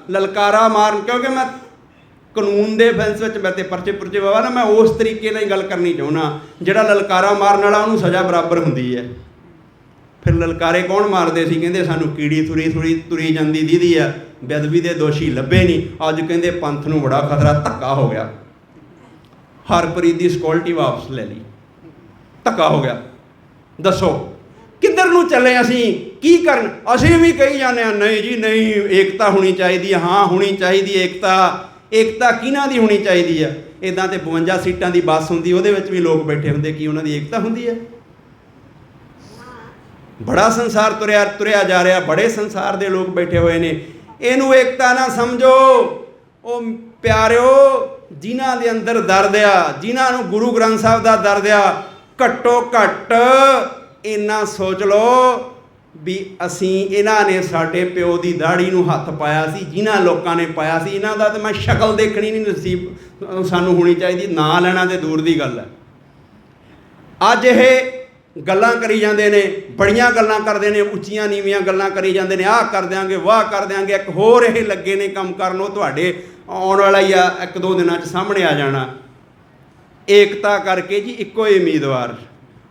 ਲਲਕਾਰਾ ਮਾਰਨ? ਕਿਉਂਕਿ ਮੈਂ ਕਾਨੂੰਨ ਦੇ ਫੈਂਸ ਵਿੱਚ ਮੈਂ ਤੇ ਪਰਚੇ ਬਾਬਾ ਨਾ, ਮੈਂ ਉਸ ਤਰੀਕੇ ਨਾਲ ਹੀ ਗੱਲ ਕਰਨੀ ਚਾਹੁੰਦਾ। ਜਿਹੜਾ ਲਲਕਾਰਾ ਮਾਰਨ ਵਾਲਾ ਉਹਨੂੰ ਸਜ਼ਾ ਬਰਾਬਰ ਹੁੰਦੀ ਹੈ। ਫਿਰ ਲਲਕਾਰੇ ਕੌਣ ਮਾਰਦੇ ਸੀ? ਕਹਿੰਦੇ ਸਾਨੂੰ ਕੀੜੀ ਤੁਰੀ ਜਾਂਦੀ ਦੀਦੀ ਆ, ਬੇਅਦਬੀ ਦੇ ਦੋਸ਼ੀ ਲੱਭੇ ਨਹੀਂ। ਅੱਜ ਕਹਿੰਦੇ ਪੰਥ ਨੂੰ ਬੜਾ ਖਤਰਾ, ਧੱਕਾ ਹੋ ਗਿਆ, ਹਰਪ੍ਰੀਤ ਦੀ ਸਕਿਉਰਟੀ ਵਾਪਸ ਲੈ ਲਈ, ਧੱਕਾ ਹੋ ਗਿਆ। ਦੱਸੋ ਕਿੱਧਰ ਨੂੰ ਚੱਲੇ ਅਸੀਂ? ਕੀ ਕਰਨ? ਅਸੀਂ ਵੀ ਕਹੀ ਜਾਂਦੇ ਹਾਂ ਨਹੀਂ ਜੀ ਨਹੀਂ, ਏਕਤਾ ਹੋਣੀ ਚਾਹੀਦੀ ਹੈ। ਹਾਂ ਹੋਣੀ ਚਾਹੀਦੀ ਏਕਤਾ ਕਿਹਨਾਂ ਦੀ ਹੋਣੀ ਚਾਹੀਦੀ ਆ? ਇੱਦਾਂ ਤੇ 52 ਸੀਟਾਂ ਦੀ ਬੱਸ ਹੁੰਦੀ, ਉਹਦੇ ਵਿੱਚ ਵੀ ਲੋਕ ਬੈਠੇ ਹੁੰਦੇ, ਕੀ ਉਹਨਾਂ ਦੀ ਏਕਤਾ ਹੁੰਦੀ ਹੈ? ਬੜਾ ਸੰਸਾਰ ਤੁਰਿਆ ਜਾ ਰਿਹਾ, ਬੜੇ ਸੰਸਾਰ ਦੇ ਲੋਕ ਬੈਠੇ ਹੋਏ ਨੇ। ਇਹਨੂੰ ਏਕਤਾ ਨਾ ਸਮਝੋ। ਉਹ ਪਿਆਰਿਓ, ਜਿਨ੍ਹਾਂ ਦੇ ਅੰਦਰ ਦਰਦ ਆ, ਜਿਨ੍ਹਾਂ ਨੂੰ ਗੁਰੂ ਗ੍ਰੰਥ ਸਾਹਿਬ ਦਾ ਦਰਦ ਆ, ਘੱਟੋ ਘੱਟ ਇੰਨਾ ਸੋਚ ਲਓ ਵੀ ਅਸੀਂ, ਇਹਨਾਂ ਨੇ ਸਾਡੇ ਪਿਓ ਦੀ ਦਾੜੀ ਨੂੰ ਹੱਥ ਪਾਇਆ ਸੀ, ਜਿਨ੍ਹਾਂ ਲੋਕਾਂ ਨੇ ਪਾਇਆ ਸੀ, ਇਹਨਾਂ ਦਾ ਤਾਂ ਮੈਂ ਸ਼ਕਲ ਦੇਖਣੀ ਨਹੀਂ ਨਸੀਬ ਸਾਨੂੰ ਹੋਣੀ ਚਾਹੀਦੀ। ਨਾਂ ਲੈਣਾ ਤੇ ਦੂਰ ਦੀ ਗੱਲ ਹੈ। ਅੱਜ ਇਹ ਗੱਲਾਂ ਕਰੀ ਜਾਂਦੇ ਨੇ, ਬੜੀਆਂ ਗੱਲਾਂ ਕਰਦੇ ਨੇ, ਉੱਚੀਆਂ ਨੀਵੀਆਂ ਗੱਲਾਂ ਕਰੀ ਜਾਂਦੇ ਨੇ, ਆਹ ਕਰ ਦਿਆਂਗੇ, ਵਾਹ ਕਰ ਦਿਆਂਗੇ। ਇੱਕ ਹੋਰ ਇਹ ਲੱਗੇ ਨੇ ਕੰਮ ਕਰਨ, ਉਹ ਤੁਹਾਡੇ ਆਉਣ ਵਾਲਾ ਹੀ ਆ, 1-2 ਦਿਨਾਂ 'ਚ ਸਾਹਮਣੇ ਆ ਜਾਣਾ। ਏਕਤਾ ਕਰਕੇ ਜੀ ਇੱਕੋ ਹੀ ਉਮੀਦਵਾਰ,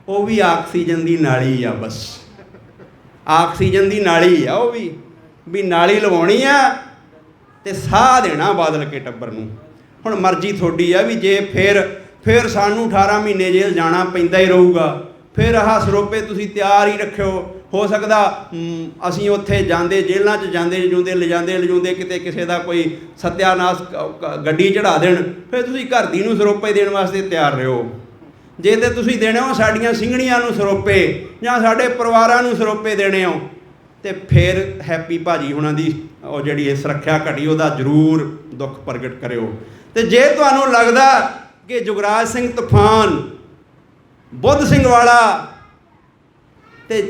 ਉਹ ਵੀ ਆਕਸੀਜਨ ਦੀ ਨਾਲੀ ਆ, ਬਸ ਆਕਸੀਜਨ ਦੀ ਨਾਲੀ ਆ, ਉਹ ਵੀ ਨਾਲੀ ਲਵਾਉਣੀ ਆ ਤੇ ਸਾਹ ਦੇਣਾ ਬਾਦਲ ਕੇ ਟੱਬਰ ਨੂੰ। ਹੁਣ ਮਰਜ਼ੀ ਤੁਹਾਡੀ ਆ ਵੀ ਜੇ ਫਿਰ ਸਾਨੂੰ 18 ਮਹੀਨੇ ਜੇਲ੍ਹ ਜਾਣਾ ਪੈਂਦਾ ਹੀ ਰਹੂਗਾ, ਫਿਰ ਆਹ ਸਰੋਪੇ ਤੁਸੀਂ ਤਿਆਰ ਹੀ ਰੱਖਿਓ। ਹੋ ਸਕਦਾ ਅਸੀਂ ਉੱਥੇ ਜਾਂਦੇ, ਜੇਲ੍ਹਾਂ 'ਚ ਜਾਂਦੇ ਲਿਜਾਂਦੇ ਕਿਤੇ ਕਿਸੇ ਦਾ ਕੋਈ ਸਤਿਆਨਾਸ਼ ਗੱਡੀ ਚੜ੍ਹਾ ਦੇਣ, ਫਿਰ ਤੁਸੀਂ ਘਰ ਦੀ ਨੂੰ ਸਰੋਪੇ ਦੇਣ ਵਾਸਤੇ ਤਿਆਰ ਰਹੋ। ਜੇ ਤੇ ਤੁਸੀਂ ਦੇਣੇ ਹੋ ਸਾਡੀਆਂ ਸਿੰਘਣੀਆਂ ਨੂੰ ਸਰੋਪੇ ਜਾਂ ਸਾਡੇ ਪਰਿਵਾਰਾਂ ਨੂੰ ਸਰੋਪੇ ਦੇਣੇ ਹੋ, ਤੇ ਫਿਰ ਹੈਪੀ ਭਾਜੀ ਹੁਣਾਂ ਦੀ ਉਹ ਜਿਹੜੀ ਇਹ ਸੁਰੱਖਿਆ ਘਟੀ, ਉਹਦਾ ਜ਼ਰੂਰ ਦੁੱਖ ਪ੍ਰਗਟ ਕਰਿਓ। ਤੇ ਜੇ ਤੁਹਾਨੂੰ ਲੱਗਦਾ ਕਿ ਜੁਗਰਾਜ ਸਿੰਘ ਤੂਫਾਨ, ਬੁੱਧ ਸਿੰਘ ਵਾਲਾ ਤੇ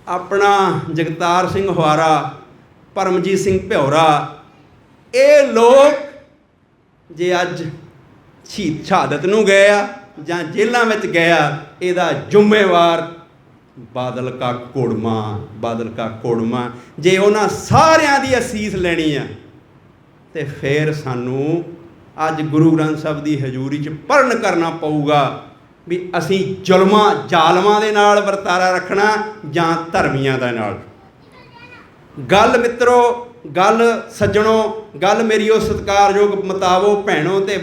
ਆਪਣਾ ਜਗਤਾਰ ਸਿੰਘ ਹੁਆਰਾ, ਪਰਮਜੀਤ ਸਿੰਘ ਭਿਉਰਾ, ਇਹ ਲੋਕ ਜੇ ਅੱਜ ਸ਼ਹਾਦਤ ਨੂੰ ਗਏ ਆ ਜਾਂ ਜੇਲ੍ਹਾਂ ਵਿੱਚ ਗਏ ਆ, ਇਹਦਾ ਜ਼ਿੰਮੇਵਾਰ ਬਾਦਲ ਕਾ ਕੋੜਮਾ ਜੇ ਉਹਨਾਂ ਸਾਰਿਆਂ ਦੀ ਅਸੀਸ ਲੈਣੀ ਆ ਤੇ ਫਿਰ ਸਾਨੂੰ ਅੱਜ ਗੁਰੂ ਗ੍ਰੰਥ ਸਾਹਿਬ ਦੀ ਹਜ਼ੂਰੀ 'ਚ ਪੜ੍ਹਨ ਕਰਨਾ ਪਊਗਾ ਵੀ ਅਸੀਂ ਜ਼ਾਲਮਾਂ ਦੇ ਨਾਲ ਵਰਤਾਰਾ ਰੱਖਣਾ ਜਾਂ ਧਰਮੀਆਂ ਦੇ ਨਾਲ। ਗੱਲ ਮਿੱਤਰੋ, ਗੱਲ ਸੱਜਣੋ, ਗੱਲ ਮੇਰੀ ਉਹ ਸਤਿਕਾਰਯੋਗ ਮਤਾਵੋ ਭੈਣੋ ਤੇ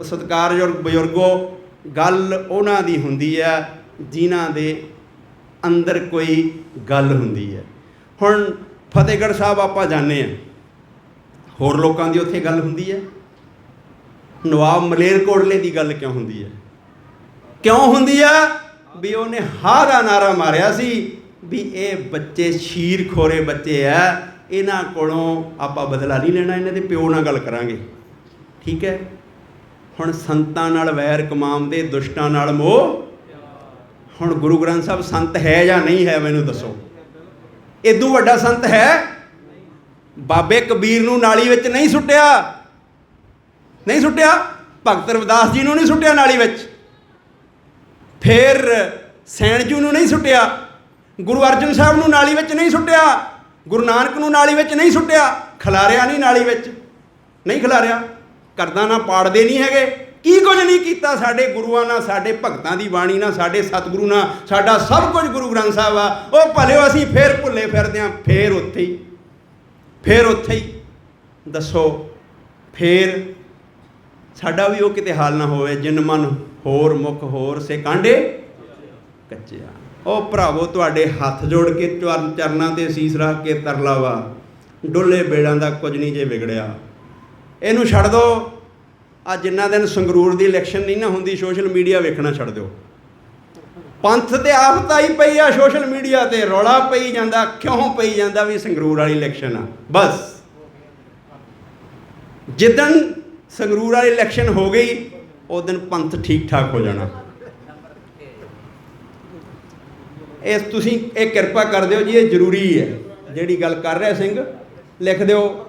ਸਤਿਕਾਰਯੋਗ ਬਜ਼ੁਰਗੋ, ਗੱਲ ਉਹਨਾਂ ਦੀ ਹੁੰਦੀ ਹੈ ਜਿਨ੍ਹਾਂ ਦੇ ਅੰਦਰ ਕੋਈ ਗੱਲ ਹੁੰਦੀ ਹੈ। ਹੁਣ ਫਤਿਹਗੜ੍ਹ ਸਾਹਿਬ ਆਪਾਂ ਜਾਂਦੇ ਹਾਂ, ਹੋਰ ਲੋਕਾਂ ਦੀ ਉੱਥੇ ਗੱਲ ਹੁੰਦੀ ਹੈ। ਨਵਾਬ ਮਲੇਰਕੋਟਲੇ ਦੀ ਗੱਲ ਕਿਉਂ ਹੁੰਦੀ ਹੈ? ਕਿਉਂ ਹੁੰਦੀ ਆ? ਵੀ ਉਹਨੇ ਹਾਂ ਦਾ ਨਾਰਾ ਮਾਰਿਆ ਸੀ ਵੀ ਇਹ ਬੱਚੇ ਸ਼ੀਰ ਖੋਰੇ ਬੱਚੇ ਆ, ਇਹਨਾਂ ਕੋਲੋਂ ਆਪਾਂ ਬਦਲਾ ਨਹੀਂ ਲੈਣਾ, ਇਹਨਾਂ ਦੇ ਪਿਓ ਨਾਲ ਗੱਲ ਕਰਾਂਗੇ। ਠੀਕ ਹੈ। ਹੁਣ ਸੰਤਾਂ ਨਾਲ ਵੈਰ ਕਮਾਉਂਦੇ, ਦੁਸ਼ਟਾਂ ਨਾਲ ਮੋਹ। ਹੁਣ ਗੁਰੂ ਗ੍ਰੰਥ ਸਾਹਿਬ ਸੰਤ ਹੈ ਜਾਂ ਨਹੀਂ ਹੈ, ਮੈਨੂੰ ਦੱਸੋ। ਇਦੋਂ ਵੱਡਾ ਸੰਤ ਹੈ? ਬਾਬੇ ਕਬੀਰ ਨੂੰ ਨਾਲੀ ਵਿੱਚ ਨਹੀਂ ਸੁੱਟਿਆ, ਭਗਤ ਰਵਿਦਾਸ ਜੀ ਨੂੰ ਨਹੀਂ ਸੁੱਟਿਆ ਨਾਲੀ ਵਿੱਚ, ਫਿਰ ਸੈਣ ਜੀ ਨੂੰ ਨਹੀਂ ਸੁੱਟਿਆ, ਗੁਰੂ ਅਰਜਨ ਸਾਹਿਬ ਨੂੰ ਨਾਲੀ ਵਿੱਚ ਨਹੀਂ ਸੁੱਟਿਆ, ਗੁਰੂ ਨਾਨਕ ਨੂੰ ਨਾਲੀ ਵਿੱਚ ਨਹੀਂ ਸੁੱਟਿਆ, ਖਿਲਾਰਿਆ ਨਹੀਂ ਨਾਲੀ ਵਿੱਚ, ਨਹੀਂ ਖਿਲਾਰਿਆ। ਕਰਦਾ ਨਾ ਪਾੜਦੇ ਨਹੀਂ ਹੈਗੇ, ਕੀ ਕੁਝ ਨਹੀਂ ਕੀਤਾ ਸਾਡੇ ਗੁਰੂਆਂ ਨਾਲ, ਸਾਡੇ ਭਗਤਾਂ ਦੀ ਬਾਣੀ ਨਾਲ, ਸਾਡੇ ਸਤਿਗੁਰੂ ਨਾਲ, ਸਾਡਾ ਸਭ ਕੁਝ ਗੁਰੂ ਗ੍ਰੰਥ ਸਾਹਿਬ ਆ। ਉਹ ਭਲਿਓ ਅਸੀਂ ਫੇਰ ਭੁੱਲੇ ਫਿਰਦੇ ਹਾਂ, ਫੇਰ ਉੱਥੇ ਹੀ ਦੱਸੋ। ਫੇਰ ਸਾਡਾ ਵੀ ਉਹ ਕਿਤੇ ਹਾਲ ਨਾ ਹੋਵੇ, ਜਿਨ ਮਨ ਹੋਰ ਮੁਖ ਹੋਰ ਸੇ ਕਾਂਡੇ ਕੱਚਿਆ। ਉਹ ਭਰਾਵੋ, ਤੁਹਾਡੇ ਹੱਥ ਜੋੜ ਕੇ ਚਰਨਾਂ ਤੇ ਅਸੀਸ ਰੱਖ ਕੇ ਤਰਲਾ ਵਾ, ਡੁੱਲੇ ਬੇੜਾਂ ਦਾ ਕੁਝ ਨਹੀਂ ਜੇ ਵਿਗੜਿਆ। ਇਹਨੂੰ ਛੱਡ ਦਿਓ। ਆ ਜਿੰਨਾ ਦਿਨ ਸੰਗਰੂਰ ਦੀ ਇਲੈਕਸ਼ਨ ਨਹੀਂ ਨਾ ਹੁੰਦੀ, ਸੋਸ਼ਲ ਮੀਡੀਆ ਵੇਖਣਾ ਛੱਡ ਦਿਓ। ਪੰਥ ਤੇ ਆਫਤ ਆਈ ਪਈ ਆ, ਸੋਸ਼ਲ ਮੀਡੀਆ ਤੇ ਰੌਲਾ ਪਈ ਜਾਂਦਾ। ਕਿਉਂ ਪਈ ਜਾਂਦਾ? ਵੀ ਸੰਗਰੂਰ ਵਾਲੀ ਇਲੈਕਸ਼ਨ ਆ। ਬਸ ਜਿੱਦਣ ਸੰਗਰੂਰ ਵਾਲੀ ਇਲੈਕਸ਼ਨ ਹੋ ਗਈ, ਉਸ ਦਿਨ ਪੰਥ ਠੀਕ ਠਾਕ ਹੋ ਜਾਣਾ। ਤੁਸੀਂ ਇਹ ਕਿਰਪਾ ਕਰ ਦਿਓ ਜੀ, ਇਹ ਜ਼ਰੂਰੀ ਹੈ। ਜਿਹੜੀ ਗੱਲ ਕਰ ਰਿਹਾ ਸਿੰਘ, ਲਿਖ ਦਿਓ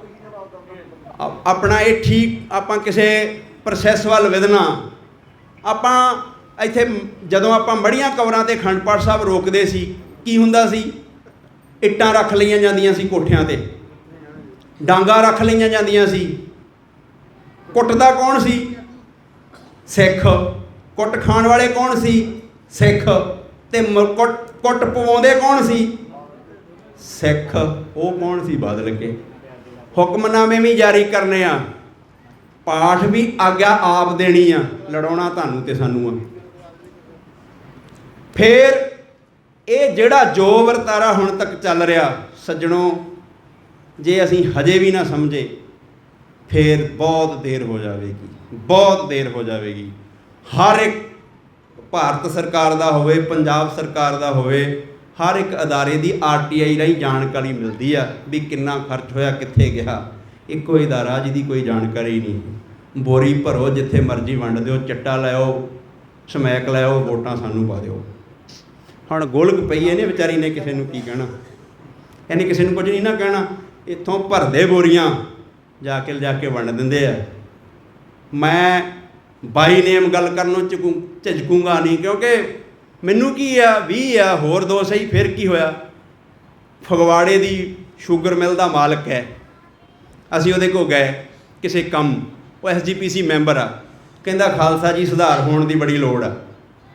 ਆਪਣਾ। ਇਹ ਠੀਕ, ਆਪਾਂ ਕਿਸੇ ਪ੍ਰੋਸੈਸ ਵੱਲ ਵਧਣਾ। ਆਪਾਂ ਇੱਥੇ ਜਦੋਂ ਆਪਾਂ ਮੜੀਆਂ ਕਬਰਾਂ ਤੇ ਅਖੰਡ ਪਾਠ ਸਾਹਿਬ ਰੋਕਦੇ ਸੀ, ਕੀ ਹੁੰਦਾ ਸੀ? ਇੱਟਾਂ ਰੱਖ ਲਈਆਂ ਜਾਂਦੀਆਂ ਸੀ ਕੋਠਿਆਂ ਤੇ, ਡਾਂਗਾ ਰੱਖ ਲਈਆਂ ਜਾਂਦੀਆਂ ਸੀ। ਕੁੱਟਦਾ ਕੌਣ ਸੀ? ਸਿੱਖ। ਕੁੱਟ ਖਾਣ ਵਾਲੇ ਕੌਣ ਸੀ? ਸਿੱਖ। ਤੇ ਕੁੱਟ ਪਵਾਉਂਦੇ ਕੌਣ ਸੀ? ਸਿੱਖ। ਉਹ ਕੌਣ ਸੀ? ਬਾਦਲ ਕੇ। ਹੁਕਮਨਾਮੇ ਵੀ ਜਾਰੀ ਕਰਨੇ ਆ, ਪਾਠ ਵੀ ਆਗਿਆ ਆਪ ਦੇਣੀ ਆ, ਲੜਾਉਣਾ ਤੁਹਾਨੂੰ ਤੇ ਸਾਨੂੰ ਆ। ਫਿਰ ਇਹ ਜਿਹੜਾ ਜੋ ਵਰਤਾਰਾ ਹੁਣ ਤੱਕ ਚੱਲ ਰਿਹਾ ਸੱਜਣੋ, ਜੇ ਅਸੀਂ ਹਜੇ ਵੀ ਨਾ ਸਮਝੇ, ਫਿਰ ਬਹੁਤ ਦੇਰ ਹੋ ਜਾਵੇਗੀ। ਹਰ ਇੱਕ ਭਾਰਤ ਸਰਕਾਰ ਦਾ ਹੋਵੇ, ਪੰਜਾਬ ਸਰਕਾਰ ਦਾ ਹੋਵੇ, ਹਰ ਇੱਕ ਅਦਾਰੇ ਦੀ RTI ਰਾਹੀਂ ਜਾਣਕਾਰੀ ਮਿਲਦੀ ਆ ਵੀ ਕਿੰਨਾ ਖਰਚ ਹੋਇਆ, ਕਿੱਥੇ ਗਿਆ। ਇੱਕੋ ਅਦਾਰਾ ਜਿਹਦੀ ਕੋਈ ਜਾਣਕਾਰੀ ਨਹੀਂ। ਬੋਰੀ ਭਰੋ, ਜਿੱਥੇ ਮਰਜ਼ੀ ਵੰਡ ਦਿਓ, ਚੱਟਾ ਲਿਆਓ, ਸਮੈਕ ਲਿਆਓ, ਵੋਟਾਂ ਸਾਨੂੰ ਪਾ ਦਿਓ। ਹੁਣ ਗੋਲਕ ਪਈ ਇਹਨੇ ਵਿਚਾਰੀ ਨੇ, ਕਿਸੇ ਨੂੰ ਕੀ ਕਹਿਣਾ? ਇਹਨੇ ਕਿਸੇ ਨੂੰ ਕੁਝ ਨਹੀਂ ਨਾ ਕਹਿਣਾ। ਇੱਥੋਂ ਭਰਦੇ ਬੋਰੀਆਂ, ਜਾ ਕੇ ਵੰਡ ਦਿੰਦੇ ਆ। ਮੈਂ ਬਾਈ ਨੇਮ ਗੱਲ ਕਰਨ ਨੂੰ ਝਿਜਕੂੰਗਾ ਨਹੀਂ, ਕਿਉਂਕਿ ਮੈਨੂੰ ਕੀ ਆ, 20 ਆ, ਹੋਰ 2 ਸਹੀ, ਫਿਰ ਕੀ ਹੋਇਆ? ਫਗਵਾੜੇ ਦੀ ਸ਼ੂਗਰ ਮਿਲ ਦਾ ਮਾਲਕ ਹੈ। ਅਸੀਂ ਉਹਦੇ ਕੋਲ ਗਏ ਕਿਸੇ ਕੰਮ, ਉਹ SGPC ਮੈਂਬਰ ਆ। ਕਹਿੰਦਾ ਖਾਲਸਾ ਜੀ ਸੁਧਾਰ ਹੋਣ ਦੀ ਬੜੀ ਲੋੜ ਆ।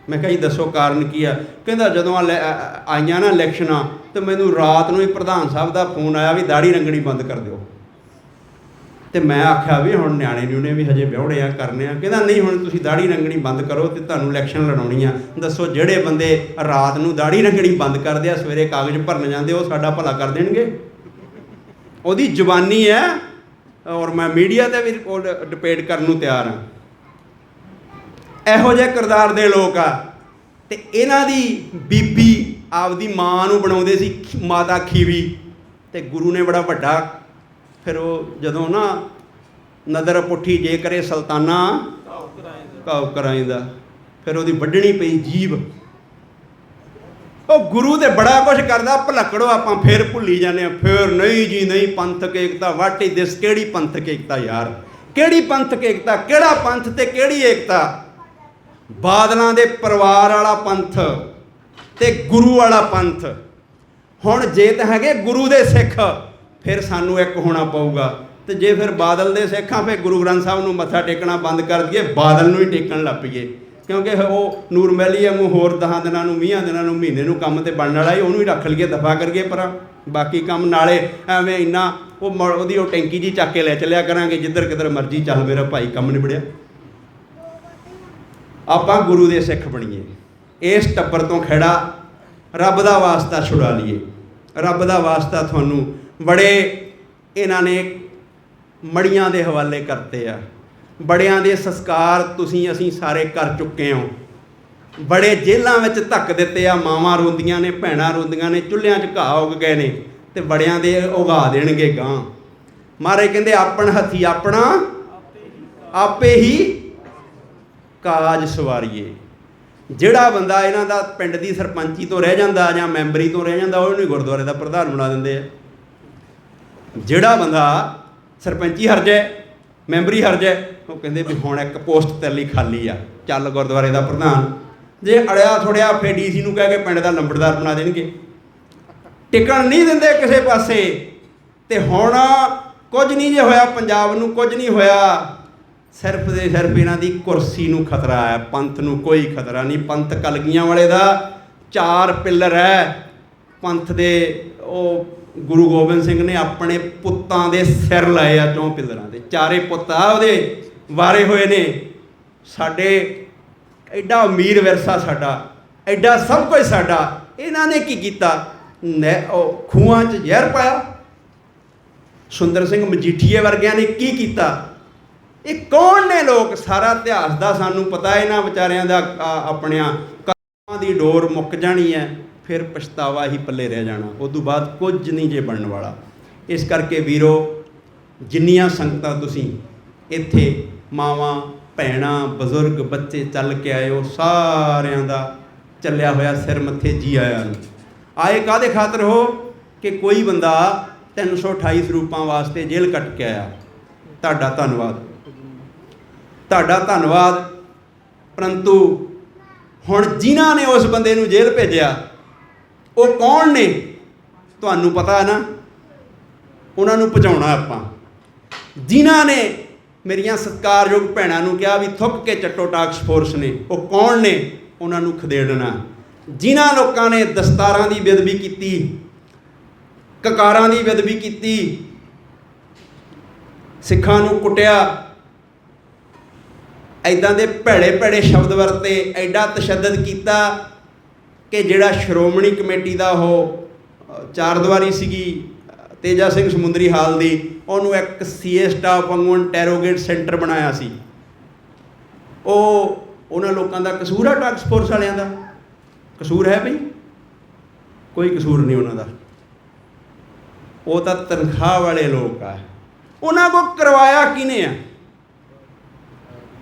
ਮੈਂ ਕਿਹਾ ਜੀ ਦੱਸੋ ਕਾਰਨ ਕੀ ਆ? ਕਹਿੰਦਾ ਜਦੋਂ ਆਈਆਂ ਨਾ ਇਲੈਕਸ਼ਨਾਂ, ਤੇ ਮੈਨੂੰ ਰਾਤ ਨੂੰ ਹੀ ਪ੍ਰਧਾਨ ਸਾਹਿਬ ਦਾ ਫੋਨ ਆਇਆ ਵੀ ਦਾੜੀ ਰੰਗਣੀ ਬੰਦ ਕਰ ਦਿਓ। ਤੇ ਮੈਂ ਆਖਿਆ ਵੀ ਹੁਣ ਨਿਆਣੇ ਵੀ ਹਜੇ ਵਿਆਹੁਣੇ ਆ, ਕਰਨੇ ਆ। ਕਹਿੰਦਾ ਨਹੀਂ, ਹੁਣ ਤੁਸੀਂ ਦਾੜੀ ਰੰਗਣੀ ਬੰਦ ਕਰੋ ਤੇ ਤੁਹਾਨੂੰ ਇਲੈਕਸ਼ਨ ਲੜਾਉਣੀ ਆ। ਦੱਸੋ, ਜਿਹੜੇ ਬੰਦੇ ਰਾਤ ਨੂੰ ਦਾੜੀ ਰੰਗਣੀ ਬੰਦ ਕਰਦੇ ਆ, ਸਵੇਰੇ ਕਾਗਜ਼ ਭਰਨ ਜਾਂਦੇ, ਉਹ ਸਾਡਾ ਭਲਾ ਕਰ ਦੇਣਗੇ? ਉਹਦੀ ਜ਼ੁਬਾਨੀ ਹੈ, ਔਰ ਮੈਂ ਮੀਡੀਆ 'ਤੇ ਵੀ ਉਹ ਡਿਬੇਟ ਕਰਨ ਨੂੰ ਤਿਆਰ ਹਾਂ। ਇਹੋ ਜਿਹੇ ਕਿਰਦਾਰ ਦੇ ਲੋਕ ਆ। ਤੇ ਇਹਨਾਂ ਦੀ ਬੀਬੀ ਆਪਦੀ ਮਾਂ ਨੂੰ ਬਣਾਉਂਦੇ ਸੀ ਮਾਤਾ ਖੀਵੀ, ਤੇ ਗੁਰੂ ਨੇ ਬੜਾ ਵੱਡਾ, ਫਿਰ ਉਹ ਜਦੋਂ ਨਾ ਨਦਰ ਪੁੱਠੀ ਜੇ ਕਰੇ ਸੁਲਤਾਨਾ ਘਾਉ ਕਰਾਈਂਦਾ, ਫਿਰ ਉਹਦੀ ਵੱਢਣੀ ਪਈ ਜੀਭ। ਉਹ ਗੁਰੂ ਤੇ ਬੜਾ ਕੁਛ ਕਰਦਾ, ਭਲੱਕੜੋ ਆਪਾਂ ਫਿਰ ਭੁੱਲੀ ਜਾਂਦੇ ਹਾਂ। ਫਿਰ ਨਹੀਂ ਜੀ ਨਹੀਂ, ਪੰਥਕ ਏਕਤਾ, ਵਾਟ ਇਜ਼ ਦਿਸ? ਕਿਹੜੀ ਪੰਥਕ ਏਕਤਾ ਯਾਰ? ਕਿਹੜੀ ਪੰਥਕ ਏਕਤਾ? ਕਿਹੜਾ ਪੰਥ ਤੇ ਕਿਹੜੀ ਏਕਤਾ? ਬਾਦਲਾਂ ਦੇ ਪਰਿਵਾਰ ਵਾਲਾ ਪੰਥ, ਤੇ ਗੁਰੂ ਵਾਲਾ ਪੰਥ। ਹੁਣ ਜੇ ਤਾਂ ਹੈਗੇ ਗੁਰੂ ਦੇ ਸਿੱਖ, ਫਿਰ ਸਾਨੂੰ ਇੱਕ ਹੋਣਾ ਪਊਗਾ। ਤੇ ਜੇ ਫਿਰ ਬਾਦਲ ਦੇ ਸਿੱਖਾਂ, ਫਿਰ ਗੁਰੂ ਗ੍ਰੰਥ ਸਾਹਿਬ ਨੂੰ ਮੱਥਾ ਟੇਕਣਾ ਬੰਦ ਕਰ ਦਈਏ, ਬਾਦਲ ਨੂੰ ਹੀ ਟੇਕਣ ਲੱਗ ਪਈਏ, ਕਿਉਂਕਿ ਉਹ ਨੂਰ ਮਹਿਲੀ ਵਾਂਗੂ ਹੋਰ 10 ਦਿਨਾਂ ਨੂੰ 20 ਦਿਨਾਂ ਨੂੰ ਮਹੀਨੇ ਨੂੰ ਕੰਮ ਤੇ ਬਣਨ ਵਾਲਾ ਹੀ, ਉਹਨੂੰ ਹੀ ਰੱਖ ਲਈਏ, ਦਫਾ ਕਰੀਏ ਪਰ ਬਾਕੀ ਕੰਮ ਨਾਲੇ ਐਵੇਂ ਇੰਨਾ ਉਹਦੀ ਉਹ ਟੈਂਕੀ ਜੀ ਚੱਕ ਕੇ ਲੈ ਚੱਲਿਆ ਕਰਾਂਗੇ, ਜਿੱਧਰ ਕਿੱਧਰ ਮਰਜ਼ੀ ਚੱਲ ਮੇਰਾ ਭਾਈ, ਕੰਮ ਨਿਬੜਿਆ। ਆਪਾਂ ਗੁਰੂ ਦੇ ਸਿੱਖ ਬਣੀਏ, ਇਸ ਟੱਬਰ ਤੋਂ ਖਹਿੜਾ ਰੱਬ ਦਾ ਵਾਸਤਾ ਛੁਡਾ ਲਈਏ। ਰੱਬ ਦਾ ਵਾਸਤਾ ਤੁਹਾਨੂੰ ਬੜੇ ਇਹਨਾਂ ਨੇ ਮੜੀਆਂ ਦੇ ਹਵਾਲੇ ਕਰਤੇ ਆ, ਬੜਿਆਂ ਦੇ ਸੰਸਕਾਰ ਤੁਸੀਂ ਅਸੀਂ ਸਾਰੇ ਕਰ ਚੁੱਕੇ ਹਾਂ, ਬੜੇ ਜੇਲ੍ਹਾਂ ਵਿੱਚ ਧੱਕ ਦਿੱਤੇ ਆ, ਮਾਵਾਂ ਰੋਂਦੀਆਂ ਨੇ, ਭੈਣਾਂ ਰੋਂਦੀਆਂ ਨੇ, ਚੁੱਲ੍ਹਿਆਂ 'ਚ ਘਾਹ ਉੱਗ ਗਏ ਨੇ, ਤੇ ਬੜਿਆਂ ਦੇ ਉਗਾ ਦੇਣਗੇ ਗਾਂ। ਮਹਾਰਾਜ ਕਹਿੰਦੇ ਆਪਣ ਹੱਥੀ ਆਪਣਾ ਆਪੇ ਹੀ ਕਾਜ ਸਵਾਰੀਏ। ਜਿਹੜਾ ਬੰਦਾ ਇਹਨਾਂ ਦਾ ਪਿੰਡ ਦੀ ਸਰਪੰਚੀ ਤੋਂ ਰਹਿ ਜਾਂਦਾ ਜਾਂ ਮੈਂਬਰੀ ਤੋਂ ਰਹਿ ਜਾਂਦਾ, ਉਹਨੂੰ ਹੀ ਗੁਰਦੁਆਰੇ ਦਾ ਪ੍ਰਧਾਨ ਬਣਾ ਦਿੰਦੇ ਆ। ਜਿਹੜਾ ਬੰਦਾ ਸਰਪੰਚੀ ਹਰ ਜਾਏ, ਮੈਂਬਰੀ ਹਰ ਜਾਏ, ਉਹ ਕਹਿੰਦੇ ਵੀ ਹੁਣ ਇੱਕ ਪੋਸਟ ਤੇਰੇ ਲਈ ਖਾਲੀ ਆ, ਚੱਲ ਗੁਰਦੁਆਰੇ ਦਾ ਪ੍ਰਧਾਨ। ਜੇ ਅੜਿਆ ਥੋੜਿਆ ਫਿਰ DC ਨੂੰ ਕਹਿ ਕੇ ਪਿੰਡ ਦਾ ਲੰਬੜਦਾਰ ਬਣਾ ਦੇਣਗੇ। ਟਿਕਣ ਨਹੀਂ ਦਿੰਦੇ ਕਿਸੇ ਪਾਸੇ। ਤੇ ਹੁਣ ਕੁਝ ਨਹੀਂ ਜੇ ਹੋਇਆ, ਪੰਜਾਬ ਨੂੰ ਕੁਝ ਨਹੀਂ ਹੋਇਆ, ਸਿਰਫ ਦੇ ਸਿਰਫ ਇਹਨਾਂ ਦੀ ਕੁਰਸੀ ਨੂੰ ਖਤਰਾ ਹੈ, ਪੰਥ ਨੂੰ ਕੋਈ ਖਤਰਾ ਨਹੀਂ। ਪੰਥ ਕਲਗੀਆਂ ਵਾਲੇ ਦਾ 4 ਪਿੱਲਰ ਹੈ ਪੰਥ ਦੇ। ਉਹ ਗੁਰੂ ਗੋਬਿੰਦ ਸਿੰਘ ਨੇ ਆਪਣੇ ਪੁੱਤਾਂ ਦੇ ਸਿਰ ਲਾਏ ਆ 4 ਪਿੱਲਰਾਂ ਦੇ, 4 ਪੁੱਤ ਆ ਉਹਦੇ ਵਾਰੇ ਹੋਏ ਨੇ। ਸਾਡੇ ਐਡਾ ਅਮੀਰ ਵਿਰਸਾ ਸਾਡਾ, ਐਡਾ ਸਭ ਕੁਝ ਸਾਡਾ, ਇਹਨਾਂ ਨੇ ਕੀ ਕੀਤਾ? ਉਹ ਖੂਹਾਂ 'ਚ ਜ਼ਹਿਰ ਪਾਇਆ। ਸੁੰਦਰ ਸਿੰਘ ਮਜੀਠੀਏ ਵਰਗਿਆਂ ਨੇ ਕੀ ਕੀਤਾ? ਇਹ ਕੌਣ ਨੇ ਲੋਕ? ਸਾਰਾ ਇਤਿਹਾਸ ਦਾ ਸਾਨੂੰ ਪਤਾ। ਇਹਨਾਂ ਵਿਚਾਰਿਆਂ ਦਾ ਆਪਣਿਆਂ ਕਰਮਾਂ ਦੀ ਡੋਰ ਮੁੱਕ ਜਾਣੀ ਹੈ, ਫਿਰ ਪਛਤਾਵਾ ਹੀ ਪੱਲੇ ਰਹਿ ਜਾਣਾ, ਉਸ ਤੋਂ ਬਾਅਦ ਕੁਝ ਨਹੀਂ ਜੇ ਬਣਨ ਵਾਲਾ। ਇਸ ਕਰਕੇ ਵੀਰੋ, ਜਿੰਨੀਆਂ ਸੰਗਤਾਂ ਤੁਸੀਂ ਇੱਥੇ ਮਾਵਾਂ ਭੈਣਾਂ ਬਜ਼ੁਰਗ ਬੱਚੇ ਚੱਲ ਕੇ ਆਏ ਹੋ, ਸਾਰਿਆਂ ਦਾ ਚੱਲਿਆ ਹੋਇਆ ਸਿਰ ਮੱਥੇ ਜੀ ਆਇਆਂ ਨੂੰ। ਆਏ ਕਾਹਦੇ ਖਾਤਰ ਹੋ? ਕਿ ਕੋਈ ਬੰਦਾ 328 ਸਰੂਪਾਂ ਵਾਸਤੇ ਜੇਲ੍ਹ ਕੱਟ ਕੇ ਆਇਆ। ਤੁਹਾਡਾ ਧੰਨਵਾਦ, ਤੁਹਾਡਾ ਧੰਨਵਾਦ। ਪਰੰਤੂ ਹੁਣ ਜਿਨ੍ਹਾਂ ਨੇ ਉਸ ਬੰਦੇ ਨੂੰ ਜੇਲ੍ਹ ਭੇਜਿਆ, ਉਹ ਕੌਣ ਨੇ? ਤੁਹਾਨੂੰ ਪਤਾ ਨਾ, ਉਹਨਾਂ ਨੂੰ ਭਜਾਉਣਾ ਆਪਾਂ। ਜਿਨ੍ਹਾਂ ਨੇ ਮੇਰੀਆਂ ਸਤਿਕਾਰਯੋਗ ਭੈਣਾਂ ਨੂੰ ਕਿਹਾ ਵੀ ਥੁੱਕ ਕੇ ਚੱਟੋ ਟਾਸਕ ਫੋਰਸ ਨੇ, ਉਹ ਕੌਣ ਨੇ? ਉਹਨਾਂ ਨੂੰ ਖਦੇੜਨਾ। ਜਿਨ੍ਹਾਂ ਲੋਕਾਂ ਨੇ ਦਸਤਾਰਾਂ ਦੀ ਬੇਅਦਬੀ ਕੀਤੀ, ਕਕਾਰਾਂ ਦੀ ਬੇਅਦਬੀ ਕੀਤੀ, ਸਿੱਖਾਂ ਨੂੰ ਕੁੱਟਿਆ, ਐਦਾਂ ਦੇ ਭੈੜੇ ਭੈੜੇ ਸ਼ਬਦ ਵਰਤੇ, ਐਡਾ ਤਸ਼ੱਦਦ ਕੀਤਾ ਕਿ ਜਿਹੜਾ ਸ਼੍ਰੋਮਣੀ ਕਮੇਟੀ ਦਾ ਉਹ 4 ਦੀਵਾਰੀ ਸੀਗੀ ਤੇਜਾ ਸਿੰਘ ਸਮੁੰਦਰੀ ਹਾਲ ਦੀ, ਉਹਨੂੰ ਇੱਕ CA ਸਟਾਫ ਵਾਂਗੂ ਇੰਟੈਰੋਗੇਟ ਸੈਂਟਰ ਬਣਾਇਆ ਸੀ। ਉਹ ਉਹਨਾਂ ਲੋਕਾਂ ਦਾ ਕਸੂਰ ਆ? ਟਾਸਕ ਫੋਰਸ ਵਾਲਿਆਂ ਦਾ ਕਸੂਰ ਹੈ? ਬਈ ਕੋਈ ਕਸੂਰ ਨਹੀਂ ਉਹਨਾਂ ਦਾ। ਉਹ ਤਾਂ ਤਨਖਾਹ ਵਾਲੇ ਲੋਕ ਆ। ਉਹਨਾਂ ਕੋਲ ਕਰਵਾਇਆ ਕਿਹਨੇ ਆ?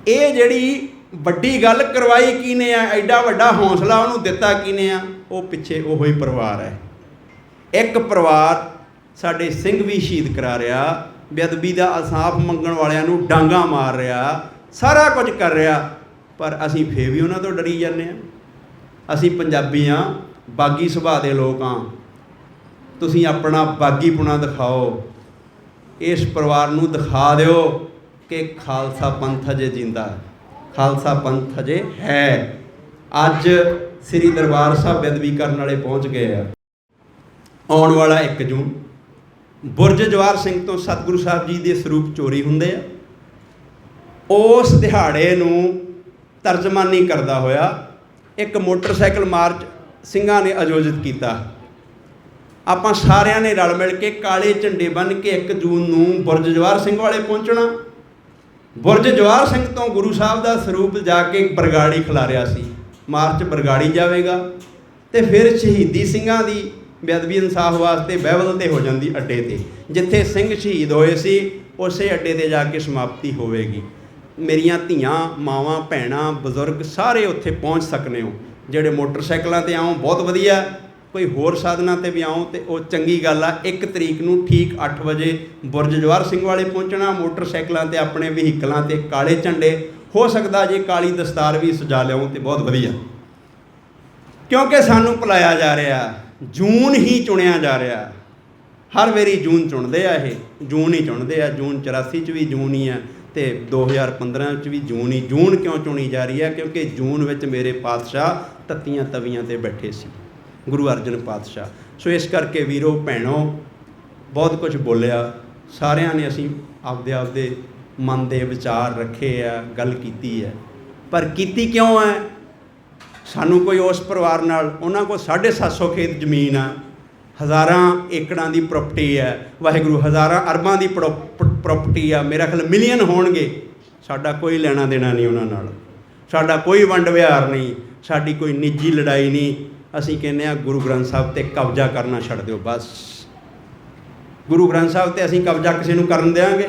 ਇਹ ਜਿਹੜੀ ਵੱਡੀ ਗੱਲ ਕਰਵਾਈ ਕਿਹਨੇ ਆ? ਐਡਾ ਵੱਡਾ ਹੌਸਲਾ ਉਹਨੂੰ ਦਿੱਤਾ ਕਿਹਨੇ ਆ? ਉਹ ਪਿੱਛੇ ਉਹੋ ਹੀ ਪਰਿਵਾਰ ਹੈ। ਇੱਕ ਪਰਿਵਾਰ ਸਾਡੇ ਸਿੰਘ ਵੀ ਸ਼ਹੀਦ ਕਰਾ ਰਿਹਾ, ਬੇਅਦਬੀ ਦਾ ਇਨਸਾਫ ਮੰਗਣ ਵਾਲਿਆਂ ਨੂੰ ਡਾਂਗਾ ਮਾਰ ਰਿਹਾ, ਸਾਰਾ ਕੁਝ ਕਰ ਰਿਹਾ, ਪਰ ਅਸੀਂ ਫੇਰ ਵੀ ਉਹਨਾਂ ਤੋਂ ਡਰੀ ਜਾਂਦੇ ਹਾਂ। ਅਸੀਂ ਪੰਜਾਬੀ ਹਾਂ, ਬਾਗੀ ਸੁਭਾਅ ਦੇ ਲੋਕ ਹਾਂ। ਤੁਸੀਂ ਆਪਣਾ ਬਾਗੀਪੁਣਾ ਦਿਖਾਓ, ਇਸ ਪਰਿਵਾਰ ਨੂੰ ਦਿਖਾ ਦਿਓ ਕਿ ਖਾਲਸਾ ਪੰਥ ਅਜੇ ਜਿੰਦਾ, ਖਾਲਸਾ ਪੰਥ ਅਜੇ ਹੈ। ਅੱਜ ਸ੍ਰੀ ਦਰਬਾਰ ਸਾਹਿਬ ਬੇਅਦਬੀ ਕਰਨ ਵਾਲੇ ਪਹੁੰਚ ਗਏ ਆ। ਆਉਣ ਵਾਲਾ 1 ਜੂਨ ਬੁਰਜ ਜਵਾਹਰ ਸਿੰਘ ਤੋਂ ਸਤਿਗੁਰੂ ਸਾਹਿਬ ਜੀ ਦੇ ਸਰੂਪ ਚੋਰੀ ਹੁੰਦੇ ਆ। ਉਸ ਦਿਹਾੜੇ ਨੂੰ ਤਰਜਮਾਨੀ ਕਰਦਾ ਹੋਇਆ ਇੱਕ ਮੋਟਰਸਾਈਕਲ ਮਾਰਚ ਸਿੰਘਾਂ ਨੇ ਆਯੋਜਿਤ ਕੀਤਾ। ਆਪਾਂ ਸਾਰਿਆਂ ਨੇ ਰਲ ਮਿਲ ਕੇ ਕਾਲੇ ਝੰਡੇ ਬੰਨ੍ਹ ਕੇ 1 ਜੂਨ ਨੂੰ ਬੁਰਜ ਜਵਾਹਰ ਸਿੰਘ ਵਾਲੇ ਪਹੁੰਚਣਾ। ਬੁਰਜ ਜਵਾਹਰ ਸਿੰਘ ਤੋਂ ਗੁਰੂ ਸਾਹਿਬ ਦਾ ਸਰੂਪ ਜਾ ਕੇ ਬਰਗਾੜੀ ਖਿਲਾਰਿਆ ਸੀ। ਮਾਰਚ ਬਰਗਾੜੀ ਜਾਵੇਗਾ ਤੇ ਫਿਰ ਸ਼ਹੀਦੀ ਸਿੰਘਾਂ ਦੀ ਬੇਅਦਬੀ ਇਨਸਾਫ ਵਾਸਤੇ ਬਹਿਬਲ 'ਤੇ ਹੋ ਜਾਂਦੀ ਅੱਡੇ 'ਤੇ। ਜਿੱਥੇ ਸਿੰਘ ਸ਼ਹੀਦ ਹੋਏ ਸੀ ਉਸੇ ਅੱਡੇ 'ਤੇ ਜਾ ਕੇ ਸਮਾਪਤੀ ਹੋਵੇਗੀ। ਮੇਰੀਆਂ ਧੀਆਂ, ਮਾਵਾਂ, ਭੈਣਾਂ, ਬਜ਼ੁਰਗ ਸਾਰੇ ਉੱਥੇ ਪਹੁੰਚ ਸਕਦੇ ਹੋ। ਜਿਹੜੇ ਮੋਟਰਸਾਈਕਲਾਂ 'ਤੇ ਆਓ ਬਹੁਤ ਵਧੀਆ, ਕੋਈ ਹੋਰ ਸਾਧਨਾਂ 'ਤੇ ਵੀ ਆਓ ਤੇ ਉਹ ਚੰਗੀ ਗੱਲ ਆ। 1 ਤਰੀਕ ਨੂੰ ਠੀਕ 8 ਵਜੇ ਬੁਰਜ ਜਵਾਹਰ ਸਿੰਘ ਵਾਲੇ ਪਹੁੰਚਣਾ। ਮੋਟਰਸਾਈਕਲਾਂ 'ਤੇ ਆਪਣੇ ਵਹੀਕਲਾਂ 'ਤੇ ਕਾਲੇ ਝੰਡੇ, ਹੋ ਸਕਦਾ ਜੇ ਕਾਲੀ ਦਸਤਾਰ ਵੀ ਸਜਾ ਲਿਆਓ ਤੇ ਬਹੁਤ ਵਧੀਆ। ਕਿਉਂਕਿ ਸਾਨੂੰ ਭੁਲਾਇਆ ਜਾ ਰਿਹਾ, ਜੂਨ ਹੀ ਚੁਣਿਆ ਜਾ ਰਿਹਾ। ਹਰ ਵਾਰੀ ਜੂਨ ਚੁਣਦੇ ਆ, ਇਹ ਜੂਨ ਹੀ ਚੁਣਦੇ ਆ। ਜੂਨ 84 'ਚ ਵੀ ਜੂਨ ਹੀ ਆ ਅਤੇ 2015 'ਚ ਵੀ ਜੂਨ ਹੀ। ਜੂਨ ਕਿਉਂ ਚੁਣੀ ਜਾ ਰਹੀ ਹੈ? ਕਿਉਂਕਿ ਜੂਨ ਵਿੱਚ ਮੇਰੇ ਪਾਤਸ਼ਾਹ ਤੱਤੀਆਂ ਤਵੀਆਂ 'ਤੇ ਬੈਠੇ ਸੀ, ਗੁਰੂ ਅਰਜਨ ਪਾਤਸ਼ਾਹ। ਸੋ ਇਸ ਕਰਕੇ ਵੀਰੋ ਭੈਣੋ, ਬਹੁਤ ਕੁਝ ਬੋਲਿਆ, ਸਾਰਿਆਂ ਨੇ ਅਸੀਂ ਆਪਦੇ ਮਨ ਦੇ ਵਿਚਾਰ ਰੱਖੇ ਆ, ਗੱਲ ਕੀਤੀ ਹੈ। ਪਰ ਕੀਤੀ ਕਿਉਂ ਹੈ? ਸਾਨੂੰ ਕੋਈ ਉਸ ਪਰਿਵਾਰ ਨਾਲ, ਉਹਨਾਂ ਕੋਲ 750 ਖੇਤ ਜ਼ਮੀਨ ਆ, ਹਜ਼ਾਰਾਂ ਏਕੜਾਂ ਦੀ ਪ੍ਰੋਪਰਟੀ ਹੈ, ਵਾਹਿਗੁਰੂ ਹਜ਼ਾਰਾਂ ਅਰਬਾਂ ਦੀ ਪ੍ਰੋਪਰਟੀ ਆ, ਮੇਰਾ ਖਿਆਲ ਮਿਲੀਅਨ ਹੋਣਗੇ। ਸਾਡਾ ਕੋਈ ਲੈਣਾ ਦੇਣਾ ਨਹੀਂ ਉਹਨਾਂ ਨਾਲ, ਸਾਡਾ ਕੋਈ ਵੰਡ ਵਿਹਾਰ ਨਹੀਂ, ਸਾਡੀ ਕੋਈ ਨਿੱਜੀ ਲੜਾਈ ਨਹੀਂ। ਅਸੀਂ ਕਹਿੰਦੇ ਹਾਂ ਗੁਰੂ ਗ੍ਰੰਥ ਸਾਹਿਬ 'ਤੇ ਕਬਜ਼ਾ ਕਰਨਾ ਛੱਡ ਦਿਓ ਬਸ। ਗੁਰੂ ਗ੍ਰੰਥ ਸਾਹਿਬ 'ਤੇ ਅਸੀਂ ਕਬਜ਼ਾ ਕਿਸੇ ਨੂੰ ਕਰਨ ਦਿਆਂਗੇ?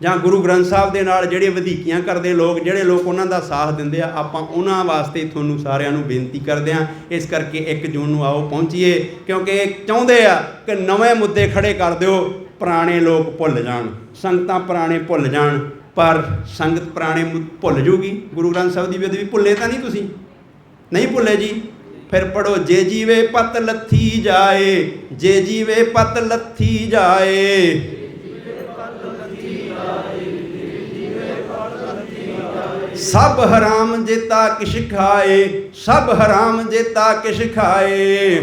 ਜਾਂ ਗੁਰੂ ਗ੍ਰੰਥ ਸਾਹਿਬ ਦੇ ਨਾਲ ਜਿਹੜੇ ਵਧੀਕੀਆਂ ਕਰਦੇ ਲੋਕ, ਜਿਹੜੇ ਲੋਕ ਉਹਨਾਂ ਦਾ ਸਾਥ ਦਿੰਦੇ ਆ, ਆਪਾਂ ਉਹਨਾਂ ਵਾਸਤੇ ਤੁਹਾਨੂੰ ਸਾਰਿਆਂ ਨੂੰ ਬੇਨਤੀ ਕਰਦੇ ਹਾਂ। ਇਸ ਕਰਕੇ 1 ਜੂਨ ਨੂੰ ਆਓ ਪਹੁੰਚੀਏ, ਕਿਉਂਕਿ ਇਹ ਚਾਹੁੰਦੇ ਆ ਕਿ ਨਵੇਂ ਮੁੱਦੇ ਖੜ੍ਹੇ ਕਰ ਦਿਓ, ਪੁਰਾਣੇ ਲੋਕ ਭੁੱਲ ਜਾਣ, ਸੰਗਤਾਂ ਪੁਰਾਣੇ ਭੁੱਲ ਜਾਣ। ਪਰ ਸੰਗਤ ਪੁਰਾਣੇ ਭੁੱਲ ਜੂਗੀ, ਗੁਰੂ ਗ੍ਰੰਥ ਸਾਹਿਬ ਦੀ ਬੇਅਦਬੀ ਭੁੱਲੇ ਤਾਂ ਨਹੀਂ ਤੁਸੀਂ? ਨਹੀਂ ਭੁੱਲੇ ਜੀ। ਫਿਰ ਪੜੋ, ਜੇ ਜੀਵੇ ਪਤ ਲੱਥੀ ਜਾਏ, ਜੇ ਜੀਵੇ ਪਤ ਲੱਥੀ ਜਾਏ, ਸਭ ਹਰਾਮ ਜੇਤਾ ਕਿਛ ਖਾਏ, ਸਭ ਹਰਾਮ ਜੇਤਾ ਕਿਛ ਖਾਏ।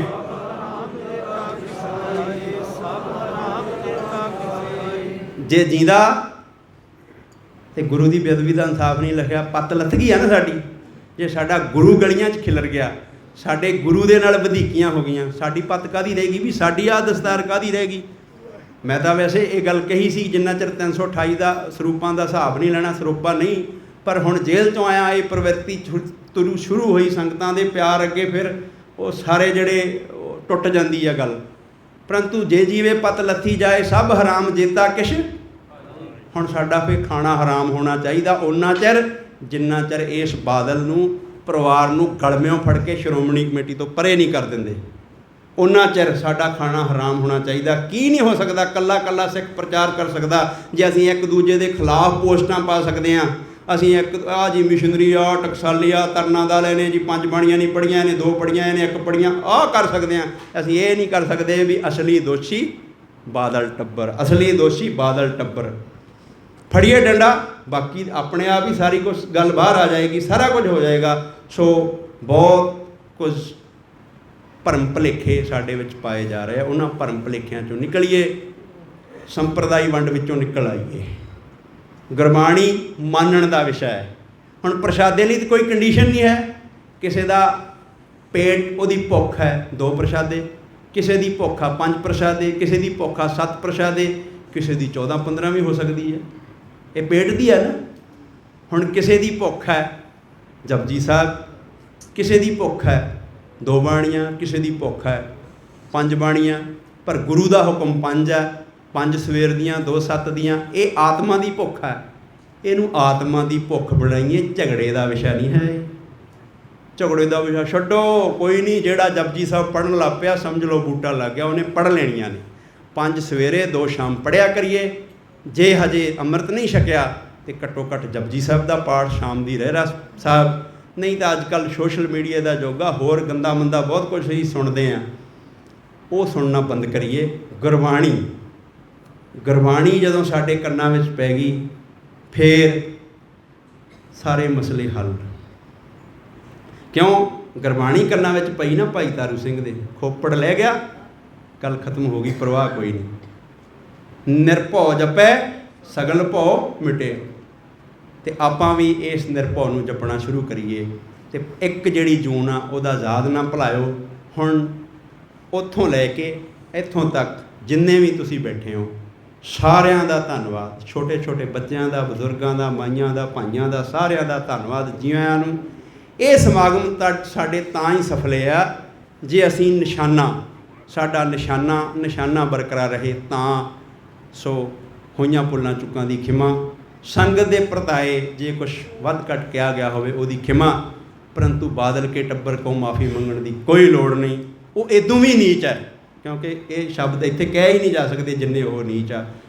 ਜੇ ਜੀਂਦਾ ਤੇ ਗੁਰੂ ਦੀ ਬੇਅਦਬੀ ਦਾ ਇਨਸਾਫ ਨਹੀਂ ਲਿਖਿਆ, ਪੱਤ ਲੱਥ ਗਈ ਆ ਨਾ ਸਾਡੀ। ਜੇ ਸਾਡਾ ਗੁਰੂ ਗਲੀਆਂ 'ਚ ਖਿਲਰ ਗਿਆ, ਸਾਡੇ ਗੁਰੂ ਦੇ ਨਾਲ ਵਧੀਕੀਆਂ ਹੋ ਗਈਆਂ, ਸਾਡੀ ਪੱਤ ਕਾਹਦੀ ਰਹੇਗੀ? ਵੀ ਸਾਡੀ ਆਹ ਦਸਤਾਰ ਕਾਹਦੀ ਰਹੇਗੀ? ਮੈਂ ਤਾਂ ਵੈਸੇ ਇਹ ਗੱਲ ਕਹੀ ਸੀ, ਜਿੰਨਾ ਚਿਰ 328 ਦਾ ਸਰੂਪਾਂ ਦਾ ਹਿਸਾਬ ਨਹੀਂ ਲੈਣਾ, ਸਰੂਪਾ ਨਹੀਂ। ਪਰ ਹੁਣ ਜੇਲ੍ਹ 'ਚੋਂ ਆਇਆ, ਇਹ ਪ੍ਰਵਿਰਤੀ ਸ਼ੁਰੂ ਹੋਈ ਸੰਗਤਾਂ ਦੇ ਪਿਆਰ ਅੱਗੇ, ਫਿਰ ਉਹ ਸਾਰੇ ਜਿਹੜੇ ਟੁੱਟ ਜਾਂਦੀ ਆ ਗੱਲ। ਪਰੰਤੂ ਜੇ ਜੀਵੇ ਪਤ ਲੱਥੀ ਜਾਏ, ਸਭ ਹਰਾਮ ਜੇਤਾ ਕਿਛ। ਹੁਣ ਸਾਡਾ ਫਿਰ ਖਾਣਾ ਹਰਾਮ ਹੋਣਾ ਚਾਹੀਦਾ ਓਨਾ ਚਿਰ ਜਿੰਨਾ ਚਿਰ ਇਸ ਬਾਦਲ ਨੂੰ, ਪਰਿਵਾਰ ਨੂੰ ਗਲਮਿਓਂ ਫੜ ਕੇ ਸ਼੍ਰੋਮਣੀ ਕਮੇਟੀ ਤੋਂ ਪਰੇ ਨਹੀਂ ਕਰ ਦਿੰਦੇ, ਓਨਾ ਚਿਰ ਸਾਡਾ ਖਾਣਾ ਹਰਾਮ ਹੋਣਾ ਚਾਹੀਦਾ। ਕੀ ਨਹੀਂ ਹੋ ਸਕਦਾ? ਕੱਲਾ ਸਿੱਖ ਪ੍ਰਚਾਰ ਕਰ ਸਕਦਾ ਜੇ ਅਸੀਂ ਇੱਕ ਦੂਜੇ ਦੇ ਖਿਲਾਫ ਪੋਸਟਾਂ ਪਾ ਸਕਦੇ ਹਾਂ। ਅਸੀਂ ਇੱਕ ਆਹ ਜੀ ਮਿਸ਼ਨਰੀ ਆ, ਟਕਸਾਲੀ ਆ, ਤਰਨਾ ਦਲ ਨੇ ਜੀ 5 ਬਾਣੀਆਂ ਨਹੀਂ ਪੜ੍ਹੀਆਂ ਨੇ, 2 ਪੜ੍ਹੀਆਂ ਨੇ, 1 ਪੜ੍ਹੀਆਂ, ਆਹ ਕਰ ਸਕਦੇ ਹਾਂ। ਅਸੀਂ ਇਹ ਨਹੀਂ ਕਰ ਸਕਦੇ ਵੀ ਅਸਲੀ ਦੋਸ਼ੀ ਬਾਦਲ ਟੱਬਰ, ਅਸਲੀ ਦੋਸ਼ੀ ਬਾਦਲ ਟੱਬਰ। ਫੜੀਏ ਡੰਡਾ, ਬਾਕੀ ਆਪਣੇ ਆਪ ਹੀ ਸਾਰੀ ਕੁਛ ਗੱਲ ਬਾਹਰ ਆ ਜਾਏਗੀ, ਸਾਰਾ ਕੁਝ ਹੋ ਜਾਏਗਾ। ਸੋ ਬਹੁਤ ਕੁਝ ਭਰਮ ਭੁਲੇਖੇ ਸਾਡੇ ਵਿੱਚ ਪਾਏ ਜਾ ਰਹੇ ਆ, ਉਹਨਾਂ ਭਰਮ ਭੁਲੇਖਿਆਂ 'ਚੋਂ ਨਿਕਲੀਏ, ਸੰਪਰਦਾਈ ਵੰਡ ਵਿੱਚੋਂ ਨਿਕਲ ਆਈਏ। ਗੁਰਬਾਣੀ ਮੰਨਣ ਦਾ ਵਿਸ਼ਾ ਹੈ। ਹੁਣ ਪ੍ਰਸ਼ਾਦੇ ਲਈ ਤਾਂ ਕੋਈ ਕੰਡੀਸ਼ਨ ਨਹੀਂ ਹੈ। ਕਿਸੇ ਦਾ ਪੇਟ, ਉਹਦੀ ਭੁੱਖ ਹੈ 2 ਪ੍ਰਸ਼ਾਦੇ, ਕਿਸੇ ਦੀ ਭੁੱਖ ਆ 5 ਪ੍ਰਸ਼ਾਦੇ, ਕਿਸੇ ਦੀ ਭੁੱਖ ਆ 7 ਪ੍ਰਸ਼ਾਦੇ, ਕਿਸੇ ਦੀ 14-15 ਵੀ ਹੋ ਸਕਦੀ ਹੈ। ਇਹ ਪੇਟ ਦੀ ਹੈ ਨਾ। ਹੁਣ ਕਿਸੇ ਦੀ ਭੁੱਖ ਹੈ ਜਪਜੀ ਸਾਹਿਬ, ਕਿਸੇ ਦੀ ਭੁੱਖ ਹੈ 2 ਬਾਣੀਆਂ, ਕਿਸੇ ਦੀ ਭੁੱਖ ਹੈ 5 ਬਾਣੀਆਂ। ਪਰ ਗੁਰੂ ਦਾ ਹੁਕਮ 5 ਹੈ, 5 ਸਵੇਰ ਦੀਆਂ, 2 7 ਦੀਆਂ। ਇਹ ਆਤਮਾ ਦੀ ਭੁੱਖ ਹੈ, ਇਹਨੂੰ ਆਤਮਾ ਦੀ ਭੁੱਖ ਬਣਾਈਏ। ਝਗੜੇ ਦਾ ਵਿਸ਼ਾ ਨਹੀਂ ਹੈ ਇਹ। ਝਗੜੇ ਦਾ ਵਿਸ਼ਾ ਛੱਡੋ, ਕੋਈ ਨਹੀਂ। ਜਿਹੜਾ ਜਪਜੀ ਸਾਹਿਬ ਪੜ੍ਹਨ ਲੱਗ ਪਿਆ ਸਮਝ ਲਓ ਬੂਟਾ ਲੱਗ ਗਿਆ, ਉਹਨੇ ਪੜ੍ਹ ਲੈਣੀਆਂ ਨੇ। 5 ਸਵੇਰੇ 2 ਸ਼ਾਮ ਪੜ੍ਹਿਆ ਕਰੀਏ। ਜੇ ਹਜੇ ਅੰਮ੍ਰਿਤ ਨਹੀਂ ਛਕਿਆ ਤੇ ਘੱਟੋ ਘੱਟ ਜਪਜੀ ਸਾਹਿਬ ਦਾ ਪਾਠ, ਸ਼ਾਮ ਦੀ ਰਹਿਰਾਸ ਸਾਹਿਬ। ਨਹੀਂ ਤਾਂ ਅੱਜ ਕੱਲ੍ਹ ਸੋਸ਼ਲ ਮੀਡੀਆ ਦਾ ਯੁੱਗ ਆ, ਹੋਰ ਗੰਦਾ ਮੰਦਾ ਬਹੁਤ ਕੁਝ ਹੀ ਸੁਣਦੇ ਆ, ਉਹ ਸੁਣਨਾ ਬੰਦ ਕਰੀਏ। ਗੁਰਬਾਣੀ ਜਦੋਂ ਸਾਡੇ ਕੰਨਾਂ ਵਿੱਚ ਪੈ ਗਈ, ਫੇਰ ਸਾਰੇ ਮਸਲੇ ਹੱਲ। ਕਿਉਂ? ਗੁਰਬਾਣੀ ਕੰਨਾਂ ਵਿੱਚ ਪਈ ਨਾ ਭਾਈ ਤਾਰੂ ਸਿੰਘ ਦੇ, ਖੋਪੜ ਲੈ ਗਿਆ, ਗੱਲ ਖਤਮ ਹੋ ਗਈ, ਪ੍ਰਵਾਹ ਕੋਈ ਨਹੀਂ। ਨਿਰਭਉ ਜਪੈ ਸਗਲ ਭਉ ਮਿਟੇ। ਅਤੇ ਆਪਾਂ ਵੀ ਇਸ ਨਿਰਭਉ ਨੂੰ ਜਪਣਾ ਸ਼ੁਰੂ ਕਰੀਏ। ਅਤੇ 1 ਜਿਹੜੀ ਜੂਨ ਆ ਉਹਦਾ ਯਾਦ ਨਾ ਭੁਲਾਇਓ। ਹੁਣ ਉੱਥੋਂ ਲੈ ਕੇ ਇੱਥੋਂ ਤੱਕ ਜਿੰਨੇ ਵੀ ਤੁਸੀਂ ਬੈਠੇ ਹੋ, ਸਾਰਿਆਂ ਦਾ ਧੰਨਵਾਦ। ਛੋਟੇ ਛੋਟੇ ਬੱਚਿਆਂ ਦਾ, ਬਜ਼ੁਰਗਾਂ ਦਾ, ਮਾਈਆਂ ਦਾ, ਭਾਈਆਂ ਦਾ, ਸਾਰਿਆਂ ਦਾ ਧੰਨਵਾਦ ਜੀ ਆਇਆਂ ਨੂੰ। ਇਹ ਸਮਾਗਮ ਤਾਂ ਸਾਡੇ ਤਾਂ ਹੀ ਸਫਲੇ ਆ ਜੇ ਅਸੀਂ ਸਾਡਾ ਨਿਸ਼ਾਨਾ ਬਰਕਰਾਰ ਰਹੇ ਤਾਂ। ਸੋ ਹੋਈਆਂ ਭੁੱਲਾਂ ਚੁੱਕਾਂ ਦੀ ਖਿਮਾ, ਸੰਗਤ ਦੇ ਪ੍ਰਤਾਏ ਜੇ ਕੁਛ ਵੱਧ ਘੱਟ ਕਿਹਾ ਗਿਆ ਹੋਵੇ ਉਹਦੀ ਖਿਮਾ। ਪਰੰਤੂ ਬਾਦਲ ਕੇ ਟੱਬਰ ਕੋ ਮਾਫੀ ਮੰਗਣ ਦੀ ਕੋਈ ਲੋੜ ਨਹੀਂ। ਉਹ ਇਦੋਂ ਵੀ ਨੀਚ ਹੈ, ਕਿਉਂਕਿ ਇਹ ਸ਼ਬਦ ਇੱਥੇ ਕਹਿ ਹੀ ਨਹੀਂ ਜਾ ਸਕਦੇ ਜਿੰਨੇ ਉਹ ਨੀਚ ਆ।